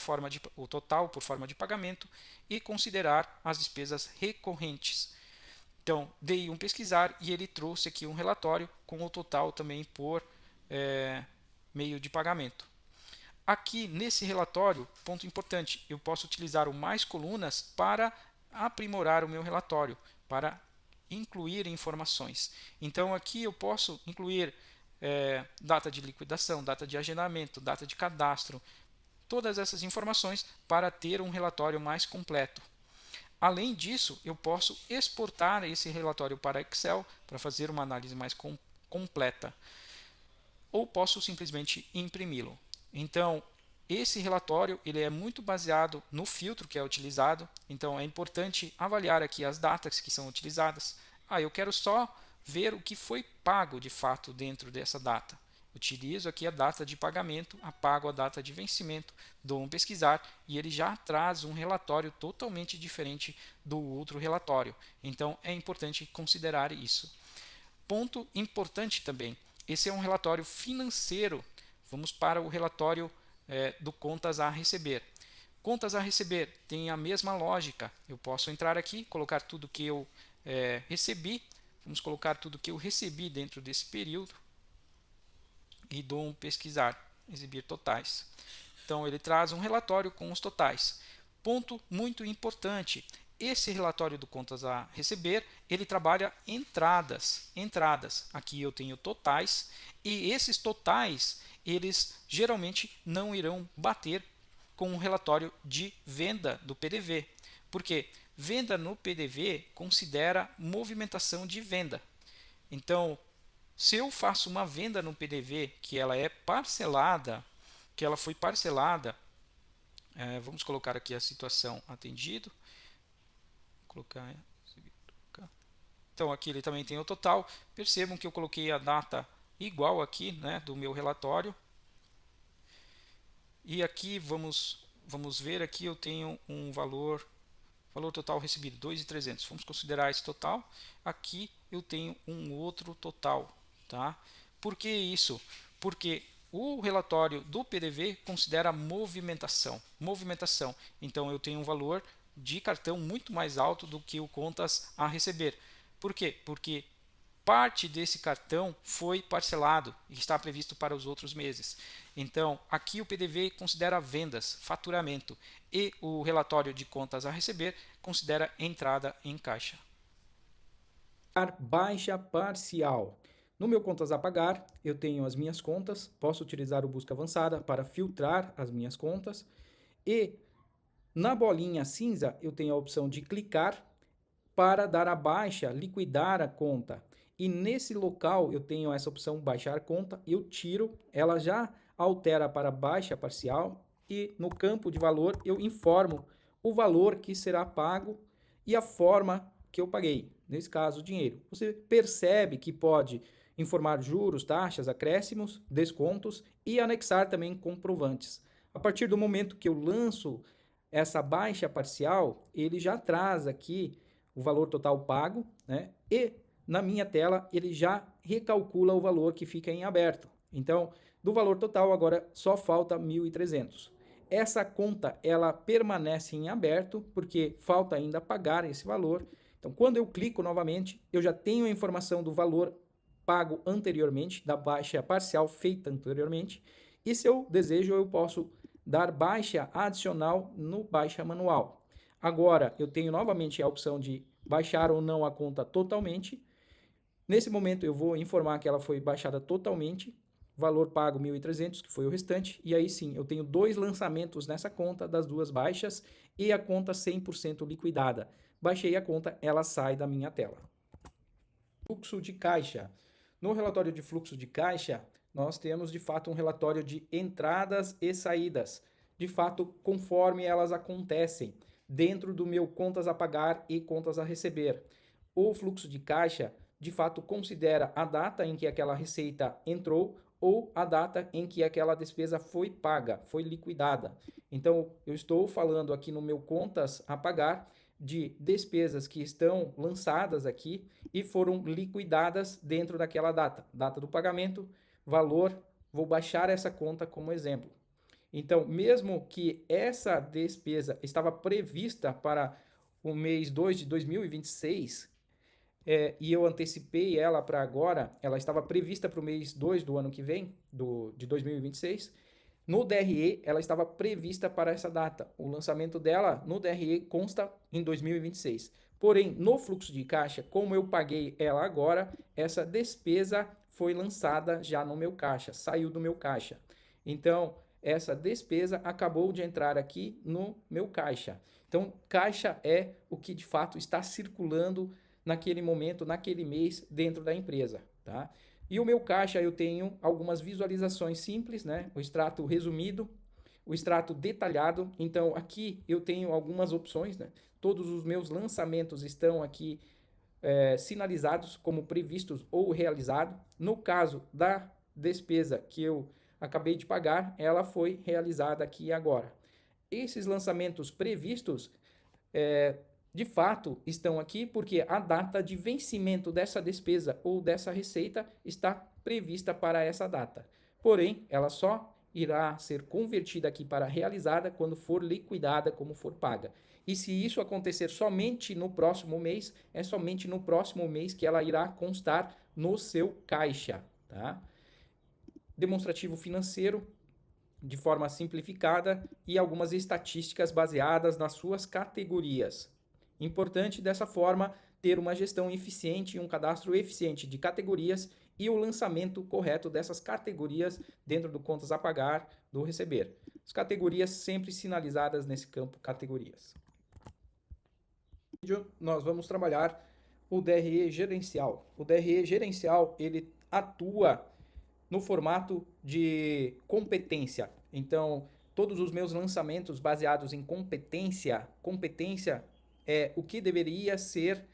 o total por forma de pagamento e considerar as despesas recorrentes. Então, dei um pesquisar e ele trouxe aqui um relatório com o total também por meio de pagamento. Aqui nesse relatório, ponto importante, eu posso utilizar o mais colunas para aprimorar o meu relatório, para incluir informações. Então aqui eu posso incluir data de liquidação, data de agendamento, data de cadastro, todas essas informações para ter um relatório mais completo. Além disso, eu posso exportar esse relatório para Excel para fazer uma análise mais completa. Ou posso simplesmente imprimi-lo. Então, esse relatório ele é muito baseado no filtro que é utilizado. Então, é importante avaliar aqui as datas que são utilizadas. Eu quero só ver o que foi pago de fato dentro dessa data. Utilizo aqui a data de pagamento, apago a data de vencimento, dou um pesquisar e ele já traz um relatório totalmente diferente do outro relatório. Então, é importante considerar isso. Ponto importante também, esse é um relatório financeiro. Vamos para o relatório do contas a receber. Contas a receber tem a mesma lógica. Eu posso entrar aqui, colocar tudo que eu recebi. Vamos colocar tudo que eu recebi dentro desse período. E dou um pesquisar, exibir totais. Então, ele traz um relatório com os totais. Ponto muito importante. Esse relatório do contas a receber, ele trabalha entradas. Aqui eu tenho totais. E esses totais, eles geralmente não irão bater com o relatório de venda do PDV. Porque venda no PDV considera movimentação de venda. Então, se eu faço uma venda no PDV que ela é parcelada, que ela foi parcelada, vamos colocar aqui a situação atendido. Vou colocar, então aqui ele também tem o total. Percebam que eu coloquei a data igual aqui, né, do meu relatório. E aqui vamos ver aqui eu tenho um valor total recebido 2.300. Vamos considerar esse total. Aqui eu tenho um outro total, tá? Por que isso? Porque o relatório do PDV considera movimentação. Então eu tenho um valor de cartão muito mais alto do que o contas a receber. Por quê? Porque parte desse cartão foi parcelado e está previsto para os outros meses. Então, aqui o PDV considera vendas, faturamento, e o relatório de contas a receber considera entrada em caixa. Baixa parcial. No meu contas a pagar, eu tenho as minhas contas, posso utilizar o busca avançada para filtrar as minhas contas, e na bolinha cinza eu tenho a opção de clicar para dar a baixa, liquidar a conta. E nesse local eu tenho essa opção baixar conta, eu tiro, ela já altera para baixa parcial, e no campo de valor eu informo o valor que será pago e a forma que eu paguei, nesse caso dinheiro. Você percebe que pode informar juros, taxas, acréscimos, descontos e anexar também comprovantes. A partir do momento que eu lanço essa baixa parcial, ele já traz aqui o valor total pago, né? E na minha tela ele já recalcula o valor que fica em aberto. Então, do valor total agora só falta 1.300. Essa conta ela permanece em aberto porque falta ainda pagar esse valor. Então, quando eu clico novamente, eu já tenho a informação do valor pago anteriormente, da baixa parcial feita anteriormente. E se eu desejo, eu posso dar baixa adicional no baixa manual. Agora, eu tenho novamente a opção de baixar ou não a conta totalmente. Nesse momento, eu vou informar que ela foi baixada totalmente, valor pago 1.300, que foi o restante, e aí sim, eu tenho 2 lançamentos nessa conta das 2 baixas e a conta 100% liquidada. Baixei a conta, ela sai da minha tela. Fluxo de caixa. No relatório de fluxo de caixa, nós temos de fato um relatório de entradas e saídas, de fato conforme elas acontecem dentro do meu contas a pagar e contas a receber. O fluxo de caixa de fato considera a data em que aquela receita entrou ou a data em que aquela despesa foi paga, foi liquidada. Então, eu estou falando aqui no meu contas a pagar de despesas que estão lançadas aqui e foram liquidadas dentro daquela data. Data do pagamento, valor, vou baixar essa conta como exemplo. Então, mesmo que essa despesa estava prevista para o mês 2 de 2026, e eu antecipei ela para agora, ela estava prevista para o mês 2 do ano que vem, de 2026, no DRE ela estava prevista para essa data. O lançamento dela no DRE consta em 2026. Porém, no fluxo de caixa, como eu paguei ela agora, essa despesa foi lançada já no meu caixa, saiu do meu caixa. Então, essa despesa acabou de entrar aqui no meu caixa. Então, caixa é o que de fato está circulando naquele momento, naquele mês, dentro da empresa, tá? E o meu caixa eu tenho algumas visualizações simples, né? O extrato resumido, o extrato detalhado. Então, aqui eu tenho algumas opções, né? Todos os meus lançamentos estão aqui sinalizados como previstos ou realizado. No caso da despesa que eu acabei de pagar, ela foi realizada aqui e agora. Esses lançamentos previstos de fato estão aqui porque a data de vencimento dessa despesa ou dessa receita está prevista para essa data. Porém, ela só irá ser convertida aqui para realizada quando for liquidada, como for paga. E se isso acontecer somente no próximo mês, é somente no próximo mês que ela irá constar no seu caixa, tá? Demonstrativo financeiro de forma simplificada e algumas estatísticas baseadas nas suas categorias. Importante dessa forma ter uma gestão eficiente e um cadastro eficiente de categorias e o lançamento correto dessas categorias dentro do contas a pagar, do receber. As categorias sempre sinalizadas nesse campo categorias. No vídeo nós vamos trabalhar o DRE gerencial. O DRE gerencial ele atua no formato de competência. Então, todos os meus lançamentos baseados em competência é o que deveria ser,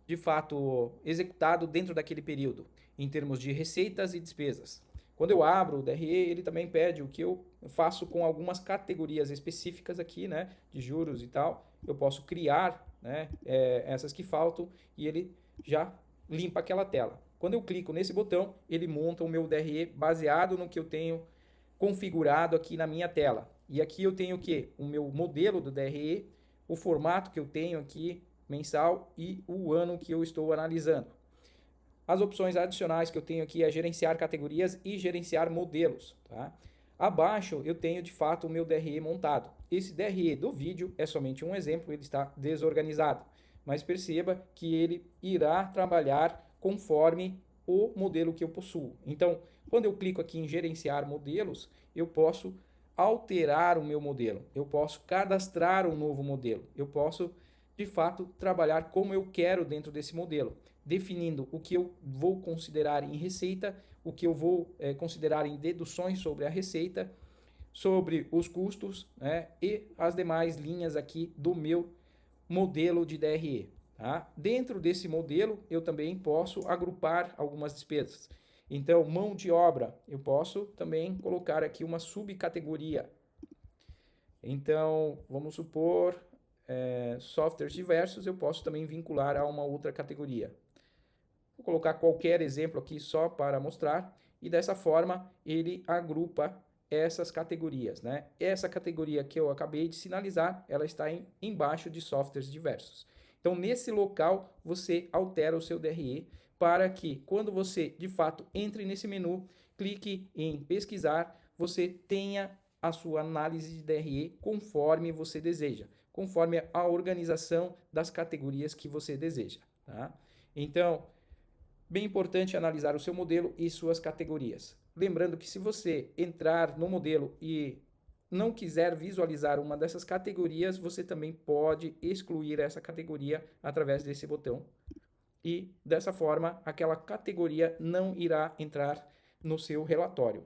de fato, executado dentro daquele período, em termos de receitas e despesas. Quando eu abro o DRE, ele também pede o que eu faço com algumas categorias específicas aqui, né, de juros e tal. Eu posso criar, né, essas que faltam e ele já limpa aquela tela. Quando eu clico nesse botão, ele monta o meu DRE baseado no que eu tenho configurado aqui na minha tela. E aqui eu tenho o quê? O meu modelo do DRE, o formato que eu tenho aqui, mensal, e o ano que eu estou analisando. As opções adicionais que eu tenho aqui é gerenciar categorias e gerenciar modelos. Tá? Abaixo eu tenho de fato o meu DRE montado. Esse DRE do vídeo é somente um exemplo, ele está desorganizado. Mas perceba que ele irá trabalhar conforme o modelo que eu possuo. Então, quando eu clico aqui em gerenciar modelos, eu posso alterar o meu modelo, eu posso cadastrar um novo modelo, eu posso de fato trabalhar como eu quero dentro desse modelo, definindo o que eu vou considerar em receita, o que eu vou considerar em deduções sobre a receita, sobre os custos, né, e as demais linhas aqui do meu modelo de DRE. Tá? Dentro desse modelo, eu também posso agrupar algumas despesas. Então, mão de obra, eu posso também colocar aqui uma subcategoria. Então, vamos supor, softwares diversos, eu posso também vincular a uma outra categoria. Vou colocar qualquer exemplo aqui só para mostrar, e dessa forma ele agrupa essas categorias, né? Essa categoria que eu acabei de sinalizar, ela está embaixo de softwares diversos. Então, nesse local, você altera o seu DRE para que, quando você, de fato, entre nesse menu, clique em pesquisar, você tenha a sua análise de DRE conforme você deseja, conforme a organização das categorias que você deseja. Tá? Então, bem importante analisar o seu modelo e suas categorias. Lembrando que se você entrar no modelo e não quiser visualizar uma dessas categorias, você também pode excluir essa categoria através desse botão. E dessa forma, aquela categoria não irá entrar no seu relatório.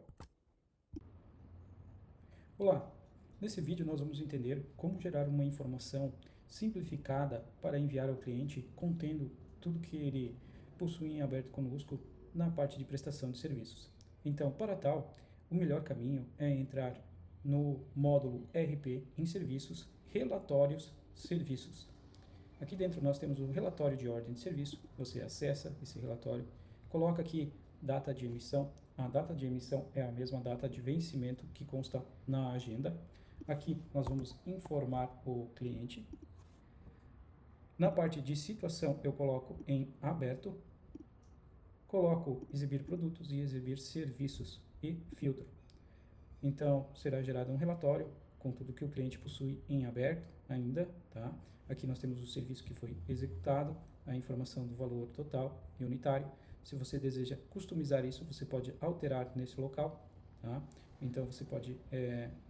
Olá, nesse vídeo nós vamos entender como gerar uma informação simplificada para enviar ao cliente contendo tudo que ele possui em aberto conosco na parte de prestação de serviços. Então, para tal, o melhor caminho é entrar no módulo RP em serviços, relatórios, serviços. Aqui dentro nós temos o relatório de ordem de serviço, você acessa esse relatório, coloca aqui data de emissão, a data de emissão é a mesma data de vencimento que consta na agenda. Aqui nós vamos informar o cliente. Na parte de situação eu coloco em aberto, coloco exibir produtos e exibir serviços e filtro. Então será gerado um relatório com tudo que o cliente possui em aberto ainda, tá? Aqui nós temos o serviço que foi executado, a informação do valor total e unitário. Se você deseja customizar isso, você pode alterar nesse local, tá? Então você pode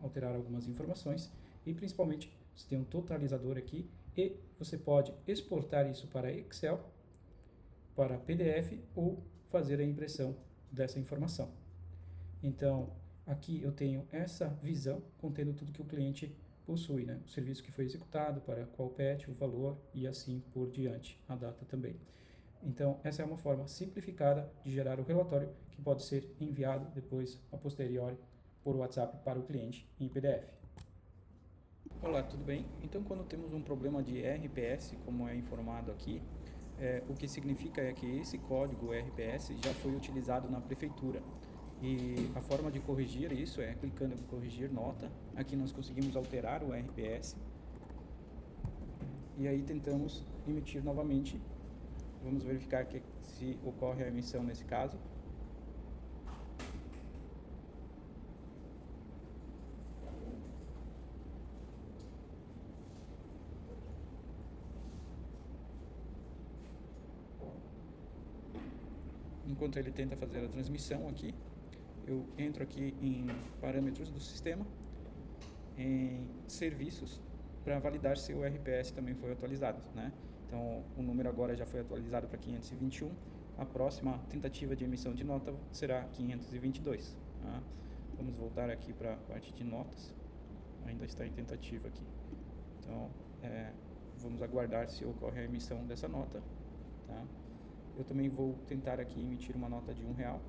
alterar algumas informações e principalmente você tem um totalizador aqui e você pode exportar isso para Excel, para PDF ou fazer a impressão dessa informação. Então aqui eu tenho essa visão contendo tudo que o cliente possui, né? O serviço que foi executado, para qual patch, o valor e assim por diante, a data também. Então, essa é uma forma simplificada de gerar o relatório que pode ser enviado depois, a posteriori, por WhatsApp para o cliente em PDF. Olá, tudo bem? Então, quando temos um problema de RPS, como é informado aqui, o que significa é que esse código RPS já foi utilizado na prefeitura. E a forma de corrigir isso é clicando em corrigir nota. Aqui nós conseguimos alterar o RPS. E aí tentamos emitir novamente. Vamos verificar se ocorre a emissão nesse caso. Enquanto ele tenta fazer a transmissão aqui, eu entro aqui em parâmetros do sistema, em serviços, para validar se o RPS também foi atualizado, né? Então, o número agora já foi atualizado para 521, a próxima tentativa de emissão de nota será 522. Tá? Vamos voltar aqui para a parte de notas, ainda está em tentativa aqui. Então, vamos aguardar se ocorre a emissão dessa nota. Tá? Eu também vou tentar aqui emitir uma nota de R$1.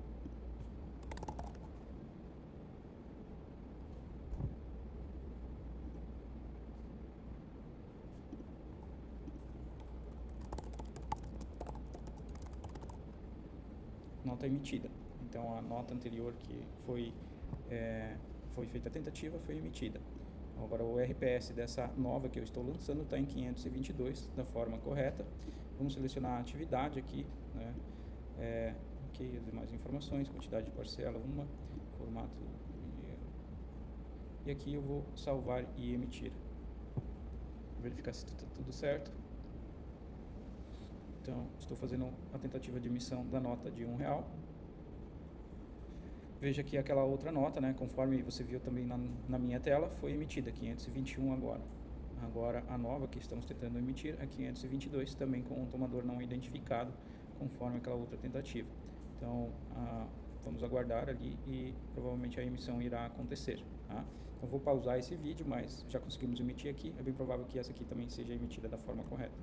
Nota emitida. Então a nota anterior que foi feita a tentativa foi emitida. Agora o RPS dessa nova que eu estou lançando está em 522 da forma correta. Vamos selecionar a atividade aqui, né? Aqui as demais informações, quantidade de parcela, formato, e aqui eu vou salvar e emitir. Verificar se está tudo certo. Então, estou fazendo a tentativa de emissão da nota de R$1. Veja aqui aquela outra nota, né? Conforme você viu também na minha tela, foi emitida 521 agora. Agora a nova que estamos tentando emitir é 522, também com um tomador não identificado, conforme aquela outra tentativa. Então, vamos aguardar ali e provavelmente a emissão irá acontecer. Tá? Então, vou pausar esse vídeo, mas já conseguimos emitir aqui. É bem provável que essa aqui também seja emitida da forma correta.